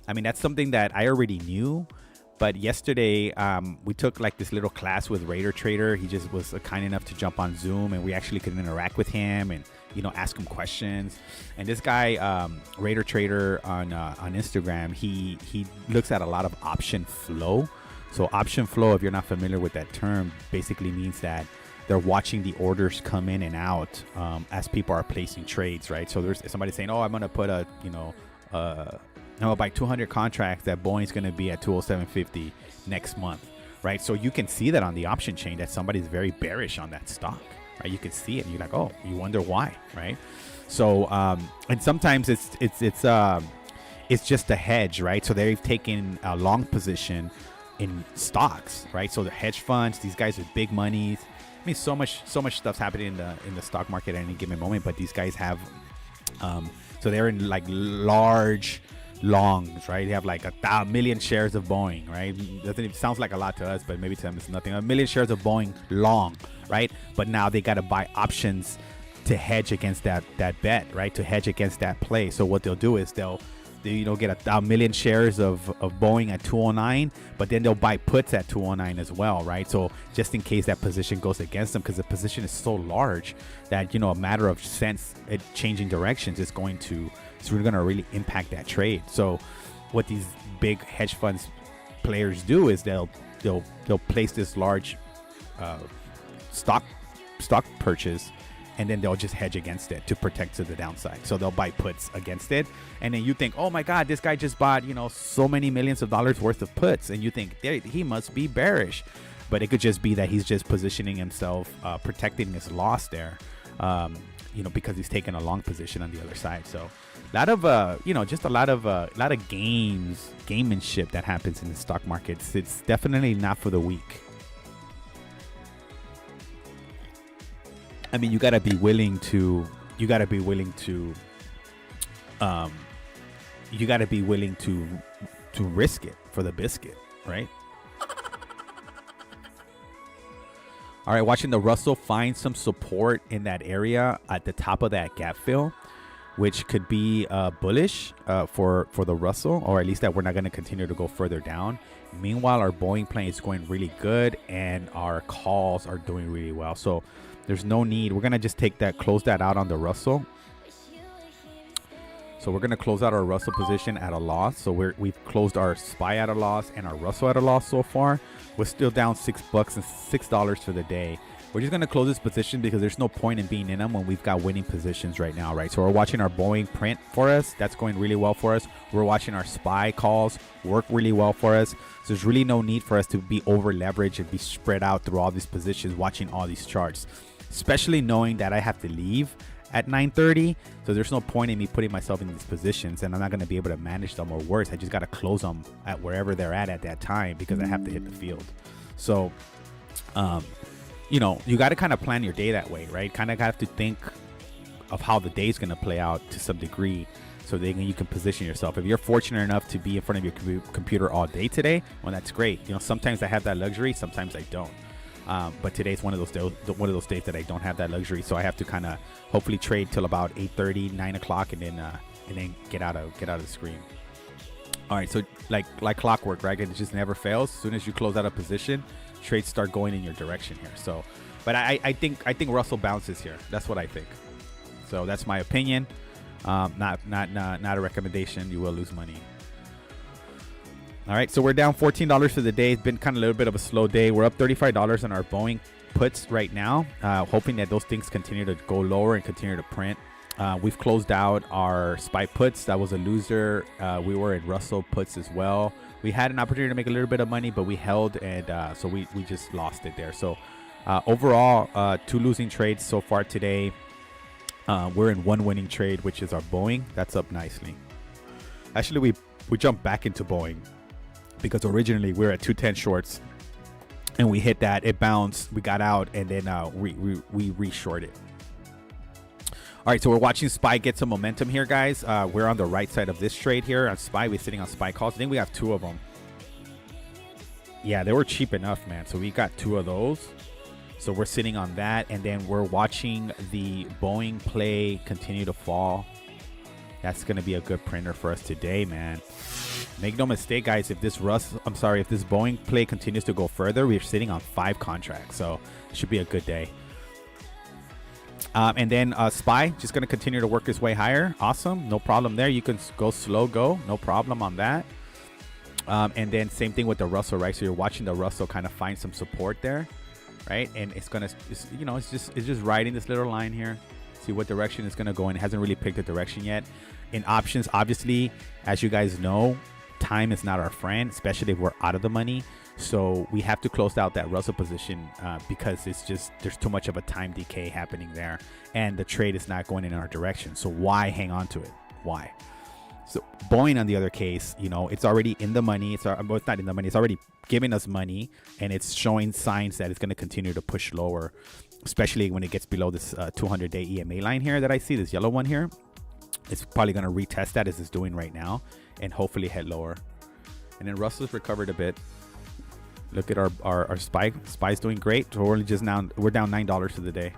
I mean, that's something that I already knew. But yesterday, we took like this little class with Raider Trader. He just was kind enough to jump on Zoom, and we actually could interact with him and, ask him questions. And this guy, Raider Trader on Instagram, he looks at a lot of option flow. So option flow, if you're not familiar with that term, basically means that they're watching the orders come in and out as people are placing trades, right? So there's somebody saying, oh, I'm going to put buy 200 contracts that Boeing's going to be at 207.50 next month, right? So you can see that on the option chain that somebody's very bearish on that stock, right? You can see it. And you're like, oh, you wonder why, right? So and sometimes it's just a hedge, right? So they've taken a long position in stocks, right? So the hedge funds, these guys with big monies. I mean, so much stuff's happening in the stock market at any given moment, but these guys have so they're in like large longs, right? They have like a million shares of Boeing, right? It sounds like a lot to us, but maybe to them it's nothing. 1 million shares of Boeing long, right? But now they got to buy options to hedge against that bet, right? To hedge against that play. So what they'll do is they'll get a million shares of Boeing at 209, but then they'll buy puts at 209 as well, right? So just in case that position goes against them, because the position is so large that a matter of cents it changing directions is going to really impact that trade. So what these big hedge funds players do is they'll place this large stock purchase, and then they'll just hedge against it to protect to the downside. So they'll buy puts against it, and then you think, oh my God, this guy just bought, you know, so many millions of dollars worth of puts, and you think he must be bearish, but it could just be that he's just positioning himself, protecting his loss there, you know, because he's taking a long position on the other side. So a lot of you know, just a lot of gamemanship that happens in the stock markets. It's definitely not for the weak. I mean, you gotta be willing to risk it for the biscuit, right? All right, watching the Russell find some support in that area at the top of that gap fill, which could be bullish for the Russell, or at least that we're not going to continue to go further down. Meanwhile, our Boeing plane is going really good, and our calls are doing really well. So there's no need. We're going to just close that out on the Russell. So we're going to close out our Russell position at a loss. So we've closed our SPY at a loss and our Russell at a loss so far. We're still down $6 and $6 for the day. We're just going to close this position because there's no point in being in them when we've got winning positions right now, right? So we're watching our Boeing print for us. That's going really well for us. We're watching our SPY calls work really well for us. So there's really no need for us to be over leveraged and be spread out through all these positions, watching all these charts, especially knowing that I have to leave at 9:30. So there's no point in me putting myself in these positions, and I'm not going to be able to manage them, or worse, I just got to close them at wherever they're at that time because I have to hit the field. So, you know, you got to kind of plan your day that way, right? Kind of have to think of how the day is going to play out to some degree, so that you can position yourself. If you're fortunate enough to be in front of your computer all day today, well, that's great. You know, sometimes I have that luxury, sometimes I don't. But today's one of those days that I don't have that luxury, so I have to kind of hopefully trade till about 8:30, 9 o'clock, and then get out of the screen. All right, so like clockwork, right? It just never fails. As soon as you close out a position, trades start going in your direction here. So, but I think Russell bounces here. That's what I think. So that's my opinion. Not a recommendation. You will lose money. All right, so we're down $14 for the day. It's been kind of a little bit of a slow day. We're up $35 on our Boeing puts right now, hoping that those things continue to go lower and continue to print. We've closed out our SPY puts. That was a loser. We were in Russell puts as well. We had an opportunity to make a little bit of money, but we held, and so we just lost it there. So overall, 2 losing trades so far today. We're in 1 winning trade, which is our Boeing. That's up nicely. Actually, we jumped back into Boeing, because originally we were at 210 shorts, and we hit that, it bounced, we got out, and then we re-shorted. All right, so we're watching SPY get some momentum here, guys. We're on the right side of this trade here on SPY. We're sitting on SPY calls. I think we have 2 of them. Yeah, they were cheap enough, man. So we got 2 of those. So we're sitting on that, and then we're watching the Boeing play continue to fall. That's going to be a good printer for us today, man. Make no mistake, guys, if this Boeing play continues to go further, we're sitting on 5 contracts. So it should be a good day. And then SPY just going to continue to work his way higher. Awesome. No problem there. You can go slow, no problem on that. And then same thing with the Russell, right? So you're watching the Russell kind of find some support there, right? And it's going to, you know, it's just riding this little line here. See what direction it's going to go in. It hasn't really picked a direction yet. In options, obviously, as you guys know, time is not our friend, especially if we're out of the money. So we have to close out that Russell position because it's just, there's too much of a time decay happening there, and the trade is not going in our direction. So why hang on to it? Why? So Boeing, on the other case, you know, it's already in the money. It's not in the money. It's already giving us money, and it's showing signs that it's going to continue to push lower, especially when it gets below this 200-day EMA line here that I see, this yellow one here. It's probably going to retest that as it's doing right now, and hopefully head lower. And then Russell's recovered a bit. Look at our SPY. SPY's doing great. So we're down $9 for the day.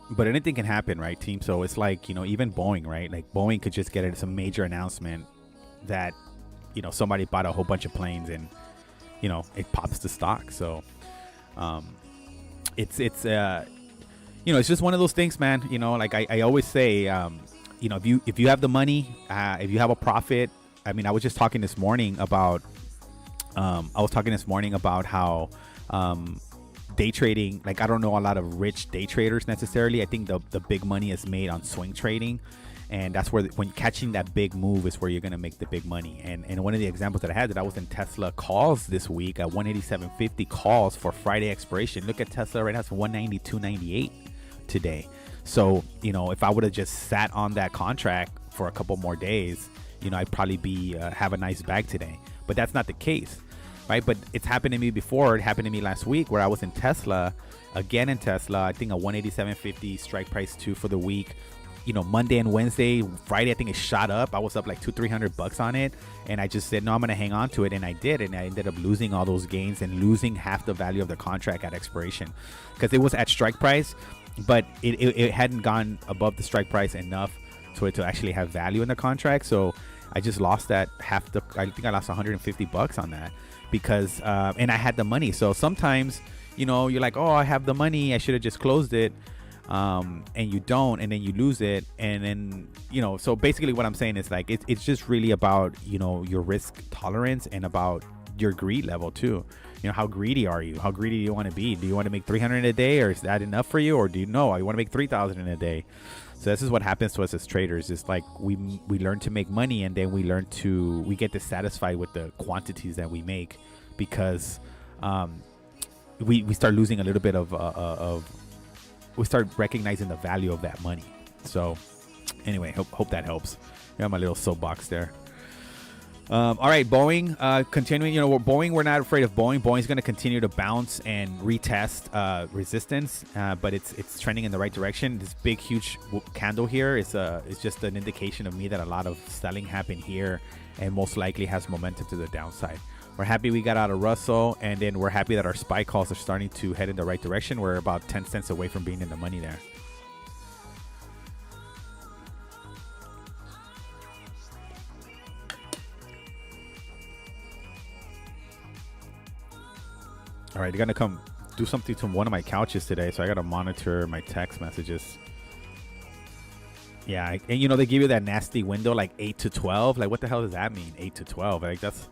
But anything can happen, right, team? So it's like, you know, even Boeing, right? Like Boeing could just get some major announcement that, you know, somebody bought a whole bunch of planes and, you know, it pops the stock. So It's it's just one of those things, man. Like I always say, if you have the money, if you have a profit. I mean, I was just talking this morning about how day trading, like, I don't know a lot of rich day traders necessarily. I think the big money is made on swing trading, and that's where when catching that big move is where you're gonna make the big money. And one of the examples that I had, that I was in Tesla calls this week at 187.50 calls for Friday expiration. Look at Tesla right now, it's 192.98 today. So if I would have just sat on that contract for a couple more days, I'd probably be have a nice bag today. But that's not the case, right? But it's happened to me before. It happened to me last week where I was in Tesla, again in Tesla. I think a 187.50 strike price 2 for the week. Monday and Wednesday, Friday, I think it shot up. I was up like $200-300 on it, and I just said, no, I'm gonna hang on to it, and I did, and I ended up losing all those gains and losing half the value of the contract at expiration, because it was at strike price, but it hadn't gone above the strike price enough for it to actually have value in the contract. So I just lost that I think I lost $150 on that, because and I had the money. So sometimes you're like, oh, I have the money, I should have just closed it, and you don't, and then you lose it, and then so basically what I'm saying is, like, it's just really about your risk tolerance and about your greed level too. How greedy are you? How greedy do you want to be? Do you want to make 300 a day, or is that enough for you, or do you know you want to make 3,000 in a day? So this is what happens to us as traders. It's like we learn to make money, and then we get dissatisfied with the quantities that we make, because we start losing a little bit of we start recognizing the value of that money. So anyway, hope that helps. My little soapbox there. All right, Boeing, continuing, Boeing, we're not afraid of Boeing. Boeing's going to continue to bounce and retest resistance, but it's trending in the right direction. This big, huge candle here is just an indication of me that a lot of selling happened here, and most likely has momentum to the downside. We're happy we got out of Russell, and then we're happy that our SPY calls are starting to head in the right direction. We're about 10 cents away from being in the money there. All right, I gotta come do something to one of my couches today, so I gotta monitor my text messages. Yeah, and they give you that nasty window, like 8 to 12. Like, what the hell does that mean, 8 to 12? Like, that's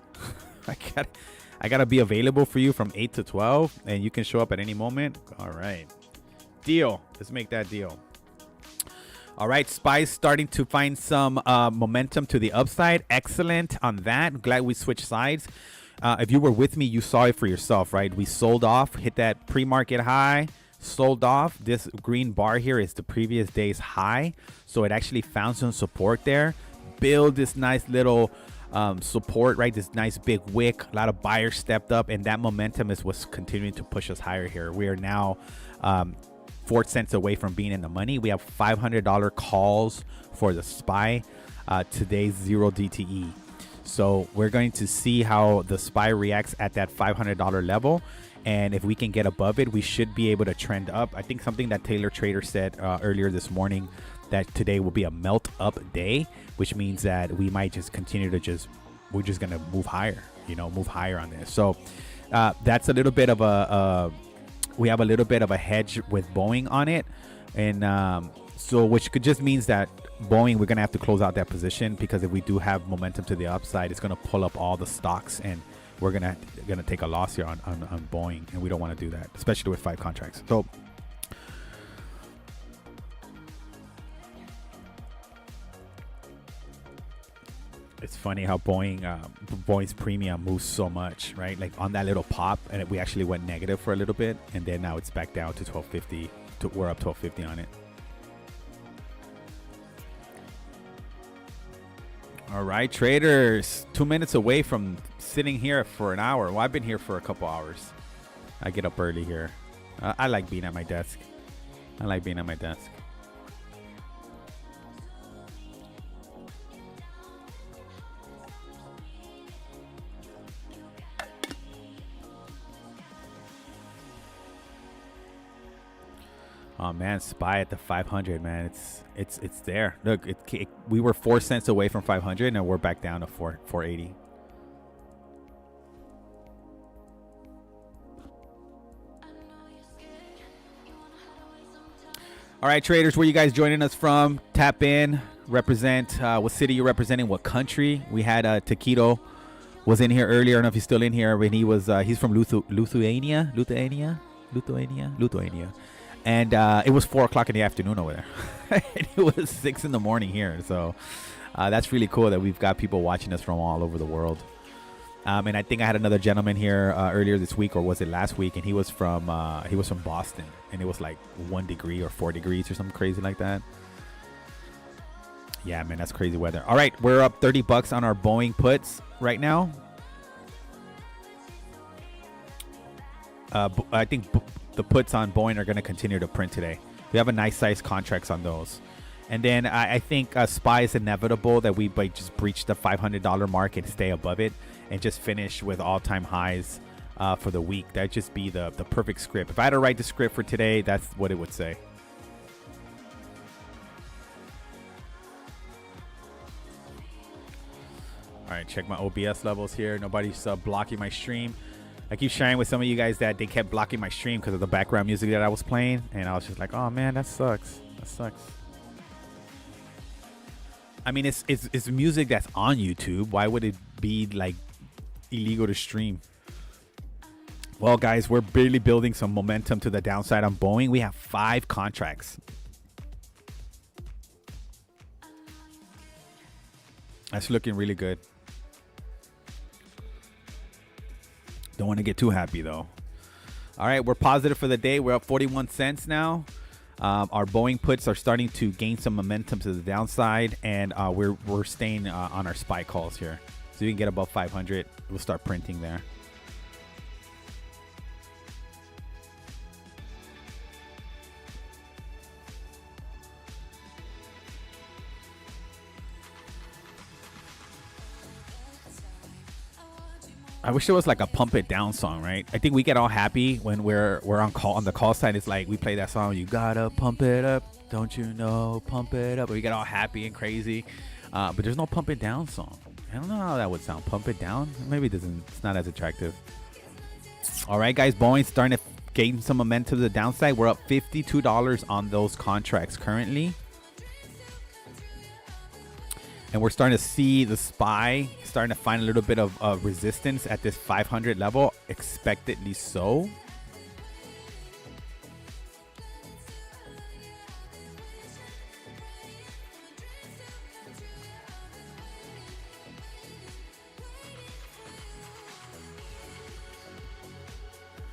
I gotta be available for you from 8 to 12, and you can show up at any moment. All right, deal. Let's make that deal. All right, SPY's starting to find some momentum to the upside. Excellent on that. I'm glad we switched sides. If you were with me, you saw it for yourself, right? We sold off, hit that pre-market high, sold off. This green bar here is the previous day's high, so it actually found some support there. Build this nice little support, right? This nice big wick. A lot of buyers stepped up, and that momentum is what's continuing to push us higher here. We are now 4 cents away from being in the money. We have $500 calls for the SPY. Today's 0 DTE. So we're going to see how the SPY reacts at that $500 level. And if we can get above it, we should be able to trend up. I think something that Taylor Trader said earlier this morning, that today will be a melt up day, which means that we might just continue to we're just going to move higher, move higher on this. So that's a little bit of we have a little bit of a hedge with Boeing on it. And so which could just means that Boeing, we're going to have to close out that position, because if we do have momentum to the upside, it's going to pull up all the stocks, and we're going to take a loss here on Boeing, and we don't want to do that, especially with 5 contracts. So it's funny how Boeing's premium moves so much, right? Like on that little pop, and we actually went negative for a little bit, and then now it's back down to 1250. We're up 1250 on it. All right, traders, 2 minutes away from sitting here for an hour. Well, I've been here for a couple hours. I get up early here. I like being at my desk. Oh man, SPY at the 500, man. It's there. Look, we were 4 cents away from 500, and we're back down to 480. All right, traders, where you guys joining us from? Tap in, represent what city you're representing, what country. We had Taquito was in here earlier. I don't know if he's still in here, but he's from Lithuania, and it was 4 o'clock in the afternoon over there. And it was 6 in the morning here, so that's really cool that we've got people watching us from all over the world. And I think I had another gentleman here earlier this week, or was it last week? And he was from Boston, and it was like 1 degree or 4 degrees or something crazy like that. Yeah, man, that's crazy weather. All right, we're up $30 on our Boeing puts right now. I think the puts on Boeing are going to continue to print today. We have a nice size contracts on those. And then I think SPY is inevitable that we just breach the $500 mark and stay above it and just finish with all-time highs for the week. That'd just be the perfect script. If I had to write the script for today, that's what it would say. All right, check my OBS levels here. Nobody's blocking my stream. I keep sharing with some of you guys that they kept blocking my stream because of the background music that I was playing. And I was just like, oh, man, that sucks. That sucks. I mean, it's music that's on YouTube. Why would it be, like, illegal to stream? Well, guys, we're barely building some momentum to the downside on Boeing. We have 5 contracts. That's looking really good. Don't want to get too happy, though. All right, we're positive for the day. We're up 41 cents now. Our Boeing puts are starting to gain some momentum to the downside, and we're staying on our SPY calls here. So we can get above 500. We'll start printing there. I wish there was like a pump it down song, right? I think we get all happy when we're on the call side. It's like we play that song, you gotta pump it up, don't you know, pump it up. We get all happy and crazy, but there's no pump it down song. I don't know how that would sound. Pump it down? Maybe it's not as attractive. All right, guys, Boeing's starting to gain some momentum to the downside. We're up $52 on those contracts currently. And we're starting to see the SPY starting to find a little bit of resistance at this 500 level, expectedly so.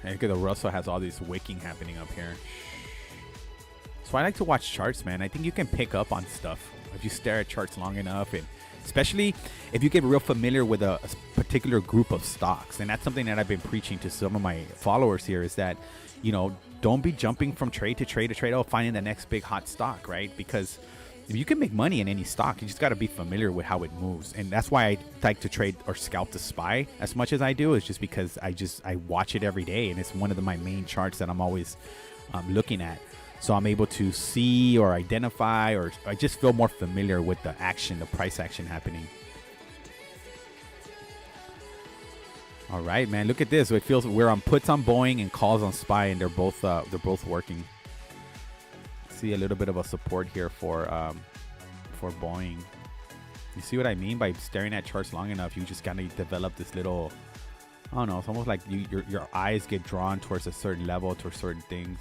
And look at the Russell has all this wicking happening up here. So I like to watch charts, man. I think you can pick up on stuff if you stare at charts long enough, and especially if you get real familiar with a particular group of stocks. And that's something that I've been preaching to some of my followers here, is that, you know, don't be jumping from trade to trade to trade, finding the next big hot stock, right? Because if you can make money in any stock, you just got to be familiar with how it moves. And that's why I like to trade or scalp the SPY as much as I do, is just because I watch it every day, and it's one of my main charts that I'm always looking at. So I'm able to see or identify, or I just feel more familiar with the action, the price action happening. All right, man, look at this. So it feels we're on puts on Boeing and calls on SPY, and they're both working. See a little bit of a support here for Boeing. You see what I mean by staring at charts long enough? You just gotta develop this little, I don't know. It's almost like your eyes get drawn towards a certain level, towards certain things.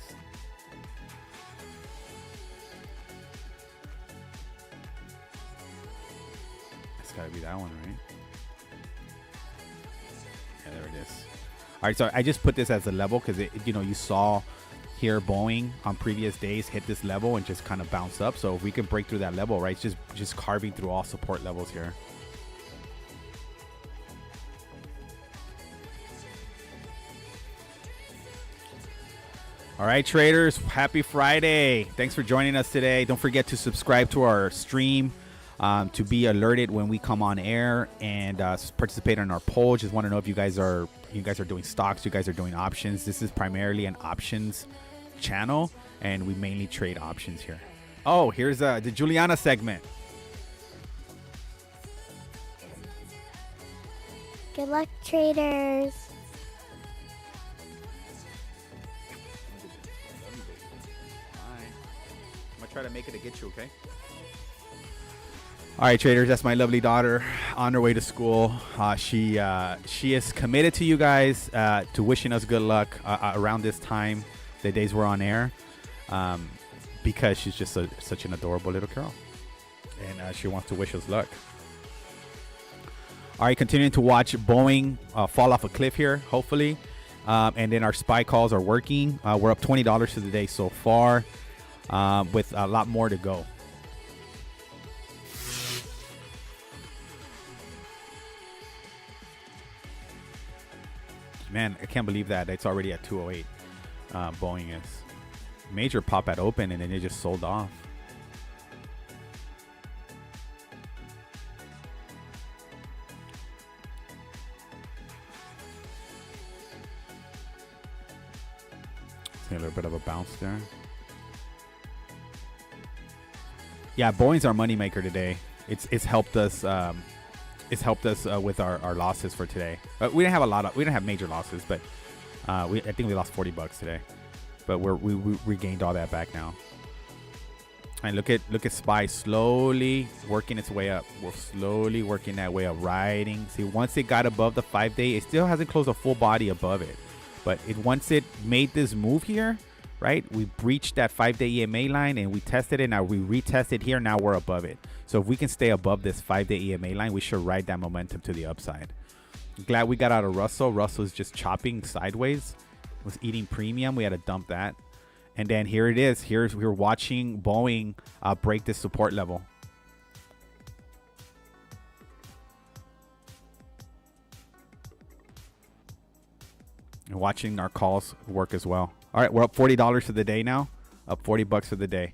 Gotta be that one, right? Yeah, there it is. All right, so I just put this as a level because you saw here Boeing on previous days hit this level and just kind of bounce up. So if we can break through that level, right, it's just carving through all support levels here. All right, traders, happy Friday. Thanks for joining us today. Don't forget to subscribe to our stream to be alerted when we come on air, and participate in our poll. Just want to know if you guys are doing stocks, you guys are doing options. This is primarily an options channel, and we mainly trade options here. Oh, here's the Juliana segment. Good luck, traders. try to make it to get you, okay? All right, traders, that's my lovely daughter on her way to school. She is committed to you guys, to wishing us good luck around this time, the days we're on air, because she's just such an adorable little girl, and she wants to wish us luck. All right, continuing to watch Boeing fall off a cliff here, hopefully, and then our SPY calls are working. We're up $20 for the day so far, with a lot more to go. Man, I can't believe that it's already at 208. Boeing is. Major pop at open, and then it just sold off. See a little bit of a bounce there. Yeah, Boeing's our moneymaker today. It's helped us. It's helped us with our losses for today. We didn't have major losses, but I think we lost $40 today. But we regained all that back now. And look at SPY slowly working its way up. We're slowly working that way up, riding. See, once it got above the 5-day, it still hasn't closed a full body above it. But once it made this move here, right? We breached that 5-day EMA line and we tested it. Now we retested here. Now we're above it. So if we can stay above this 5-day EMA line, we should ride that momentum to the upside. Glad we got out of Russell. Russell's just chopping sideways. Was eating premium. We had to dump that. And then here it is. We're watching Boeing break this support level. And watching our calls work as well. All right, we're up $40 for the day now. Up $40 for the day.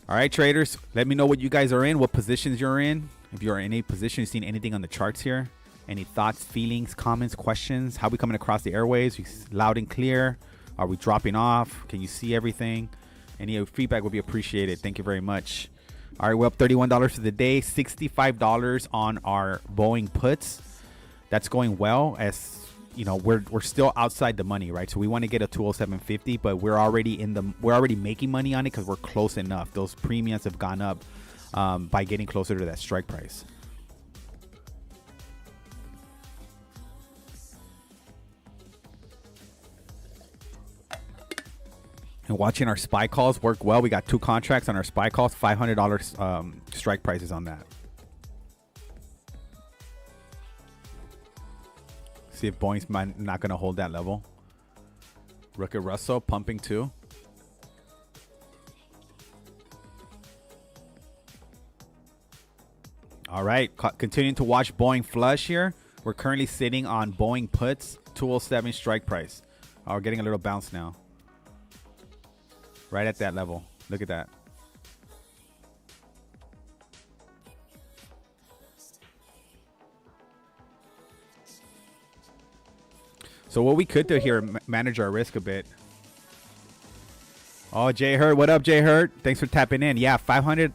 All right, traders, let me know what you guys are in, what positions you're in. If you're in any position, you've seen anything on the charts here. Any thoughts, feelings, comments, questions? How are we coming across the airways? Loud and clear? Are we dropping off? Can you see everything? Any feedback would be appreciated. Thank you very much. All right, we're up $31 for the day, $65 on our Boeing puts. That's going well, as you know, we're still outside the money, right? So we want to get a 207.50, but we're already making money on it because we're close enough. Those premiums have gone up by getting closer to that strike price. And watching our SPY calls work well. We got 2 contracts on our SPY calls, $500 strike prices on that. See if Boeing's not going to hold that level. Look at Russell pumping too. All right, continuing to watch Boeing flush here. We're currently sitting on Boeing puts, 207 strike price. We're getting a little bounce now. Right at that level. Look at that. So what we could do here, manage our risk a bit. Oh, Jay Hurt. What up, Jay Hurt? Thanks for tapping in. Yeah, 500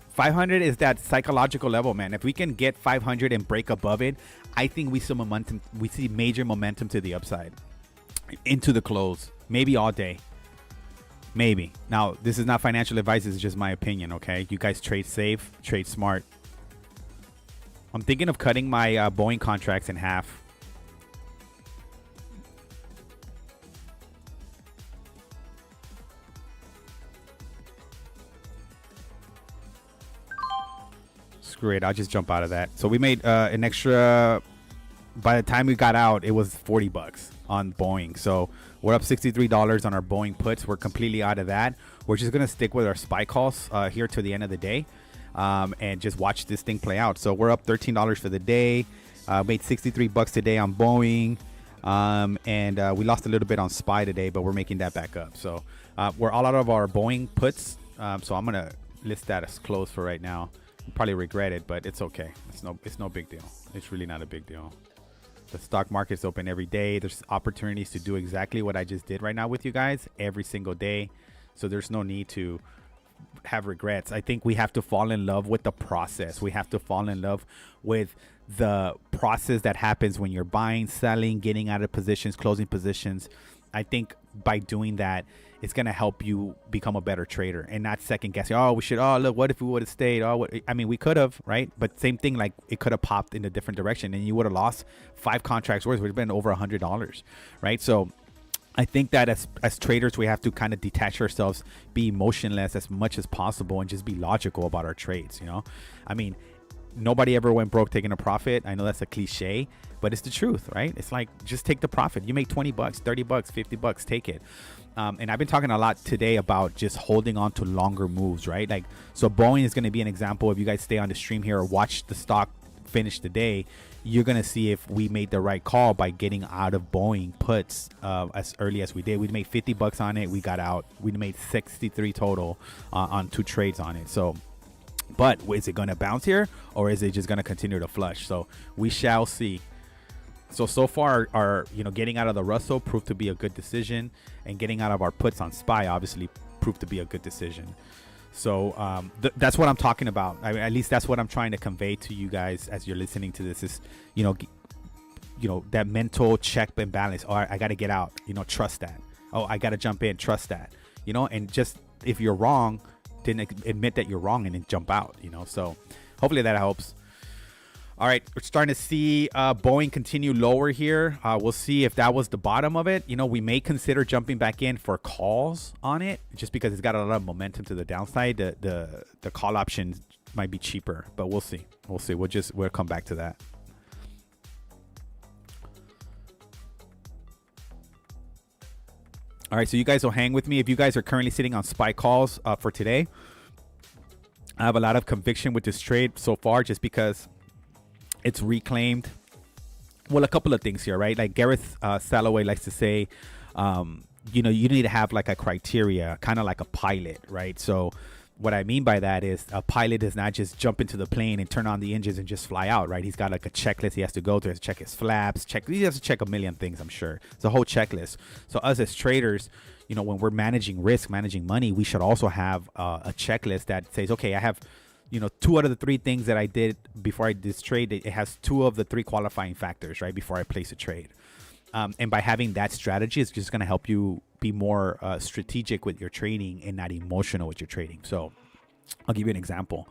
is that psychological level, man. If we can get 500 and break above it, I think we see momentum. We see major momentum to the upside into the close. Maybe all day. Maybe. Now, this is not financial advice. This is just my opinion, okay? You guys trade safe, trade smart. I'm thinking of cutting my Boeing contracts in half. Screw it. I'll just jump out of that. So we made an extra... By the time we got out, it was $40 on Boeing. So we're up $63 on our Boeing puts. We're completely out of that. We're just going to stick with our SPY calls here to the end of the day and just watch this thing play out. So we're up $13 for the day. Made $63 today on Boeing. And we lost a little bit on SPY today, but we're making that back up. So we're all out of our Boeing puts. So I'm going to list that as closed for right now. You'll probably regret it, but it's okay. It's no big deal. It's really not a big deal. The stock market's open every day. There's opportunities to do exactly what I just did right now with you guys every single day. So there's no need to have regrets. I think we have to fall in love with the process. We have to fall in love with the process that happens when you're buying, selling, getting out of positions, closing positions. I think by doing that, it's going to help you become a better trader and not second guessing. Oh, we should, oh, look, what if we would have stayed? Oh, what? I mean, we could have, right? But same thing, like it could have popped in a different direction and you would have lost 5 contracts worth, which would have been over $100, right? So I think that as traders, we have to kind of detach ourselves, be emotionless as much as possible, and just be logical about our trades, you know? I mean, nobody ever went broke taking a profit. I know that's a cliche, but it's the truth, right? It's like, just take the profit. You make 20 bucks, 30 bucks, 50 bucks, take it. And I've been talking a lot today about just holding on to longer moves, right? Like, so Boeing is going to be an example. If you guys stay on the stream here or watch the stock finish the day, you're going to see if we made the right call by getting out of Boeing puts as early as we did. We made 50 bucks on it. We got out. We made 63 total on 2 trades on it. So, but is it going to bounce here or is it just going to continue to flush? So we shall see. So far, our getting out of the Russell proved to be a good decision, and getting out of our puts on SPY obviously proved to be a good decision. So that's what I'm talking about. I mean, at least that's what I'm trying to convey to you guys as you're listening to this. Is that mental check and balance. Oh, I got to get out. Trust that. Oh, I got to jump in. Trust that. And just if you're wrong, then admit that you're wrong and then jump out. So hopefully that helps. All right, we're starting to see Boeing continue lower here. We'll see if that was the bottom of it. We may consider jumping back in for calls on it just because it's got a lot of momentum to the downside. The call option might be cheaper, but we'll see. We'll come back to that. All right, so you guys will hang with me. If you guys are currently sitting on SPY calls for today, I have a lot of conviction with this trade so far just because it's reclaimed. Well, a couple of things here, right? Like Gareth Salloway likes to say, you need to have like a criteria, kind of like a pilot, right? So what I mean by that is a pilot does not just jump into the plane and turn on the engines and just fly out, right? He's got like a checklist he has to go through. He has to check his flaps, he has to check a million things, I'm sure. It's a whole checklist. So us as traders, when we're managing risk, managing money, we should also have a checklist that says, okay, I have 2 out of the 3 things that I did before I did this trade. It has 2 of the 3 qualifying factors, right, before I place a trade. And by having that strategy, it's just going to help you be more strategic with your trading and not emotional with your trading. So I'll give you an example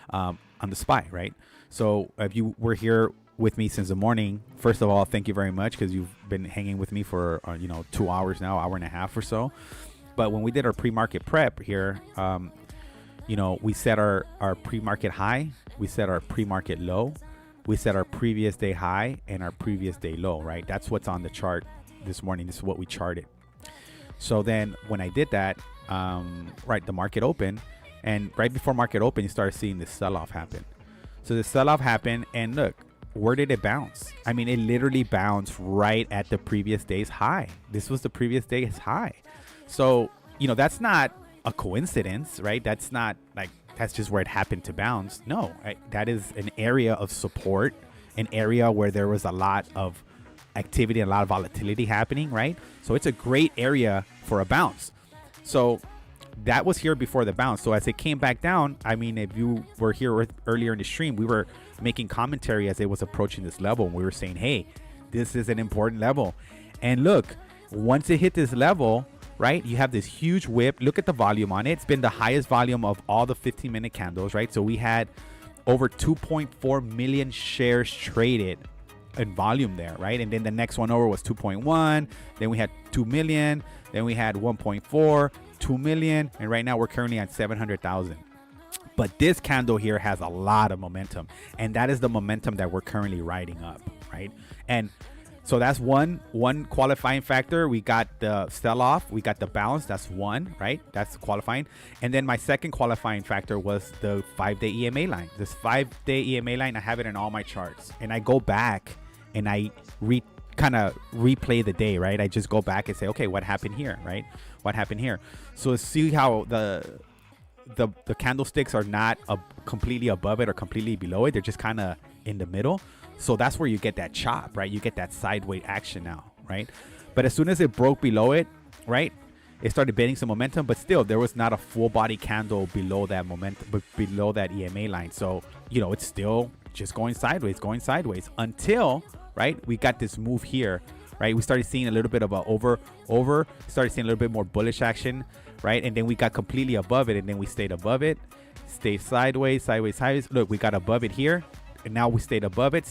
on the SPY, right? So if you were here with me since the morning, first of all, thank you very much because you've been hanging with me for, 2 hours now, hour and a half or so. But when we did our pre-market prep here, we set our pre-market high, we set our pre-market low, we set our previous day high and our previous day low, right? That's what's on the chart this morning. This is what we charted. So then when I did that, right, the market opened, and right before market open, you started seeing this sell-off happen. So the sell-off happened, and look, where did it bounce? I mean, it literally bounced right at the previous day's high. This was the previous day's high. So, that's not a coincidence, right? That's not like that's just where it happened to bounce. No, that is an area of support, an area where there was a lot of activity and a lot of volatility happening, right? So it's a great area for a bounce. So that was here before the bounce. So as it came back down, I mean, if you were here earlier in the stream, we were making commentary as it was approaching this level. And we were saying, hey, this is an important level. And look, once it hit this level, right, you have this huge whip. Look at the volume on it. It's been the highest volume of all the 15-minute candles, right? So we had over 2.4 million shares traded in volume there, right? And then the next one over was 2.1. Then we had 2 million. Then we had 1.4, 2 million. And right now we're currently at 700,000. But this candle here has a lot of momentum. And that is the momentum that we're currently riding up, right? And so that's one qualifying factor. We got the sell-off. We got the bounce. That's one, right? That's qualifying. And then my second qualifying factor was the 5-day EMA line. This 5-day EMA line, I have it in all my charts. And I go back and I kind of replay the day, right? I just go back and say, okay, what happened here, right? What happened here? So see how the candlesticks are not completely above it or completely below it. They're just kind of in the middle. So that's where you get that chop, right? You get that sideways action now, right? But as soon as it broke below it, right? it started building some momentum, but still there was not a full body candle below that momentum, but below that EMA line. So, you know, it's still just going sideways until, right, we got this move here, right? We started seeing a little bit of a started seeing a little bit more bullish action, right? And then we got completely above it, and then we stayed above it, stayed sideways. Look, we got above it here, and now we stayed above it,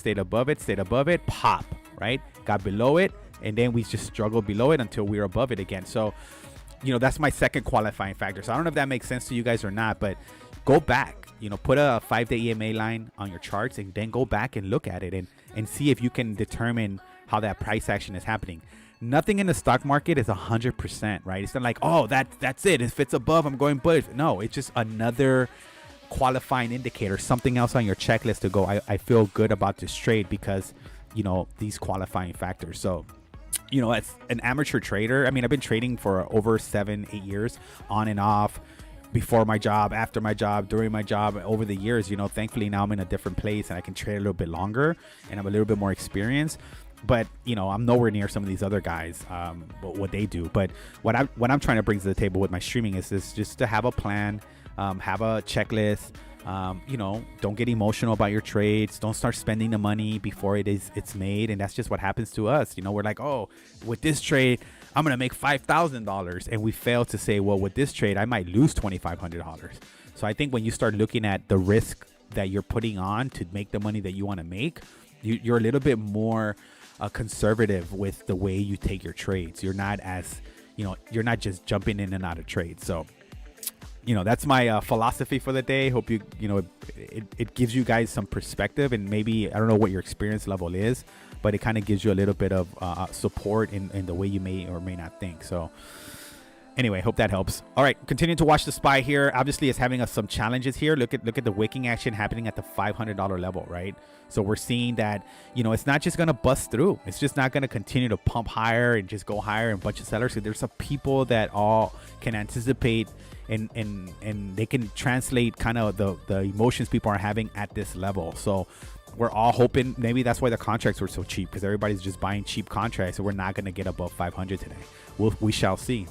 pop, right? Got below it, and then we just struggled below it until we were above it again. So, you know, that's my second qualifying factor. So I don't know if that makes sense to you guys or not, but go back, you know, put a 5-day EMA line on your charts and then go back and look at it and see if you can determine how that price action is happening. Nothing in the stock market is 100%, right? It's not like, oh, that's it. If it's above, I'm going bullish. No, it's just another qualifying indicator, something else on your checklist to go, I feel good about this trade because, you know, these qualifying factors. So, you know, as an amateur trader, I mean, I've been trading for over 7-8 years on and off, before my job, after my job, during my job, over the years. You know, thankfully now I'm in a different place and I can trade a little bit longer and I'm a little bit more experienced. But, you know, I'm nowhere near some of these other guys, what they do. But what I'm trying to bring to the table with my streaming is just to have a plan, have a checklist. You know, don't get emotional about your trades. Don't start spending the money before it's made. And that's just what happens to us. You know, we're like, oh, with this trade, I'm going to make $5,000. And we fail to say, well, with this trade, I might lose $2,500. So I think when you start looking at the risk that you're putting on to make the money that you want to make, you're a little bit more conservative with the way you take your trades. You're not as, you know, you're not just jumping in and out of trades. So, you know, that's my philosophy for the day. Hope you know, it gives you guys some perspective, and maybe, I don't know what your experience level is, but it kind of gives you a little bit of support in the way you may or may not think. So anyway, hope that helps. All right, continuing to watch the SPY here. Obviously, it's having some challenges here. Look at the wicking action happening at the $500 level, right? So we're seeing that, you know, it's not just going to bust through. It's just not going to continue to pump higher and just go higher and a bunch of sellers. So there's some people that all can anticipate and they can translate kind of the emotions people are having at this level. So we're all hoping, maybe that's why the contracts were so cheap, because everybody's just buying cheap contracts. So we're not going to get above 500 today. We shall see.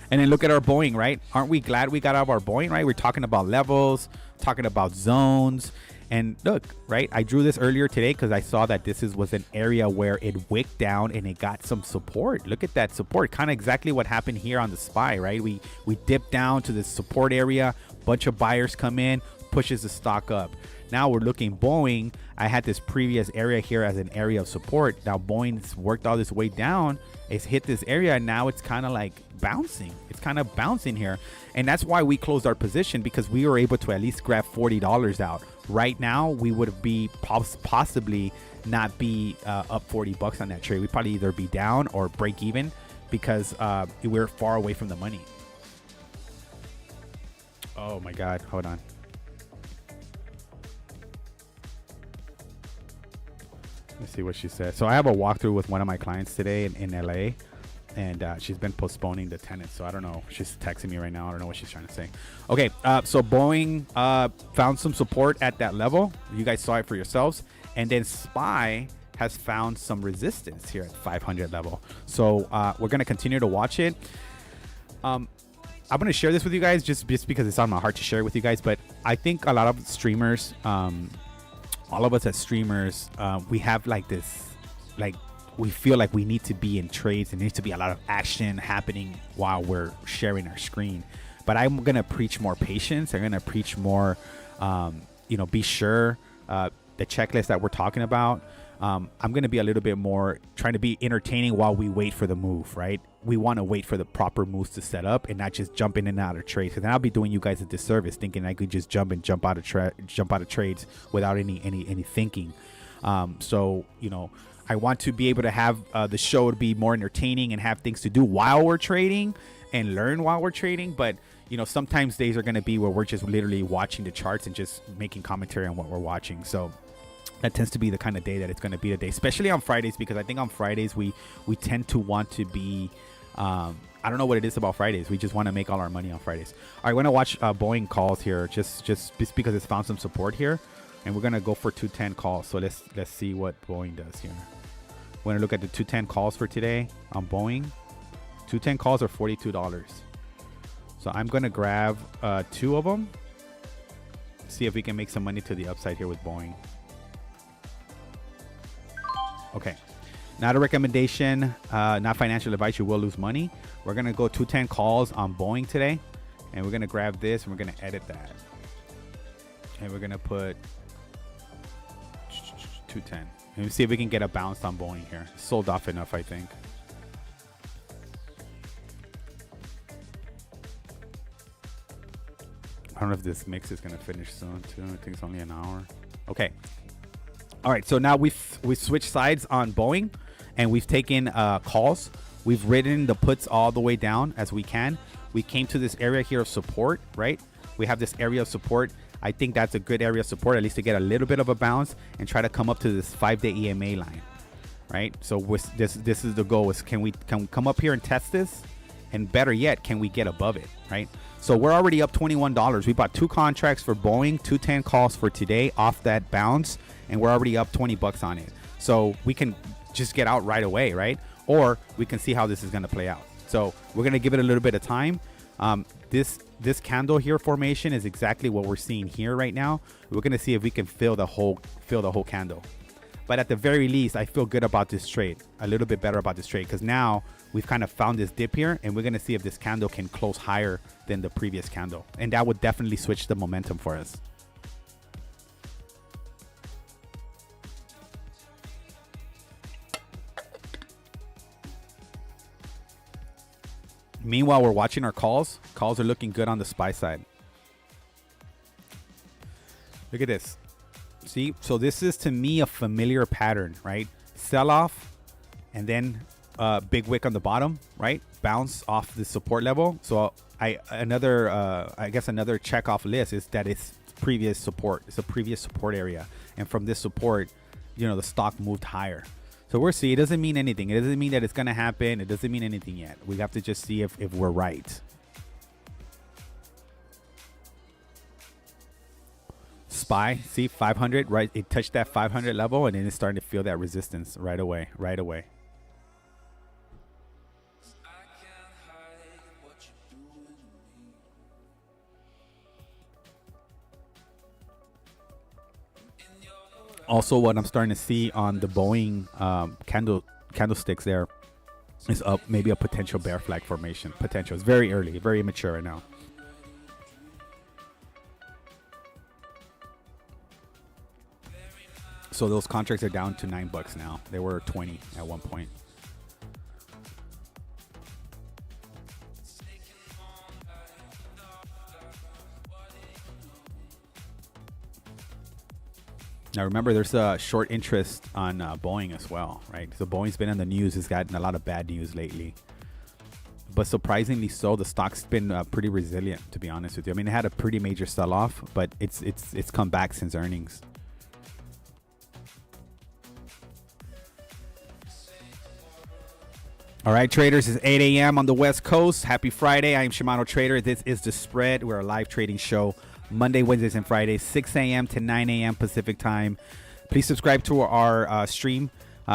And then look at our Boeing, right? Aren't we glad we got out of our Boeing, right? We're talking about levels, talking about zones. And look, right, I drew this earlier today because I saw that this was an area where it wicked down and it got some support. Look at that support, kind of exactly what happened here on the SPY, right? We dipped down to this support area, bunch of buyers come in, pushes the stock up. Now we're looking Boeing. I had this previous area here as an area of support. Now Boeing's worked all this way down. It's hit this area, and now it's kind of like bouncing. It's kind of bouncing here. And that's why we closed our position, because we were able to at least grab $40 out. Right now, we would be possibly not be up $40 on that trade. We'd probably either be down or break even, because we're far away from the money. Oh my God, hold on. Let's see what she said. So I have a walkthrough with one of my clients today in LA, and she's been postponing the tenants. So I don't know. She's texting me right now. I don't know what she's trying to say. Okay, so Boeing found some support at that level. You guys saw it for yourselves. And then SPY has found some resistance here at 500 level. So we're going to continue to watch it. I'm going to share this with you guys just because it's on my heart to share with you guys. But I think a lot of streamers, all of us as streamers, we have like this, like, we feel like we need to be in trades and there needs to be a lot of action happening while we're sharing our screen. But I'm going to preach more patience. I'm going to preach more, be sure the checklist that we're talking about. I'm going to be a little bit more trying to be entertaining while we wait for the move, right? We want to wait for the proper moves to set up and not just jump in and out of trades. Because then I'll be doing you guys a disservice thinking I could just jump out of trades without any thinking. So, I want to be able to have the show to be more entertaining and have things to do while we're trading and learn while we're trading. But, sometimes days are going to be where we're just literally watching the charts and just making commentary on what we're watching. So that tends to be the kind of day that it's going to be today, especially on Fridays, because I think on Fridays we tend to want to be, I don't know what it is about Fridays. We just want to make all our money on Fridays. All right, we're going to watch Boeing calls here just because it's found some support here. And we're going to go for 210 calls. So let's see what Boeing does here. We're going to look at the 210 calls for today on Boeing. 210 calls are $42. So I'm going to grab 2 of them. See if we can make some money to the upside here with Boeing. Okay. Not a recommendation, not financial advice. You will lose money. We're going to go 210 calls on Boeing today. And we're going to grab this and we're going to edit that. And we're going to put 210. And see if we can get a bounce on Boeing here. Sold off enough, I think. I don't know if this mix is going to finish soon, too. I think it's only an hour. Okay. All right. So now we've switched sides on Boeing. And we've taken calls. We've ridden the puts all the way down as we can. We came to this area here of support, right? We have this area of support. I think that's a good area of support, at least to get a little bit of a bounce and try to come up to this 5-day EMA line, right? So this is the goal: is can we come up here and test this, and better yet, can we get above it, right? So we're already up $21. We bought 2 contracts for Boeing, 210 calls for today off that bounce, and we're already up $20 on it. So we can just get out right away, right? Or we can see how this is going to play out. So we're going to give it a little bit of time. This candle here formation is exactly what we're seeing here right now. We're going to see if we can fill the whole candle. But at the very least, I feel good about this trade, a little bit better about this trade, because now we've kind of found this dip here, and we're going to see if this candle can close higher than the previous candle. And that would definitely switch the momentum for us. Meanwhile, we're watching our calls. Calls are looking good on the SPY side. Look at this. See, so this is to me a familiar pattern, right? Sell off and then big wick on the bottom, right? Bounce off the support level. So I guess another check off list is that it's previous support. It's a previous support area. And from this support, you know, the stock moved higher. So we'll see. It doesn't mean anything. It doesn't mean that it's going to happen. It doesn't mean anything yet. We have to just see if we're right. SPY, see 500, right? It touched that 500 level and then it's starting to feel that resistance right away. Also, what I'm starting to see on the Boeing candlesticks there is maybe a potential bear flag formation. Potential. It's very early, very immature right now. So those contracts are down to $9 now. They were 20 at one point. Now remember, there's a short interest on Boeing as well, right? So Boeing's been in the news. It's gotten a lot of bad news lately. But surprisingly so, the stock's been pretty resilient, to be honest with you. I mean, it had a pretty major sell-off, but it's come back since earnings. All right, traders, it's 8 a.m. on the West Coast. Happy Friday. I am Shimano Trader. This is The Spread. We're a live trading show Monday, Wednesdays, and Fridays, 6 a.m. to 9 a.m. Pacific time. Please subscribe to our stream.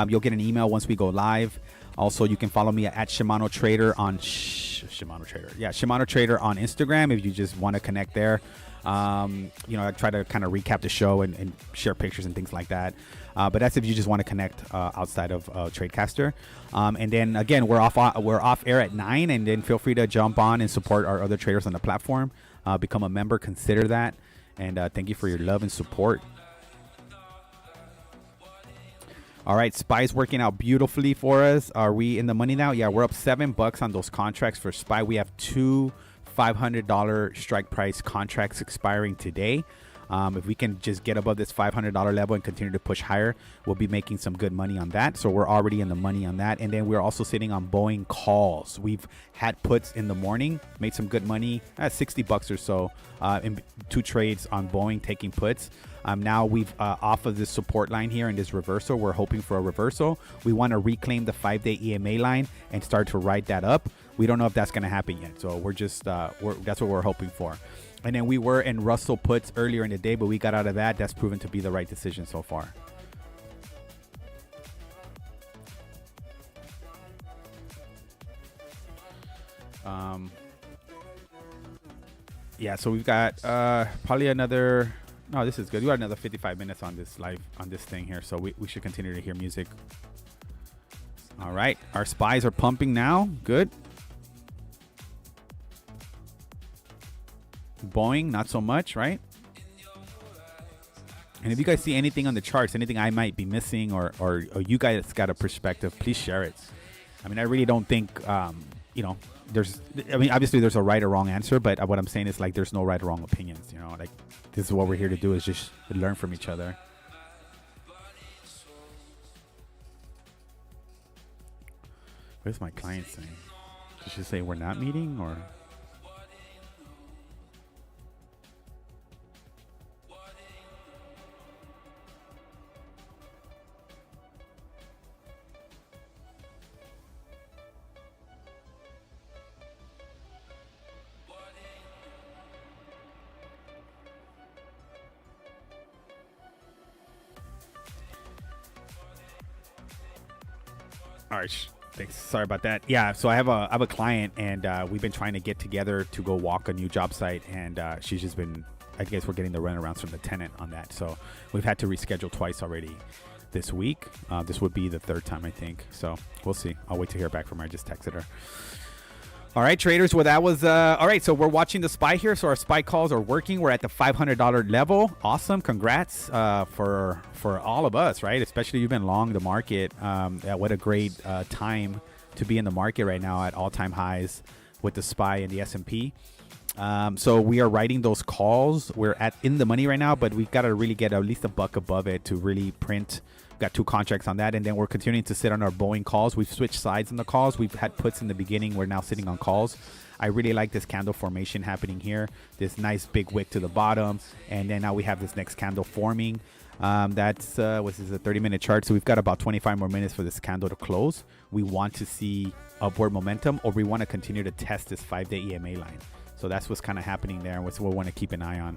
You'll get an email once we go live. Also, you can follow me at Shimano Trader on Shimano Trader. Yeah, Shimano Trader on Instagram if you just want to connect there. You know, I try to kind of recap the show and share pictures and things like that. But that's if you just want to connect outside of Tradecaster. And then again, we're off air at 9, and then feel free to jump on and support our other traders on the platform. Become a member, consider that, and thank you for your love and support. All right, SPY's working out beautifully for us. Are we in the money now? Yeah, we're up $7 on those contracts for SPY. We have 2 $500 strike price contracts expiring today. If we can just get above this $500 level and continue to push higher, we'll be making some good money on that. So we're already in the money on that. And then we're also sitting on Boeing calls. We've had puts in the morning, made some good money at $60 or so in 2 trades on Boeing taking puts. Now we've off of this support line here in this reversal. We're hoping for a reversal. We want to reclaim the 5-day EMA line and start to ride that up. We don't know if that's going to happen yet. So we're just that's what we're hoping for. And then we were in Russell puts earlier in the day, but we got out of that. That's proven to be the right decision so far. Yeah, so we've got probably another. No, this is good. We got another 55 minutes on this live on this thing here, so we should continue to hear music. All right, our spies are pumping now. Good. Boeing, not so much, right? And if you guys see anything on the charts, anything I might be missing, or you guys got a perspective, please share it. I mean, I really don't think, obviously there's a right or wrong answer, but what I'm saying is, like, there's no right or wrong opinions, like, this is what we're here to do, is just learn from each other. Where's my client saying? Did she say we're not meeting, or? All right, thanks. Sorry about that. Yeah, so I have a client, and we've been trying to get together to go walk a new job site, and she's just been. I guess we're getting the runarounds from the tenant on that, so we've had to reschedule twice already this week. This would be the third time, I think. So we'll see. I'll wait to hear back from her. I just texted her. All right, traders. Well, that was all right. So we're watching the SPY here. So our SPY calls are working. We're at the $500 level. Awesome. Congrats for all of us, right? Especially you've been long the market. What a great time to be in the market right now at all-time highs with the SPY and the S&P. So we are writing those calls. We're in the money right now, but we've got to really get at least a buck above it to really print. Got 2 contracts on that, and then we're continuing to sit on our Boeing calls. We've switched sides in the calls. We've had puts in the beginning. We're now sitting on calls. I really like this candle formation happening here. This nice big wick to the bottom, and then now we have this next candle forming. That's this is a 30-minute chart, so we've got about 25 more minutes for this candle to close. We want to see upward momentum, or we want to continue to test this 5-day EMA line. So that's what's kind of happening there, and what's what we want to keep an eye on.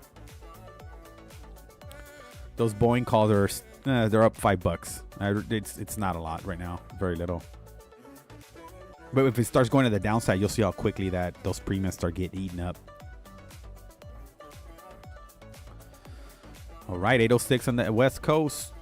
Those Boeing calls are they're up $5. It's not a lot right now, very little. But if it starts going to the downside, you'll see how quickly that those premiums start getting eaten up. All right, 806 on the West Coast.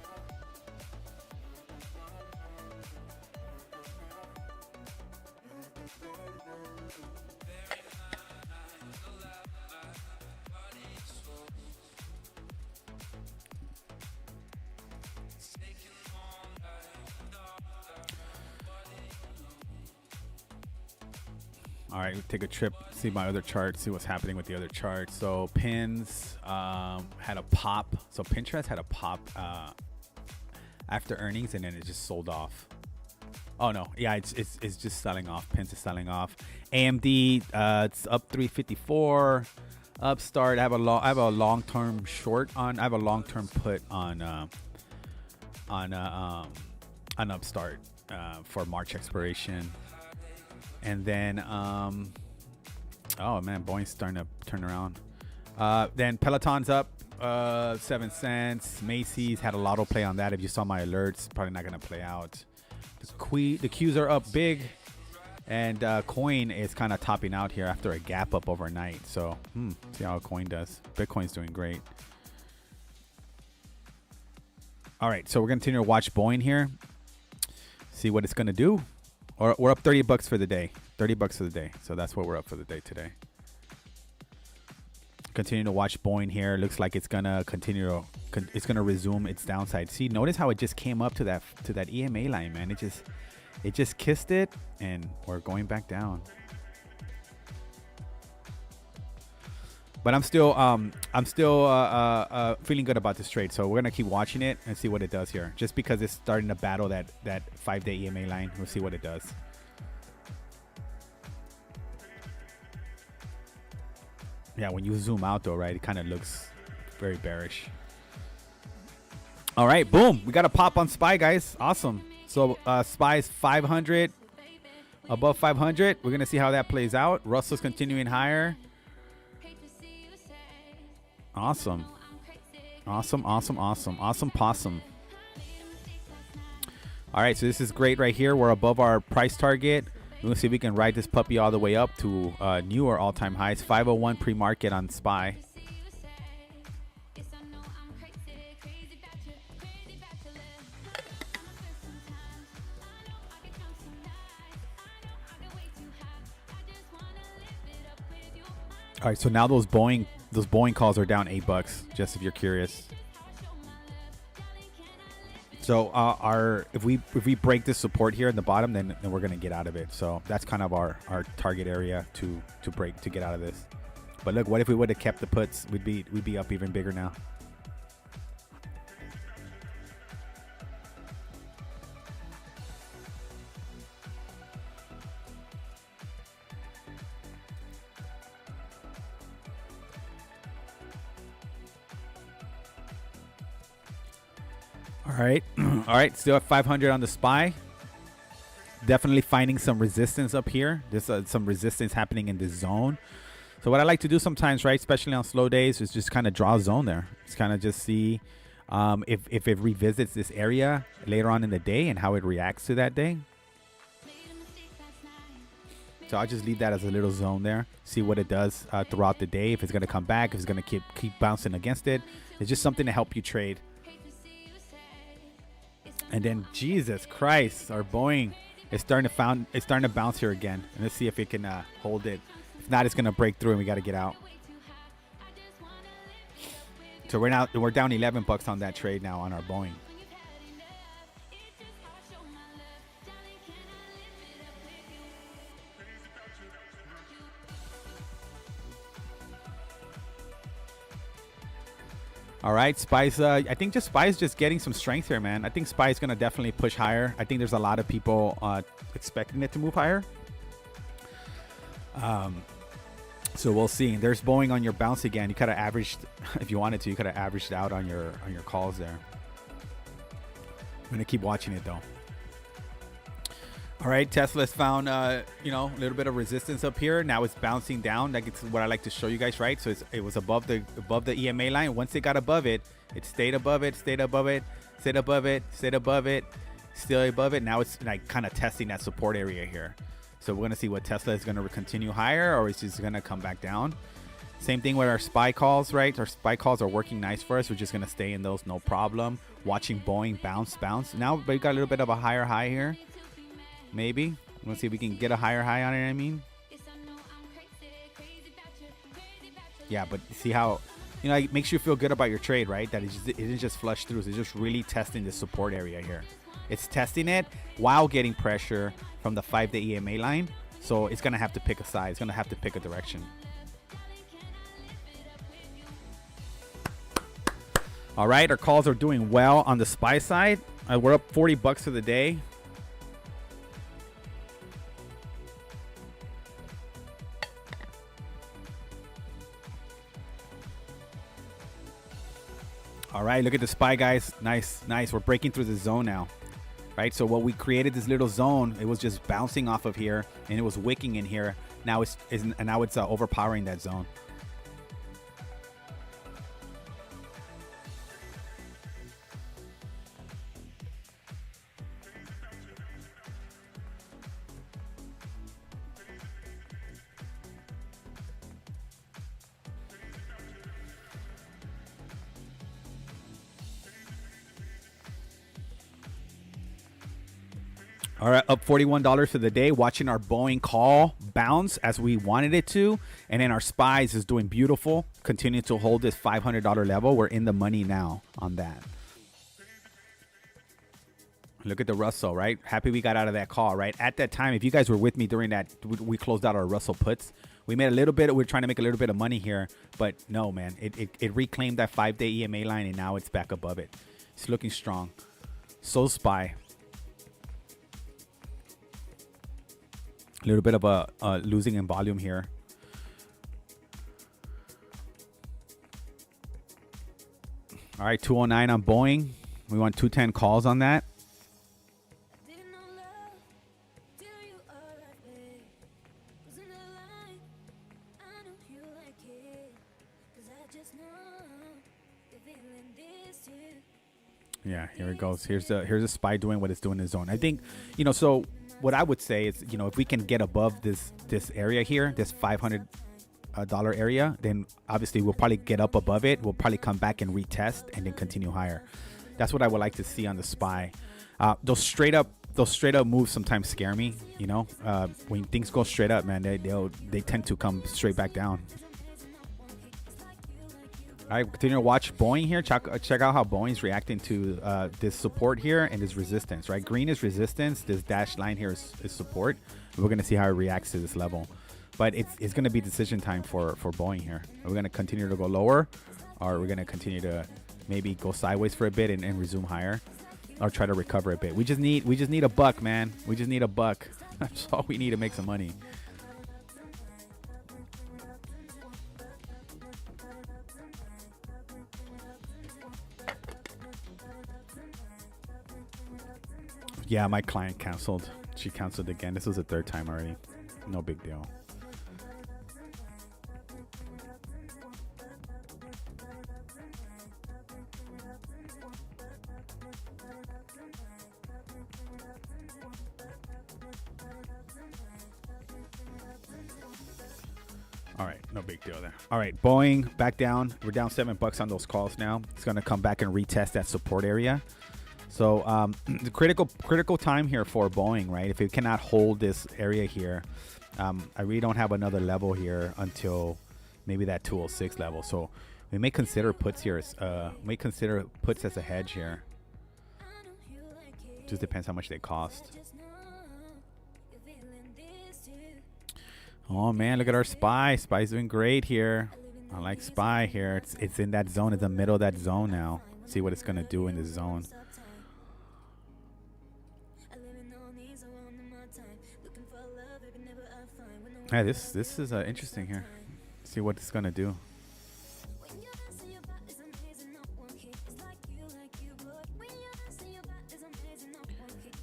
All right, we'll take a trip, see my other chart, see what's happening with the other chart. So pins had a pop. So Pinterest had a pop after earnings, and then it just sold off. Oh no, yeah, it's just selling off. Pins is selling off. AMD it's up 354. Upstart, I have a long-term short on. I have a long-term put on Upstart for March expiration. And then, oh man, Boeing's starting to turn around. Then Peloton's up 7 cents. Macy's had a lotto play on that. If you saw my alerts, probably not going to play out. The Qs are up big. And Coin is kind of topping out here after a gap up overnight. So, see how Coin does. Bitcoin's doing great. All right, so we're going to continue to watch Boeing here. See what it's going to do. We're up $30 for the day. $30 for the day. So that's what we're up for the day today. Continue to watch Boeing here. Looks like it's gonna continue. It's gonna resume its downside. See, notice how it just came up to that EMA line, man. It just kissed it, and we're going back down. But I'm still feeling good about this trade. So we're gonna keep watching it and see what it does here. Just because it's starting to battle that 5-day EMA line, we'll see what it does. Yeah, when you zoom out though, right, it kind of looks very bearish. All right, boom, we got a pop on SPY, guys. Awesome. So SPY's 500, above 500. We're gonna see how that plays out. Russell's continuing higher. Awesome. Awesome possum. All right, so this is great right here. We're above our price target. We're gonna see if we can ride this puppy all the way up to newer all-time highs. 501 pre-market on SPY. All right, so now those Boeing calls are down $8, just if you're curious. So if we break this support here in the bottom, then we're gonna get out of it. So that's kind of our target area to get out of this. But look, what if we would have kept the puts? We'd be up even bigger now. All right. All right. Still at 500 on the SPY. Definitely finding some resistance up here. There's some resistance happening in this zone. So what I like to do sometimes, right, especially on slow days, is just kind of draw a zone there. Just kind of just see if it revisits this area later on in the day and how it reacts to that day. So I'll just leave that as a little zone there. See what it does throughout the day. If it's going to come back, if it's going to keep bouncing against it. It's just something to help you trade. And then Jesus Christ, our Boeing is starting to bounce here again. And let's see if it can hold it. If not, it's gonna break through and we gotta get out. So we're down $11 on that trade now on our Boeing. All right, SPY's, I think just SPY's just getting some strength here, man. I think SPY's going to definitely push higher. I think there's a lot of people expecting it to move higher. So we'll see. There's Boeing on your bounce again. You could have averaged, if you wanted to, you could have averaged out on your calls there. I'm going to keep watching it, though. All right, Tesla's found, a little bit of resistance up here. Now it's bouncing down. That's what I like to show you guys, right? So it was above the EMA line. Once it got above it, it stayed above it, stayed above it, stayed above it, stayed above it, still above it. Now it's like kind of testing that support area here. So we're going to see what Tesla is going to continue higher or is just going to come back down. Same thing with our SPY calls, right? Our SPY calls are working nice for us. We're just going to stay in those, no problem. Watching Boeing bounce. Now we got a little bit of a higher high here. Maybe. Let's see if we can get a higher high on it, I mean. Yeah, but see how, it makes you feel good about your trade, right? That it didn't just flush through. So it's just really testing the support area here. It's testing it while getting pressure from the 5-day EMA line. So it's going to have to pick a side. It's going to have to pick a direction. All right, our calls are doing well on the SPY side. We're up $40 for the day. All right, look at the SPY, guys. Nice. We're breaking through the zone now, right? So what we created, this little zone, it was just bouncing off of here, and it was wicking in here. Now it's overpowering that zone. All right, up $41 for the day. Watching our Boeing call bounce as we wanted it to. And then our SPYs is doing beautiful. Continuing to hold this $500 level. We're in the money now on that. Look at the Russell, right? Happy we got out of that call, right? At that time, if you guys were with me during that, we closed out our Russell puts. We made a little bit. We're trying to make a little bit of money here. But no, man. It reclaimed that 5-day EMA line, and now it's back above it. It's looking strong. So SPY. A little bit of a losing in volume here. All right, 209 on Boeing. We want 210 calls on that. Yeah, here it goes. Here's a SPY doing what it's doing in the zone. I think, so what I would say is, if we can get above this area here, this $500 area, then obviously we'll probably get up above it. We'll probably come back and retest and then continue higher. That's what I would like to see on the SPY. Those straight up moves sometimes scare me. When things go straight up, man, they tend to come straight back down. All right, continue to watch Boeing here. Check out how Boeing's reacting to this support here and this resistance, right? Green is resistance. This dashed line here is support. We're going to see how it reacts to this level. But it's going to be decision time for Boeing here. Are we going to continue to go lower, or are we going to continue to maybe go sideways for a bit and resume higher, or try to recover a bit? We just need a buck, man. We just need a buck. That's all we need to make some money. Yeah, my client canceled. She canceled again. This was the third time already. No big deal. All right, no big deal there. All right, Boeing back down. We're down $7 on those calls now. It's going to come back and retest that support area. So the critical time here for Boeing, right? If it cannot hold this area here, I really don't have another level here until maybe that 206 level. So we may consider puts here. May consider puts as a hedge here. Just depends how much they cost. Oh man, look at our SPY. SPY's doing great here. I like SPY here. It's in that zone. It's in the middle of that zone now. See what it's gonna do in this zone. Yeah, this is interesting here. See what it's gonna do.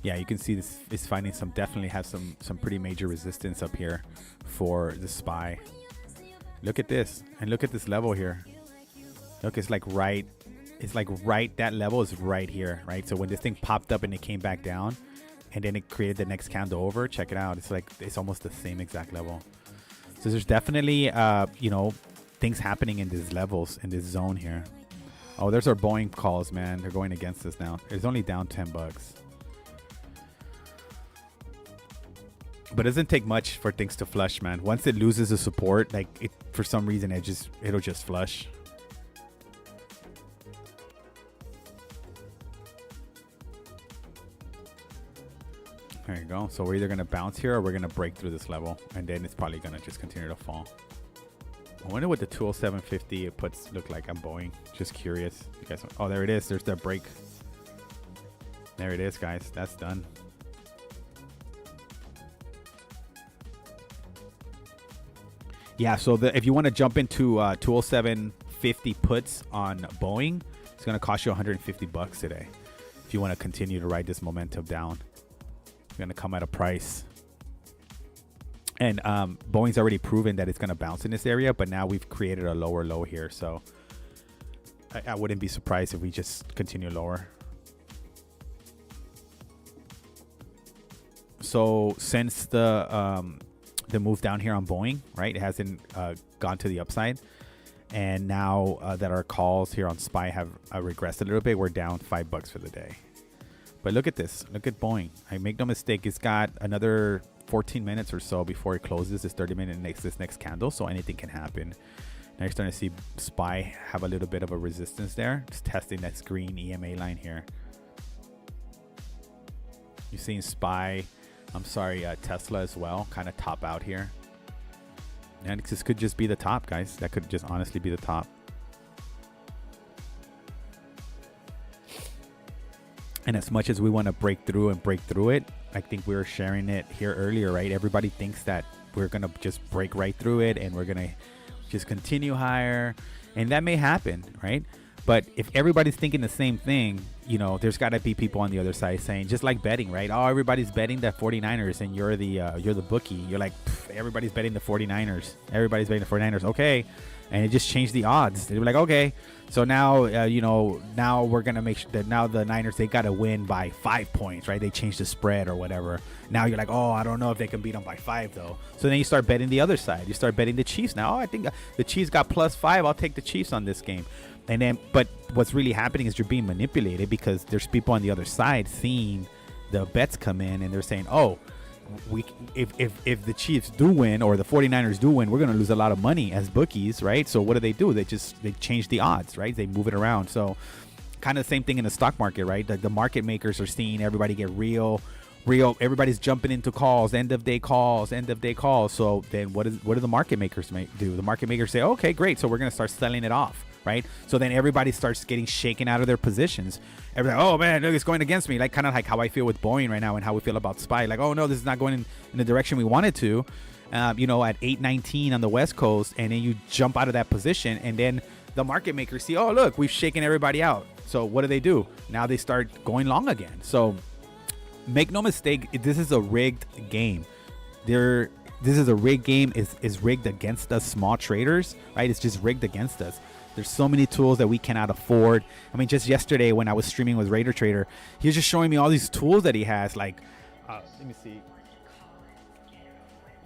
Yeah, you can see this is finding definitely has some pretty major resistance up here for the SPY. Look at this, and look at this level here. Look, it's like right that level is right here, right? So when this thing popped up and it came back down, and then it created the next candle over, check it out. It's almost the same exact level. So there's definitely things happening in these levels, in this zone here. Oh, there's our Boeing calls, man. They're going against us now. It's only down $10. But it doesn't take much for things to flush, man. Once it loses the support, for some reason it'll just flush. There you go. So we're either going to bounce here or we're going to break through this level. And then it's probably going to just continue to fall. I wonder what the 207.50 puts look like on Boeing. Just curious. You guys, oh, there it is. There's the break. There it is, guys. That's done. Yeah, so if you want to jump into 207.50 puts on Boeing, it's going to cost you $150 today. If you want to continue to ride this momentum down. Going to come at a price, and Boeing's already proven that it's going to bounce in this area, but now we've created a lower low here, so I wouldn't be surprised if we just continue lower. So since the move down here on Boeing, right, it hasn't gone to the upside, and now that our calls here on SPY have regressed a little bit, we're down $5 for the day. But look at this. Look at Boeing. I make no mistake. It's got another 14 minutes or so before it closes this 30-minute this next candle. So anything can happen. Now you're starting to see SPY have a little bit of a resistance there. Just testing that green EMA line here. You're seeing Tesla as well, kind of top out here. And this could just be the top, guys. That could just honestly be the top. And as much as we want to break through it, I think we were sharing it here earlier, right? Everybody thinks that we're going to just break right through it and we're going to just continue higher. And that may happen, right? But if everybody's thinking the same thing, there's got to be people on the other side saying, just like betting, right? Oh, everybody's betting the 49ers and you're the bookie. You're like, everybody's betting the 49ers. Everybody's betting the 49ers. Okay, and it just changed the odds. They were like, okay, so now now we're gonna make sure that now the Niners, they gotta win by 5 points, right? They changed the spread or whatever. Now you're like, oh, I don't know if they can beat them by 5 though. So then you start betting the other side. You start betting the Chiefs now. Oh, I think the Chiefs got +5. I'll take the Chiefs on this game. And then, but what's really happening is you're being manipulated because there's people on the other side seeing the bets come in and they're saying, oh, if the Chiefs do win or the 49ers do win, we're going to lose a lot of money as bookies, right? So what do? They change the odds, right? They move it around. So kind of the same thing in the stock market, right? The market makers are seeing everybody get real. Everybody's jumping into calls, end of day calls. So then what do the market makers do? The market makers say, okay, great. So we're going to start selling it off. Right, so then everybody starts getting shaken out of their positions. Everybody, oh man, look, it's going against me. Like kind of like how I feel with Boeing right now and how we feel about SPY. Like, oh no, this is not going in the direction we wanted to. At 8:19 on the West Coast, and then you jump out of that position, and then the market makers see, oh look, we've shaken everybody out. So what do? Now they start going long again. So make no mistake, this is a rigged game. This is a rigged game. Is rigged against us small traders, right? It's just rigged against us. There's so many tools that we cannot afford. I mean, just yesterday when I was streaming with Raider Trader, he was just showing me all these tools that he has. Like, let me see.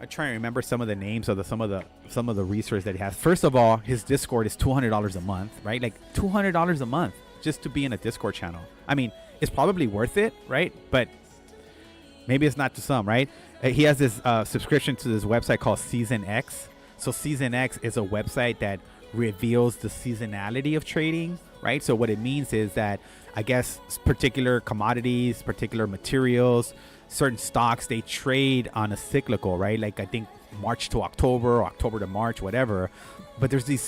I try and remember some of the names of some of the resources that he has. First of all, his Discord is $200 a month, right? Like $200 a month just to be in a Discord channel. I mean, it's probably worth it, right? But maybe it's not to some, right? He has this subscription to this website called Season X. So Season X is a website that reveals the seasonality of trading, right? So what it means is that I guess particular commodities, particular materials, certain stocks, they trade on a cyclical, right? Like I think March to October or October to March, whatever. But there's these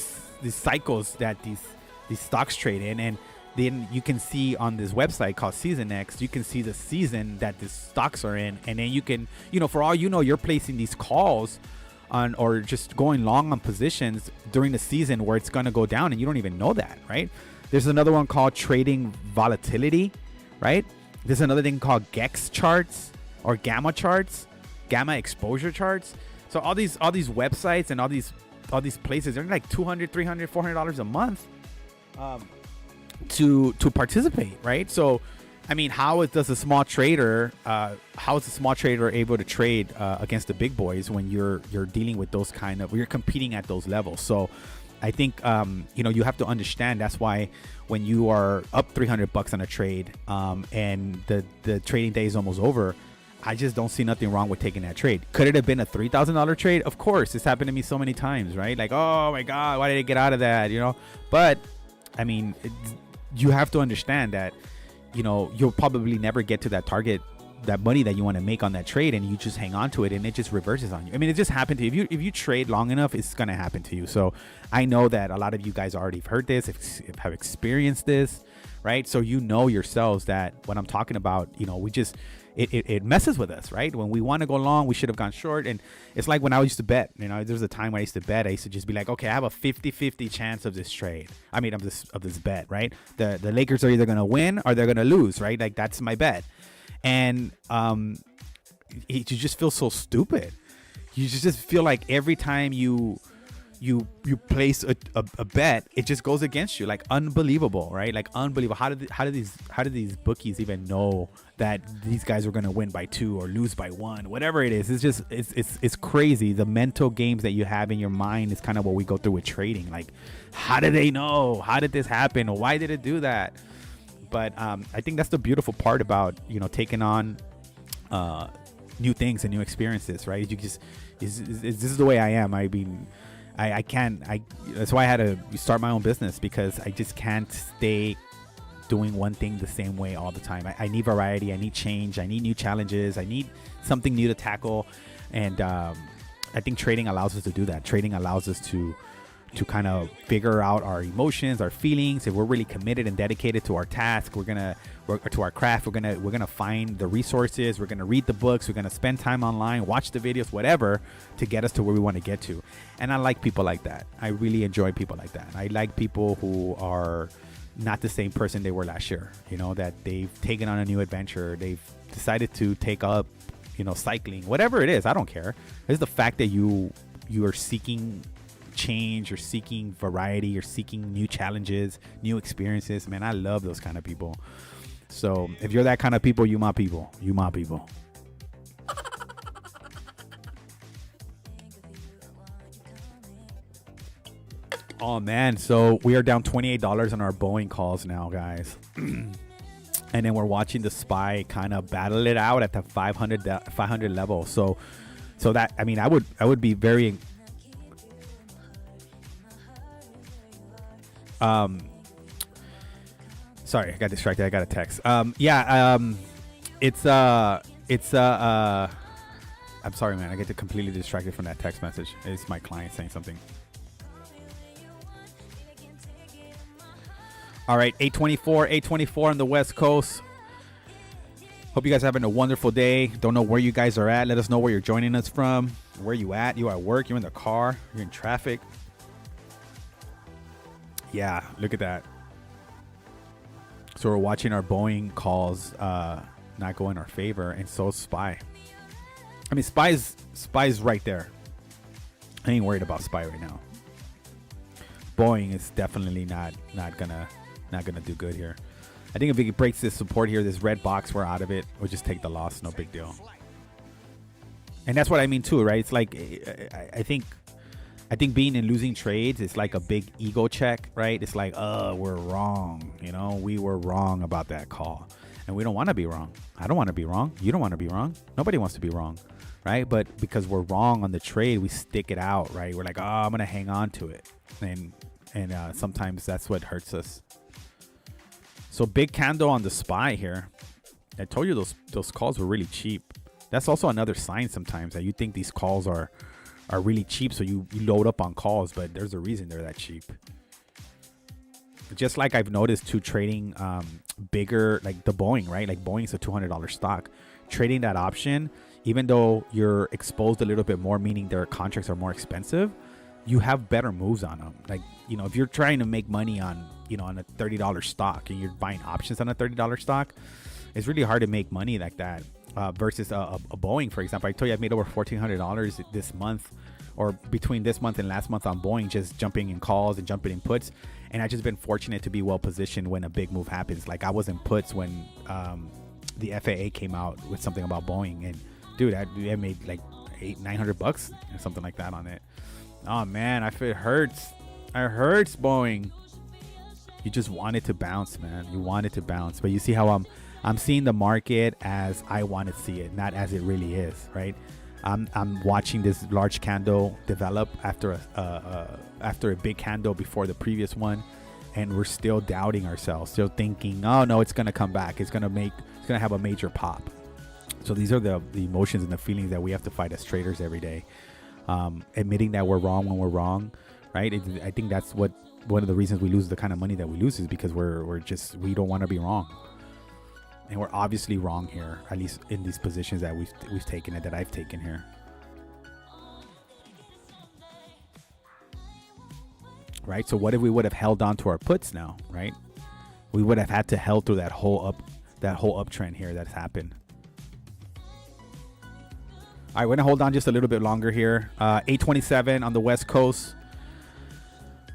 cycles that these stocks trade in, and then you can see on this website called Season X, you can see the season that the stocks are in, and then you can, for all you know, you're placing these calls on or just going long on positions during the season where it's going to go down and you don't even know that, right? There's another one called trading volatility, right? There's another thing called GEX charts or gamma charts, gamma exposure charts. So all these websites and all these places, they're like $200, $300, $400 a month to participate, right? So I mean, how is a small trader able to trade against the big boys when you're dealing with those you're competing at those levels? So I think you have to understand that's why when you are up $300 on a trade and the trading day is almost over, I just don't see nothing wrong with taking that trade. Could it have been a $3,000 trade? Of course, it's happened to me so many times, right? Like, oh my God, why did I get out of that? But I mean, you have to understand that you'll probably never get to that target, that money that you want to make on that trade, and you just hang on to it and it just reverses on you. I mean, it just happened to you. If you trade long enough, it's going to happen to you. So I know that a lot of you guys already heard this, have experienced this, right? So yourselves that what I'm talking about, we just, it messes with us, right? When we want to go long, we should have gone short. And it's like when I used to bet, there was a time when I used to bet, I used to just be like, okay, I have a 50-50 chance of this trade. I mean, of this bet, right? The Lakers are either going to win or they're going to lose, right? Like that's my bet. And you just feel so stupid. You just feel like every time you place a bet, it just goes against you. Like unbelievable, right? Like unbelievable. How did these bookies even know that these guys are going to win by 2 or lose by 1, whatever it is? It's just it's crazy. The mental games that you have in your mind is kind of what we go through with trading. Like, how did they know? How did this happen? Why did it do that? But I think that's the beautiful part about taking on new things and new experiences, right? This is the way I am. I mean, I can't. That's why I had to start my own business, because I just can't stay doing one thing the same way all the time. I need variety. I need change. I need new challenges. I need something new to tackle. And I think trading allows us to do that. Trading allows us to kind of figure out our emotions, our feelings. If we're really committed and dedicated to our task, to our craft, we're gonna find the resources, we're gonna read the books, we're gonna spend time online, watch the videos, whatever, to get us to where we want to get to. And I like people like that. I really enjoy people like that. I like people who are not the same person they were last year, that they've taken on a new adventure, they've decided to take up cycling, whatever it is. I don't care. It's the fact that you are seeking change, you're seeking variety, you're seeking new challenges, new experiences. Man, I love those kind of people. So if you're that kind of people, you my people. You my people. Oh man, so we are down $28 on our Boeing calls now, guys. And then we're watching the SPY kind of battle it out at the 500 level. So that, I mean, I would be very sorry, I got distracted. I got a text. I'm sorry, man. I get completely distracted from that text message. It's my client saying something. All right, 824 on the West Coast. Hope you guys are having a wonderful day. Don't know where you guys are at. Let us know where you're joining us from. Where you at? You at work? You're in the car? You're in traffic? Yeah, look at that. So we're watching our Boeing calls not go in our favor, and so SPY. I mean, SPY's right there. I ain't worried about SPY right now. Boeing is definitely not gonna do good here. I think if it breaks this support here, this red box, we're out of it. We'll just take the loss, no big deal. And that's what I mean too, right? It's like I think being in losing trades is like a big ego check, right? It's like, we're wrong. You know, we were wrong about that call. And we don't want to be wrong. I don't want to be wrong. You don't want to be wrong. Nobody wants to be wrong, right? But because we're wrong on the trade, we stick it out, right? We're like, I'm going to hang on to it. And sometimes that's what hurts us. So big candle on the SPY here. I told you those calls were really cheap. That's also another sign sometimes that you think these calls are really cheap, so you load up on calls, but there's a reason they're that cheap. Just like I've noticed too, trading bigger, like the Boeing, right? Like Boeing's a $200 stock. Trading that option, even though you're exposed a little bit more, meaning their contracts are more expensive, you have better moves on them. Like, you know, if you're trying to make money on, you know, on a $30 stock and you're buying options on a $30 stock, it's really hard to make money like that. Versus a Boeing, for example. I told you I made over $1,400 this month, or between this month and last month on Boeing, just jumping in calls and jumping in puts. And I've just been fortunate to be well positioned when a big move happens. Like I was in puts when the FAA came out with something about Boeing, and dude, I made like $900 or something like that on it. Oh man, I feel it hurts. It hurts, Boeing. You just want it to bounce, man. You want it to bounce, but you see how I'm seeing the market as I want to see it, not as it really is, right? I'm watching this large candle develop after a big candle before the previous one, and we're still doubting ourselves, still thinking, oh no, it's gonna come back, it's gonna have a major pop. So these are the emotions and the feelings that we have to fight as traders every day. Admitting that we're wrong when we're wrong, right? I think that's what one of the reasons we lose the kind of money that we lose is because we don't want to be wrong. And we're obviously wrong here, at least in these positions that we've taken and that I've taken here. Right? So what if we would have held on to our puts now, right? We would have had to held through that whole uptrend here that's happened. All right, we're gonna hold on just a little bit longer here. 827 on the West Coast.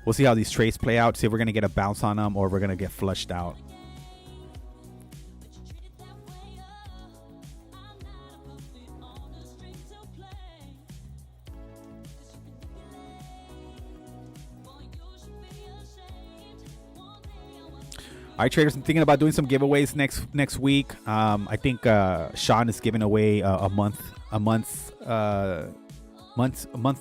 We'll see how these trades play out. See if we're gonna get a bounce on them or we're gonna get flushed out. All right, traders, I'm thinking about doing some giveaways next week. I think Sean is giving away a month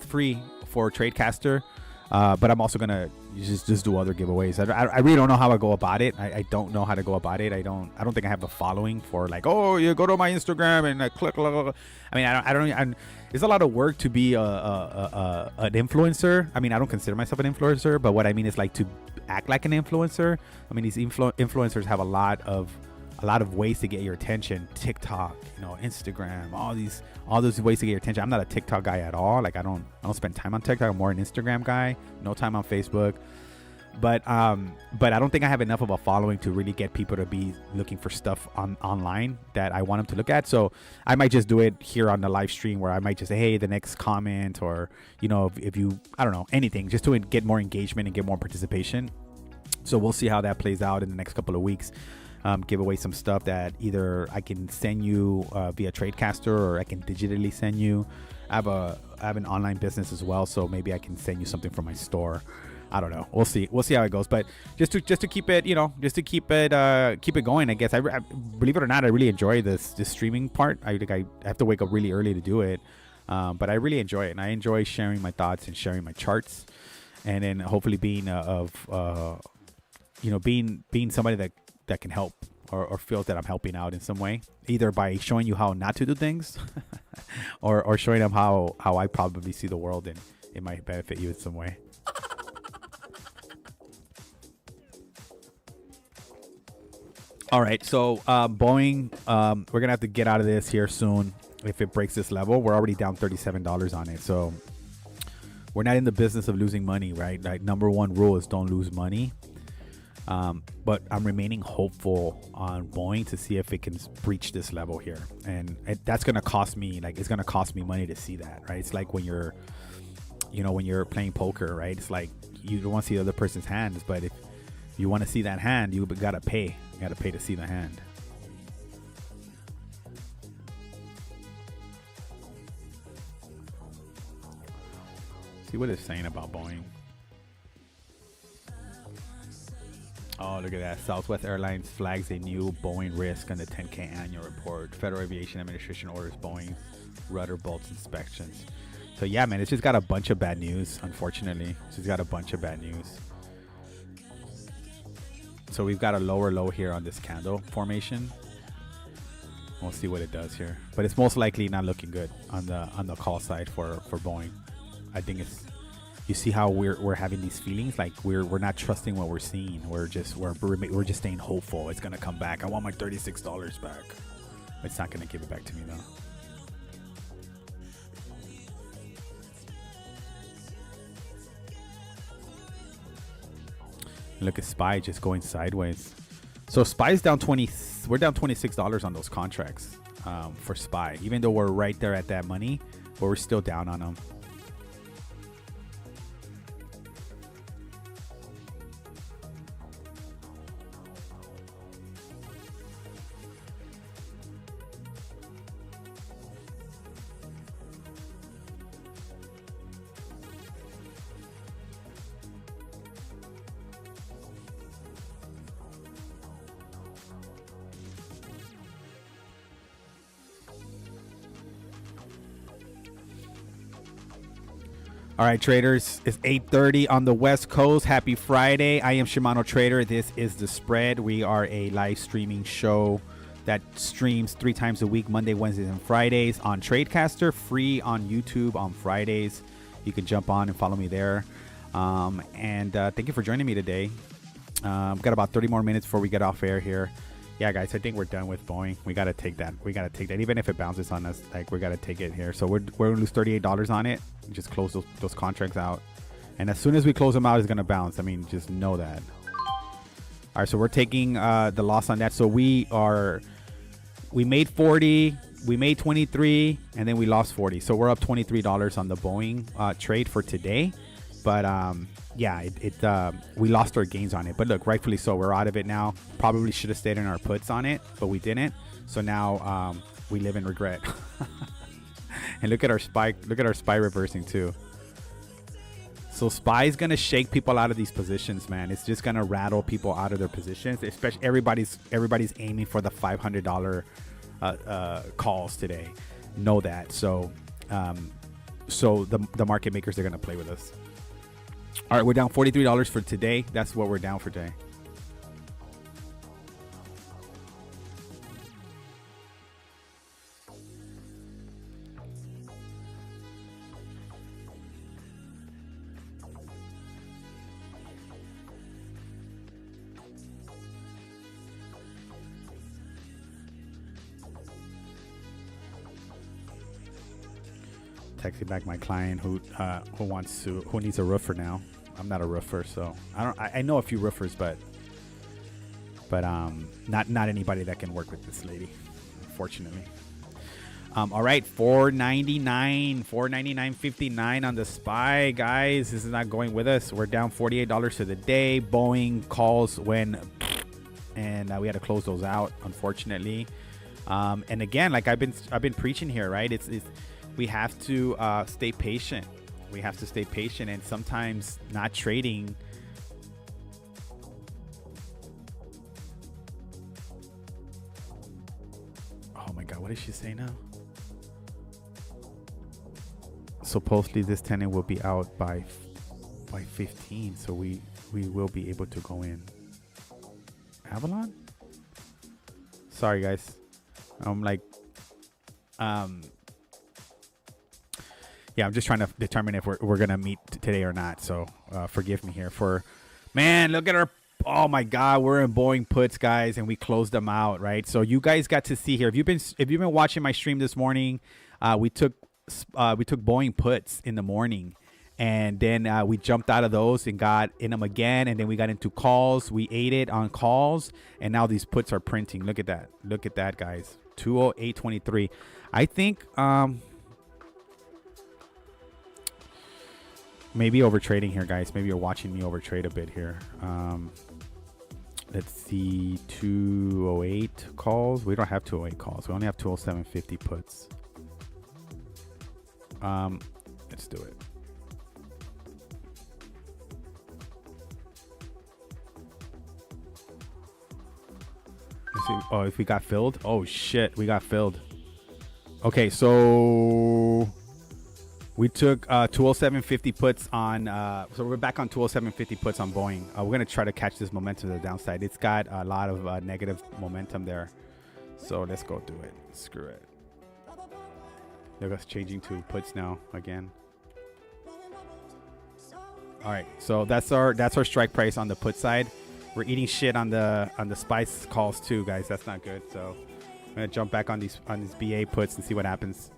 free for Tradecaster. But I'm also gonna just do other giveaways. I really don't know how I go about it. I don't know how to go about it. I don't think I have the following for like, oh, you go to my Instagram and click. I mean, I don't. It's a lot of work to be an influencer. I mean, I don't consider myself an influencer, but what I mean is like to act like an influencer. I mean, these influencers have a lot of ways to get your attention. TikTok, Instagram, all those ways to get your attention. I'm not a TikTok guy at all. Like I don't spend time on TikTok. I'm more an Instagram guy. No time on Facebook. but I don't think I have enough of a following to really get people to be looking for stuff online that I want them to look at. So I might just do it here on the live stream, where I might just say, hey, the next comment, or if you, I don't know, anything, just to get more engagement and get more participation. So we'll see how that plays out in the next couple of weeks. Give away some stuff that either I can send you via Tradecaster, or I can digitally send you. I have an online business as well, so maybe I can send you something from my store. I don't know. We'll see how it goes. But just to keep it, just to keep it going. I guess I believe it or not, I really enjoy this streaming part. I think I have to wake up really early to do it, but I really enjoy it, and I enjoy sharing my thoughts and sharing my charts, and then hopefully being being somebody that can help, or feels that I'm helping out in some way, either by showing you how not to do things, or showing them how I probably see the world, and it might benefit you in some way. All right, so Boeing, we're gonna have to get out of this here soon. If it breaks this level, we're already down $37 on it, so we're not in the business of losing money, right? Like, number one rule is don't lose money. But I'm remaining hopeful on Boeing to see if it can breach this level here, and that's gonna cost me, it's gonna cost me money to see that, right? It's like when you're playing poker, right? It's like you don't want to see the other person's hands, but if you want to see that hand, you gotta pay. You gotta pay to see the hand. See what it's saying about Boeing. Oh, look at that. Southwest Airlines flags a new Boeing risk on the 10K annual report. Federal Aviation Administration orders Boeing rudder bolts inspections. So yeah, man, it's just got a bunch of bad news, unfortunately. It's just got a bunch of bad news. So we've got a lower low here on this candle formation. We'll see what it does here. But it's most likely not looking good on the call side for Boeing. I think it's, you see how we're having these feelings, like we're not trusting what we're seeing. We're just staying hopeful it's gonna come back. I want my $36 back. It's not gonna give it back to me though. Look at SPY just going sideways. So SPY's down 20. We're down $26 on those contracts for SPY, even though we're right there at that money, but we're still down on them. All right, traders, it's 8:30 on the West Coast. Happy Friday. I am Shimano Trader. This is The Spread. We are a live streaming show that streams 3 times a week, Monday, Wednesdays, and Fridays on Tradecaster, free on YouTube on Fridays. You can jump on and follow me there. And thank you for joining me today. Got about 30 more minutes before we get off air here. Yeah, guys, I think we're done with Boeing. We got to take that. Even if it bounces on us, we got to take it here. So we're going to lose $38 on it. Just close those contracts out. And as soon as we close them out, it's going to bounce. I mean, just know that. All right, so we're taking the loss on that. So we made 40, we made 23, and then we lost 40. So we're up $23 on the Boeing trade for today. But yeah, we lost our gains on it. But look, rightfully so. We're out of it now. Probably should have stayed in our puts on it, but we didn't. So now we live in regret. And look at our SPY. Look at our SPY reversing too. So SPY is gonna shake people out of these positions, man. It's just gonna rattle people out of their positions. Especially everybody's aiming for the $500 calls today. Know that. So the market makers are gonna play with us. All right, we're down $43 for today. That's what we're down for today. Texting back my client who needs a roofer now. I'm not a roofer, so I know a few roofers, but not anybody that can work with this lady, unfortunately. All right, $499.59 on the SPY, guys. This is not going with us. We're down $48 to the day. Boeing calls when, and we had to close those out, unfortunately. And again, like I've been preaching here, right? It's we have to stay patient. We have to stay patient, and sometimes not trading. Oh my God, what did she say now? Supposedly this tenant will be out by 15, so we will be able to go in. Avalon? Sorry guys, I'm like yeah, I'm just trying to determine if we're gonna meet today or not, so forgive me here for, man, look at our, oh my God, we're in Boeing puts, guys, and we closed them out, right? So you guys got to see here, if you've been watching my stream this morning, we took Boeing puts in the morning, and then we jumped out of those and got in them again, and then we got into calls. We ate it on calls, and now these puts are printing. Look at that, guys. 208.23. I think maybe over trading here, guys. Maybe you're watching me over trade a bit here. Let's see, 208 calls. We don't have 208 calls. We only have 207.50 puts. Let's do it. Let's see. Oh, if we got filled. Oh shit, we got filled. Okay, so we took 207.50 puts on. So we're back on 207.50 puts on Boeing. We're gonna try to catch this momentum to the downside. It's got a lot of negative momentum there. So let's go do it. Screw it. Look, us changing to puts now again. All right, so that's our strike price on the put side. We're eating shit on the SPY calls too, guys. That's not good. So I'm gonna jump back on these BA puts and see what happens.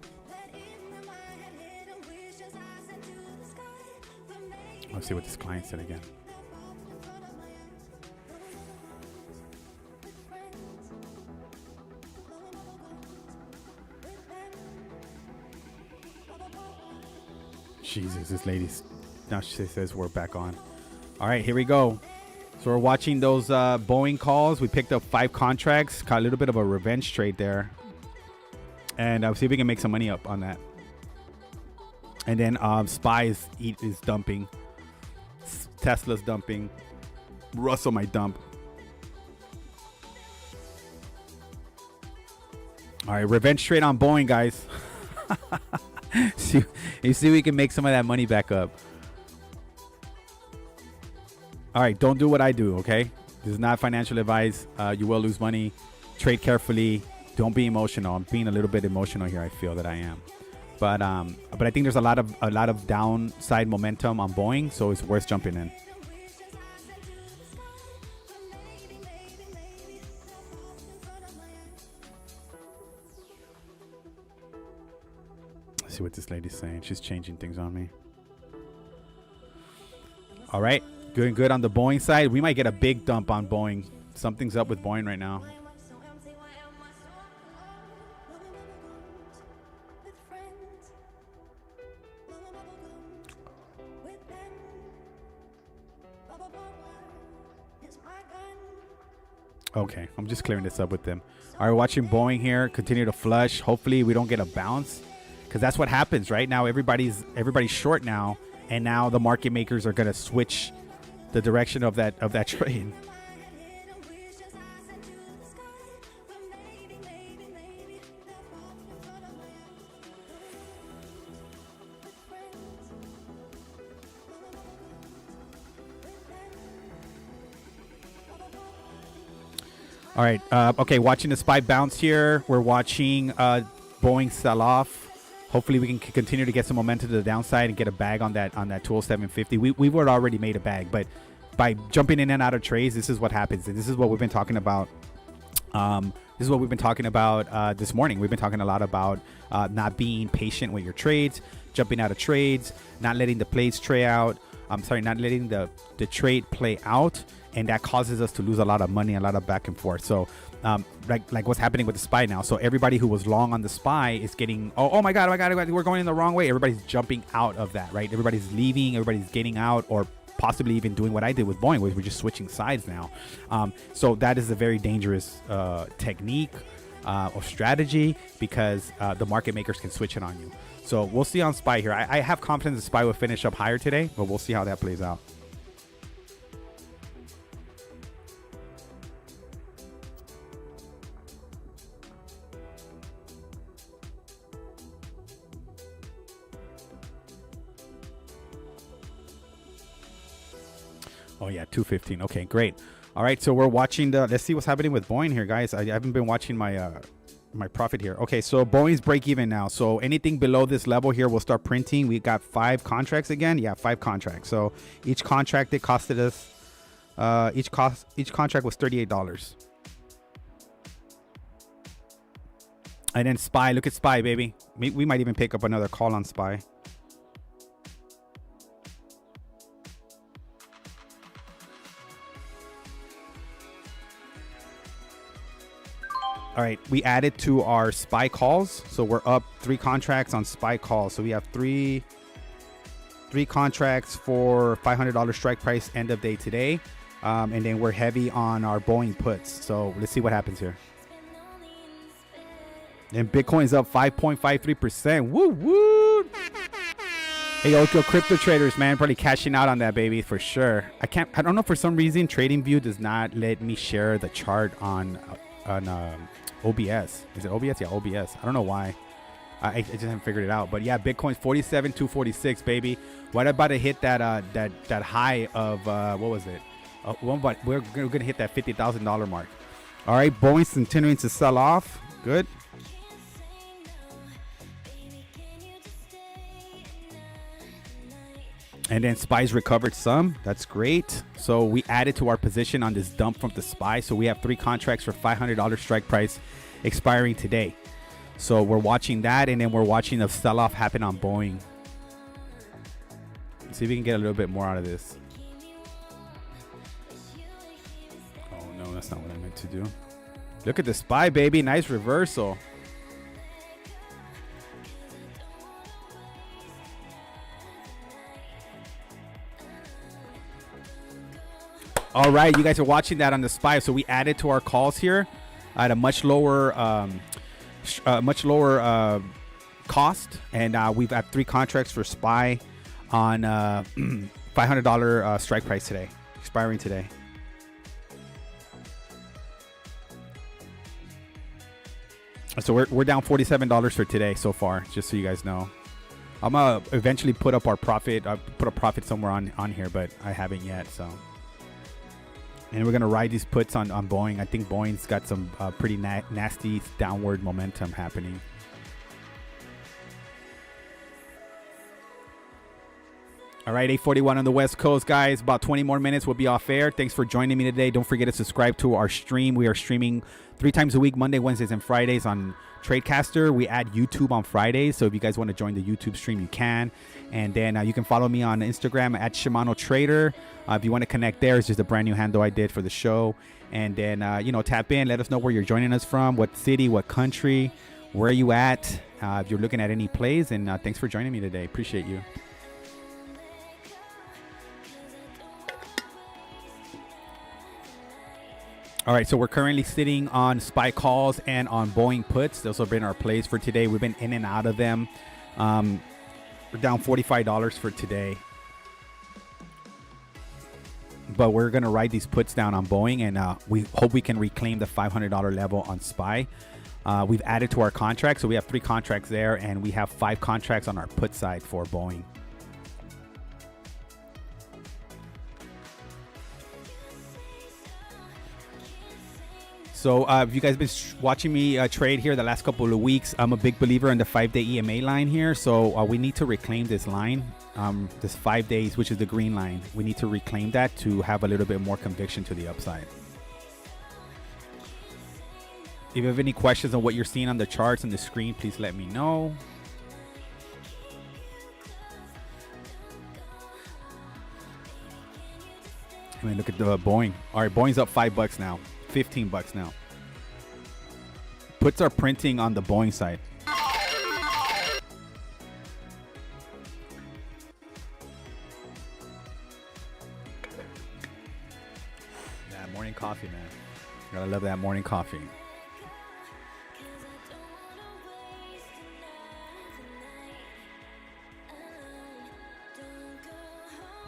Let's see what this client said again. Jesus, this lady's, now she says we're back on. All right, here we go. So we're watching those Boeing calls. We picked up 5 contracts. Got a little bit of a revenge trade there. And see if we can make some money up on that. And then SPY is dumping. Tesla's dumping. Russell might dump. All right, revenge trade on Boeing, guys. see we can make some of that money back up. All right, don't do what I do, okay? This is not financial advice. You will lose money. Trade carefully. Don't be emotional. I'm being a little bit emotional here. I feel that I am, but I think there's a lot of downside momentum on Boeing, so it's worth jumping in. Let's see what this lady's saying. She's changing things on me. All right. Doing good on the Boeing side. We might get a big dump on Boeing. Something's up with Boeing right now. Okay, I'm just clearing this up with them. All right, watching Boeing here continue to flush. Hopefully we don't get a bounce, because that's what happens right now. Everybody's short now, and now the market makers are going to switch the direction of that trade. All right. Okay, watching the SPY bounce here. We're watching Boeing sell off. Hopefully we can continue to get some momentum to the downside and get a bag on that 207.50. We've already made a bag, but by jumping in and out of trades, this is what happens. And this is what we've been talking about. This morning. We've been talking a lot about not being patient with your trades, jumping out of trades, not letting the plays tray out. I'm sorry, not letting the trade play out, and that causes us to lose a lot of money, a lot of back and forth. So like what's happening with the SPY now. So everybody who was long on the SPY is getting, oh my god, we're going in the wrong way. Everybody's jumping out of that, right? Everybody's leaving, everybody's getting out, or possibly even doing what I did with Boeing, where we're just switching sides now. So that is a very dangerous technique or strategy, because the market makers can switch it on you. So we'll see on SPY here. I have confidence the SPY will finish up higher today, but we'll see how that plays out. Oh yeah, 215. Okay, great. All right, so we're watching the. Let's see what's happening with Boeing here, guys. I haven't been watching my my profit here. Okay, so Boeing's break even now. So anything below this level here, we'll start printing. We got 5 contracts again. Yeah, 5 contracts. So each contract, it costed us. Each contract was $38. And then SPY. Look at SPY, baby. We might even pick up another call on SPY. All right, we added to our SPY calls, so we're up 3 contracts on SPY calls. So we have three contracts for $500 strike price end of day today, and then we're heavy on our Boeing puts. So let's see what happens here. And Bitcoin's up 5.53%. Woo woo! Hey, yo, crypto traders, man, probably cashing out on that, baby, for sure. I don't know, for some reason, TradingView does not let me share the chart on OBS. Is it OBS? Yeah, OBS. I don't know why. I just haven't figured it out. But yeah, Bitcoin's 47,246, baby. What about to hit that that high of what was it? We're gonna hit that $50,000 mark. All right, Boeing's continuing to sell off. Good. And then SPY's recovered some. That's great. So we added to our position on this dump from the SPY. So we have 3 contracts for $500 strike price expiring today. So we're watching that, and then we're watching the sell-off happen on Boeing. Let's see if we can get a little bit more out of this. Oh no, that's not what I meant to do. Look at the SPY, baby. Nice reversal. All right, you guys are watching that on the SPY. So we added to our calls here at a much lower cost, and we've had 3 contracts for SPY on $500 strike price today, expiring today. So we're down $47 for today so far, just so you guys know. I'm gonna eventually put up our profit. I'll put a profit somewhere on here, but I haven't yet. So. And we're going to ride these puts on Boeing. I think Boeing's got some pretty nasty downward momentum happening. All right, 8:41 on the West Coast, guys. About 20 more minutes. We'll be off air. Thanks for joining me today. Don't forget to subscribe to our stream. We are streaming 3 times a week, Monday, Wednesdays, and Fridays on Tradecaster. We add YouTube on Fridays. So if you guys want to join the YouTube stream, you can. And then you can follow me on Instagram at Shimano Trader. If you want to connect there, it's just a brand new handle I did for the show. And then, tap in. Let us know where you're joining us from, what city, what country, where are you at, if you're looking at any plays. And thanks for joining me today. Appreciate you. All right, so we're currently sitting on SPY calls and on Boeing puts. Those have been our plays for today. We've been in and out of them. We're down $45 for today. But we're going to ride these puts down on Boeing, and we hope we can reclaim the $500 level on SPY. We've added to our contract, so we have 3 contracts there, and we have 5 contracts on our put side for Boeing. So if you guys been watching me trade here the last couple of weeks, I'm a big believer in the 5-day EMA line here. So we need to reclaim this line, this 5 days, which is the green line. We need to reclaim that to have a little bit more conviction to the upside. If you have any questions on what you're seeing on the charts on the screen, please let me know. I mean, look at the Boeing. All right, Boeing's up $5 now, $15 now. Puts are printing on the Boeing side. That morning coffee, man. Gotta love that morning coffee.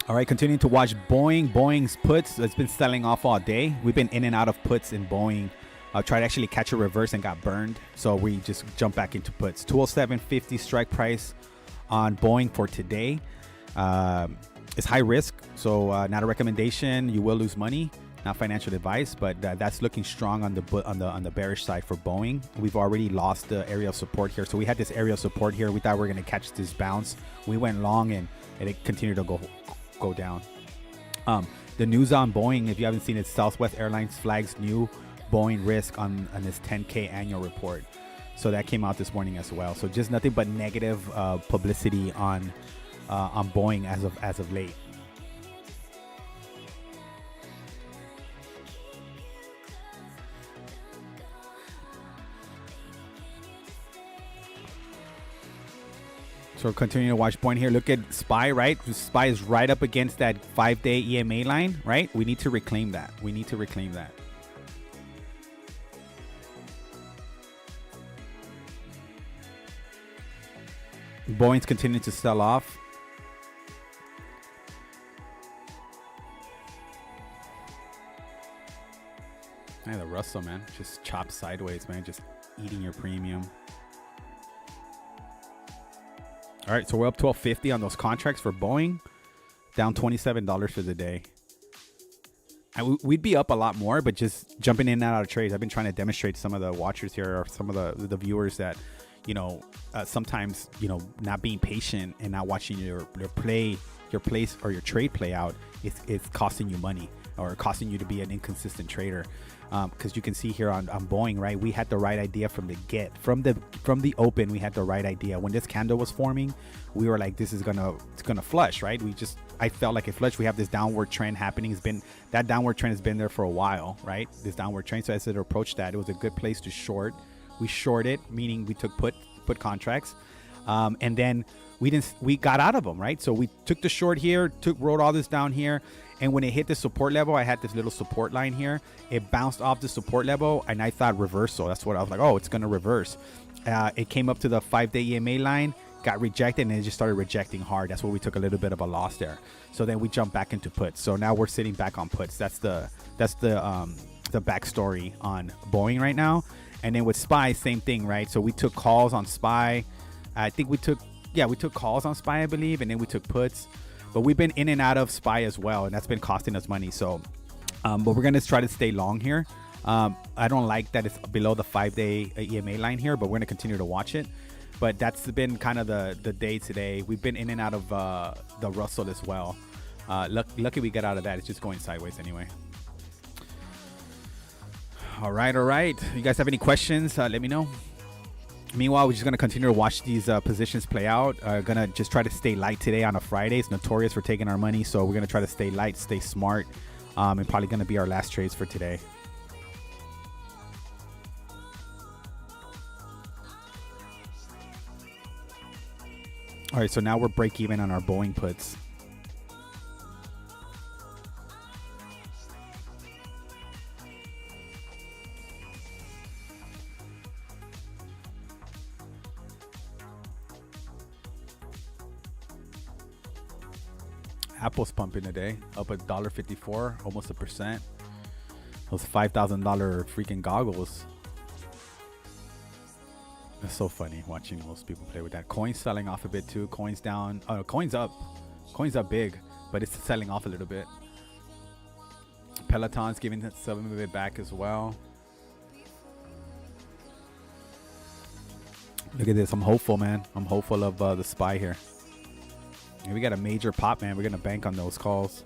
All right, continuing to watch Boeing. Boeing's puts, it's been selling off all day. We've been in and out of puts in Boeing. Tried to actually catch a reverse and got burned. So we just jumped back into puts. 207.50 strike price on Boeing for today. It's high risk, so not a recommendation. You will lose money. Not financial advice, but that's looking strong on the bearish side for Boeing. We've already lost the area of support here. So we had this area of support here. We thought we were going to catch this bounce. We went long and it continued to go down. The news on Boeing, if you haven't seen it, Southwest Airlines flags new Boeing risk on this 10K annual report. So that came out this morning as well. So just nothing but negative publicity on Boeing as of late. So we're continuing to watch Boeing here. Look at SPY, right? SPY is right up against that 5-day EMA line, right? We need to reclaim that. We need to reclaim that. Boeing's continuing to sell off. Hey, the Russell, man, just chopped sideways, man, just eating your premium. All right, so we're up 12.50 on those contracts for Boeing, down $27 for the day. And we'd be up a lot more, but just jumping in and out of trades. I've been trying to demonstrate to some of the watchers here or some of the viewers that, sometimes, not being patient and not watching your place or your trade play out is costing you money or costing you to be an inconsistent trader. Because you can see here on Boeing, right? We had the right idea from the open. We had the right idea. When this candle was forming, we were like, it's gonna flush, right? I felt like it flushed. We have this downward trend happening. That downward trend has been there for a while, right? This downward trend. So as it approached that, it was a good place to short. We shorted, meaning we took put contracts, and then we got out of them, right? So we took the short here, wrote all this down here. And when it hit the support level, I had this little support line here. It bounced off the support level, and I thought reversal. That's what I was like, oh, it's going to reverse. It came up to the 5-day EMA line, got rejected, and it just started rejecting hard. That's where we took a little bit of a loss there. So then we jumped back into puts. So now we're sitting back on puts. That's the backstory on Boeing right now. And then with SPY, same thing, right? So we took calls on SPY. I think we took calls on SPY, I believe, and then we took puts. But we've been in and out of SPY as well, and that's been costing us money. So, but we're going to try to stay long here. I don't like that it's below the 5-day EMA line here, but we're going to continue to watch it. But that's been kind of the day today. We've been in and out of the Russell as well. Lucky we got out of that. It's just going sideways anyway. All right. You guys have any questions? Let me know. Meanwhile, we're just going to continue to watch these positions play out. Going to just try to stay light today on a Friday. It's notorious for taking our money, so we're going to try to stay light, stay smart, and probably going to be our last trades for today. All right, so now we're break even on our Boeing puts. Apple's pumping today, up $1.54, almost 1%. Those $5,000 freaking goggles. It's so funny watching most people play with that. Coins selling off a bit too. Coins down. Oh, coins up. Coins up big, but it's selling off a little bit. Peloton's giving some of it back as well. Look at this. I'm hopeful, man. I'm hopeful of the SPY here. And we got a major pop, man. We're going to bank on those calls.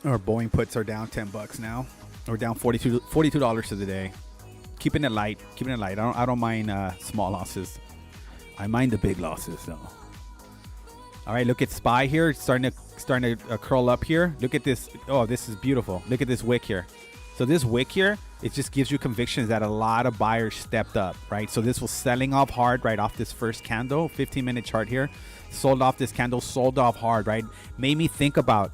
Our Boeing puts are down $10 now. We're down $42 to the day. Keeping it light. I don't mind small losses. I mind the big losses though. All right, look at SPY here. It's starting to curl up here. Look at this. Oh, this is beautiful. Look at this wick here. So this wick here, it just gives you convictions that a lot of buyers stepped up, right? So this was selling off hard right off this first candle, 15-minute chart here. Sold off this candle, sold off hard, right? Made me think about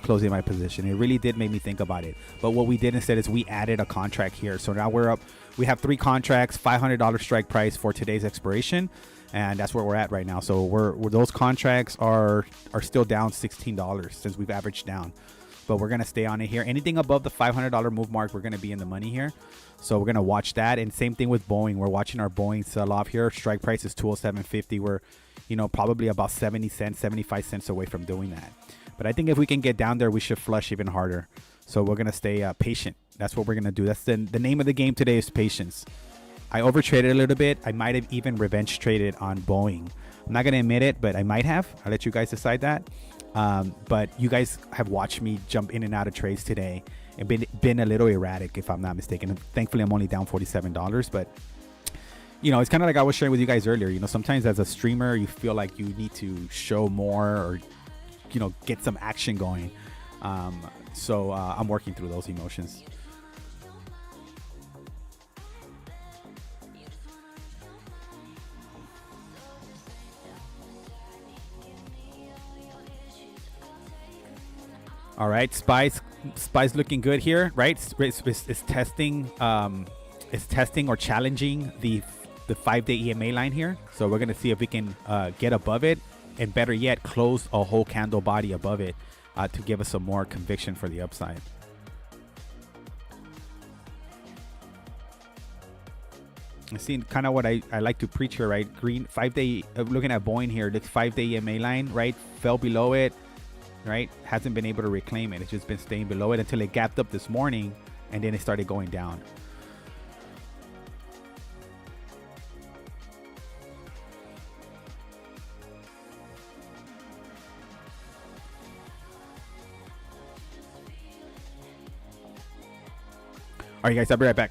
closing my position. It really did make me think about it. But what we did instead is we added a contract here. So now we're up. We have 3 contracts, $500 strike price for today's expiration. And that's where we're at right now. So we're those contracts are still down $16 since we've averaged down. But we're going to stay on it here. Anything above the $500 move mark, we're going to be in the money here. So we're going to watch that. And same thing with Boeing. We're watching our Boeing sell off here. Strike price is 207.50. We're, probably about 70 cents, 75 cents away from doing that. But I think if we can get down there, we should flush even harder. So we're going to stay patient. That's what we're going to do. That's the name of the game today is patience. I overtraded a little bit. I might have even revenge traded on Boeing. I'm not going to admit it, but I might have. I'll let you guys decide that. But you guys have watched me jump in and out of trades today and been a little erratic, if I'm not mistaken. Thankfully, I'm only down $47. But, it's kind of like I was sharing with you guys earlier. Sometimes as a streamer, you feel like you need to show more or, get some action going. So I'm working through those emotions. All right, SPY's looking good here, right? It's testing or challenging the 5-day EMA line here. So we're gonna see if we can get above it, and better yet, close a whole candle body above it to give us some more conviction for the upside. I see kind of what I like to preach here, right? Green 5-day, looking at Boeing here, the 5-day EMA line, right? Fell below it. Right, hasn't been able to reclaim it. It's just been staying below it until it gapped up this morning, and then it started going down. All right, guys, I'll be right back.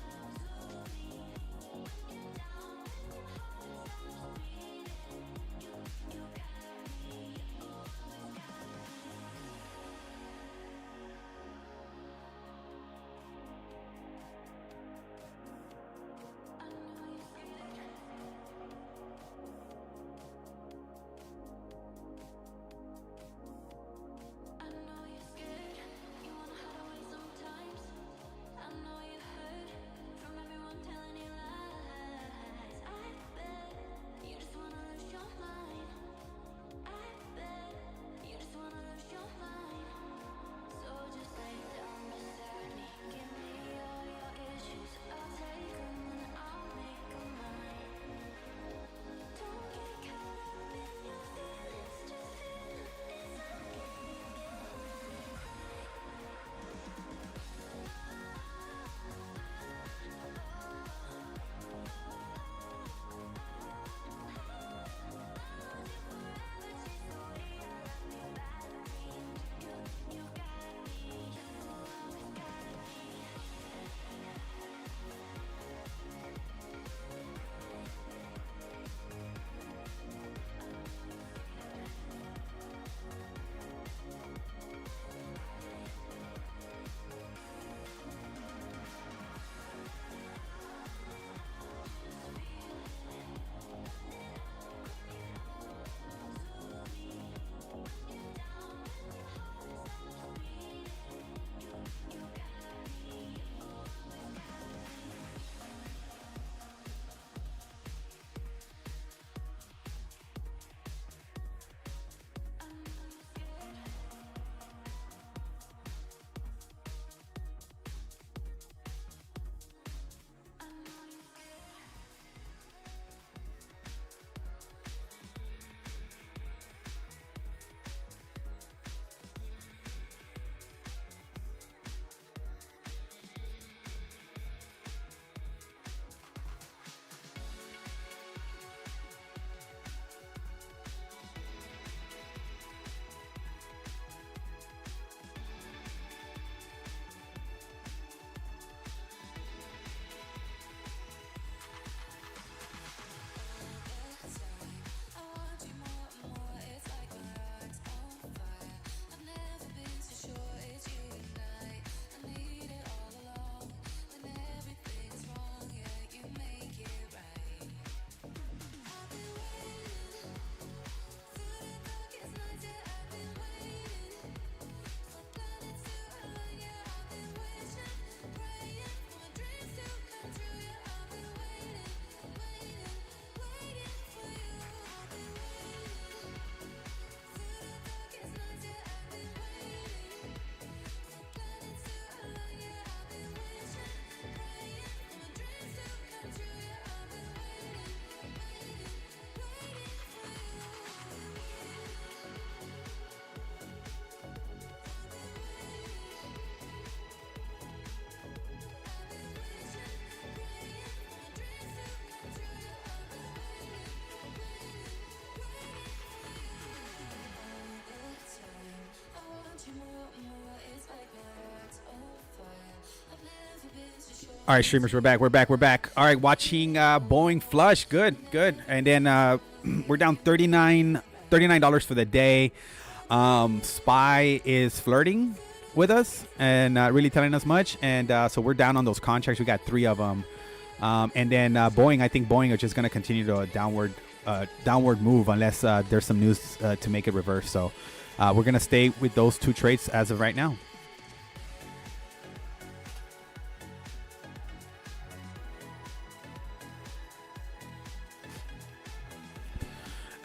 All right, streamers, we're back. All right, watching Boeing flush. Good. And then we're down $39 for the day. Spy is flirting with us and not really telling us much. And so we're down on those contracts. We got 3 of them. And then Boeing, I think Boeing are just going to continue to a downward move unless there's some news to make it reverse. So we're going to stay with those 2 trades as of right now.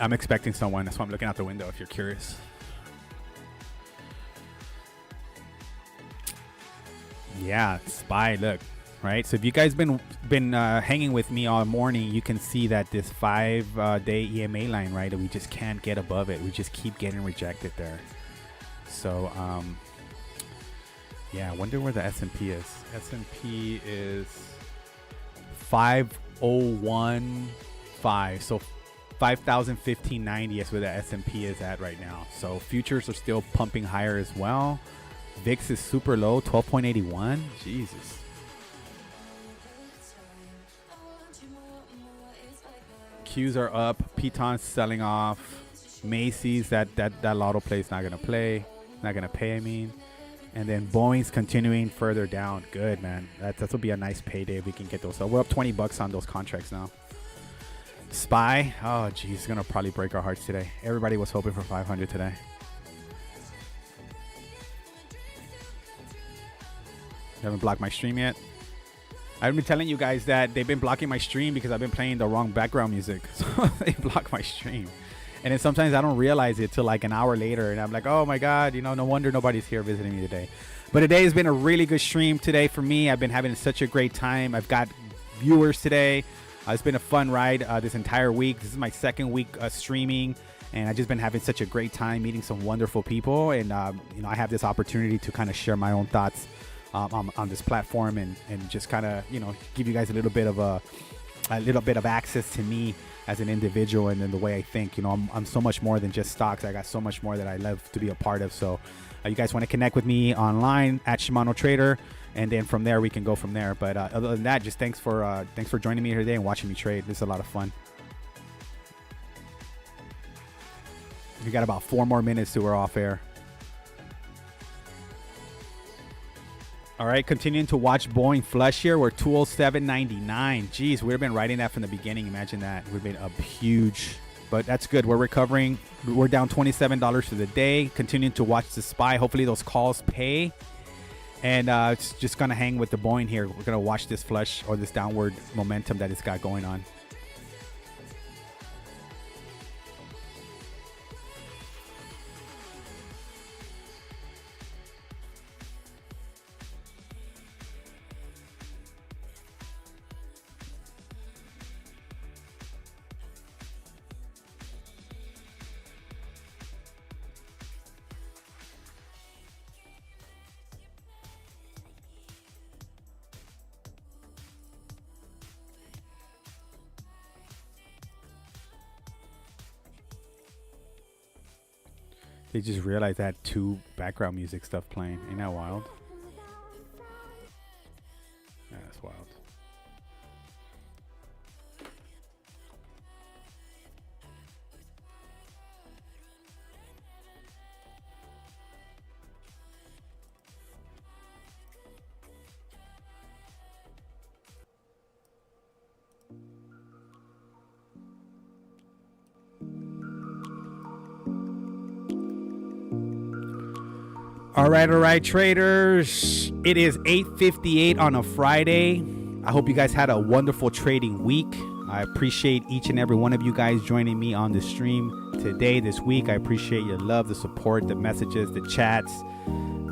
I'm expecting someone. That's why I'm looking out the window if you're curious. Yeah, Spy, look. Right? So if you guys been hanging with me all morning, you can see that this 5-day EMA line, right? We just can't get above it. We just keep getting rejected there. So, yeah, I wonder where the S&P is. S&P is 5015. So 5,015.90 is where the S&P is at right now. So futures are still pumping higher as well. VIX is super low, 12.81. Jesus. Qs are up. Piton's selling off. Macy's, that lotto play is not gonna play. Not gonna pay, I mean. And then Boeing's continuing further down. Good, man. That'll be a nice payday if we can get those. So we're up $20 on those contracts now. Spy, oh geez, it's gonna probably break our hearts today. Everybody was hoping for 500 today. You haven't blocked my stream yet. I've been telling you guys that they've been blocking my stream because I've been playing the wrong background music. So they block my stream. And then sometimes I don't realize it till like an hour later. And I'm like, oh my God, no wonder nobody's here visiting me today. But today has been a really good stream today for me. I've been having such a great time. I've got viewers today. It's been a fun ride this entire week. This is my 2nd week streaming, and I've just been having such a great time meeting some wonderful people. And I have this opportunity to kind of share my own thoughts on this platform and just kind of give you guys a little bit of access to me as an individual and then the way I think. I'm so much more than just stocks. I got so much more that I love to be a part of. So you guys want to connect with me online at Shimano Trader. And then from there, we can go from there. But other than that, just thanks for joining me here today and watching me trade. This is a lot of fun. We got about 4 more minutes till we're off air. All right, continuing to watch Boeing flush here. We're 207.99. Geez, we've been writing that from the beginning. Imagine that. We've been up huge. But that's good. We're recovering. We're down $27 for the day. Continuing to watch the Spy. Hopefully those calls pay. And it's just going to hang with the Boeing here. We're going to watch this flush or this downward momentum that it's got going on. They just realized I had 2 background music stuff playing. Ain't that wild? Yeah, that's wild. All right, traders. It is 8:58 on a Friday. I hope you guys had a wonderful trading week. I appreciate each and every one of you guys joining me on the stream today, this week. I appreciate your love, the support, the messages, the chats,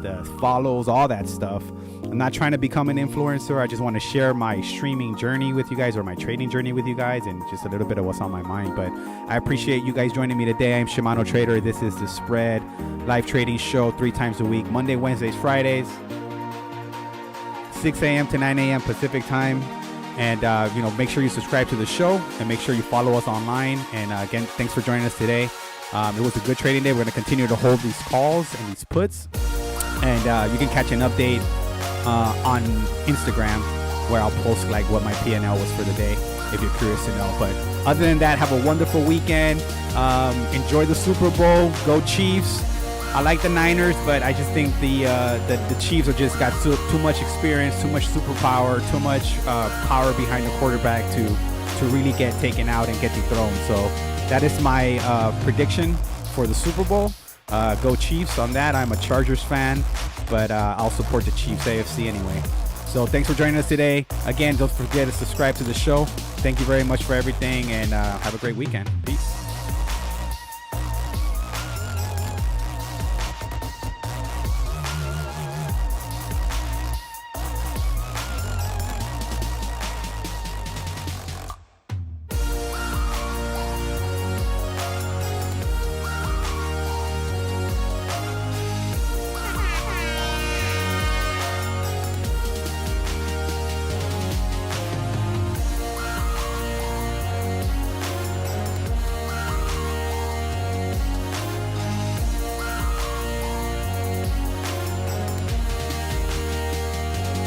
the follows, all that stuff. I'm not trying to become an influencer. I just want to share my streaming journey with you guys or my trading journey with you guys and just a little bit of what's on my mind. But I appreciate you guys joining me today. I'm Shimano Trader. This is The Spread live trading show 3 times a week, Monday, Wednesdays, Fridays, 6 a.m. to 9 a.m. Pacific time. And, make sure you subscribe to the show and make sure you follow us online. And again, thanks for joining us today. It was a good trading day. We're going to continue to hold these calls and these puts. And you can catch an update on Instagram where I'll post like what my P&L was for the day, if you're curious to know. But other than that, have a wonderful weekend. Enjoy the Super Bowl. Go Chiefs. I like the Niners, but I just think the Chiefs have just got too much experience, too much superpower, too much power behind the quarterback to really get taken out and get dethroned. So that is my prediction for the Super Bowl. Go Chiefs on that. I'm a Chargers fan, but I'll support the Chiefs AFC anyway. So thanks for joining us today. Again, don't forget to subscribe to the show. Thank you very much for everything, and have a great weekend. Peace.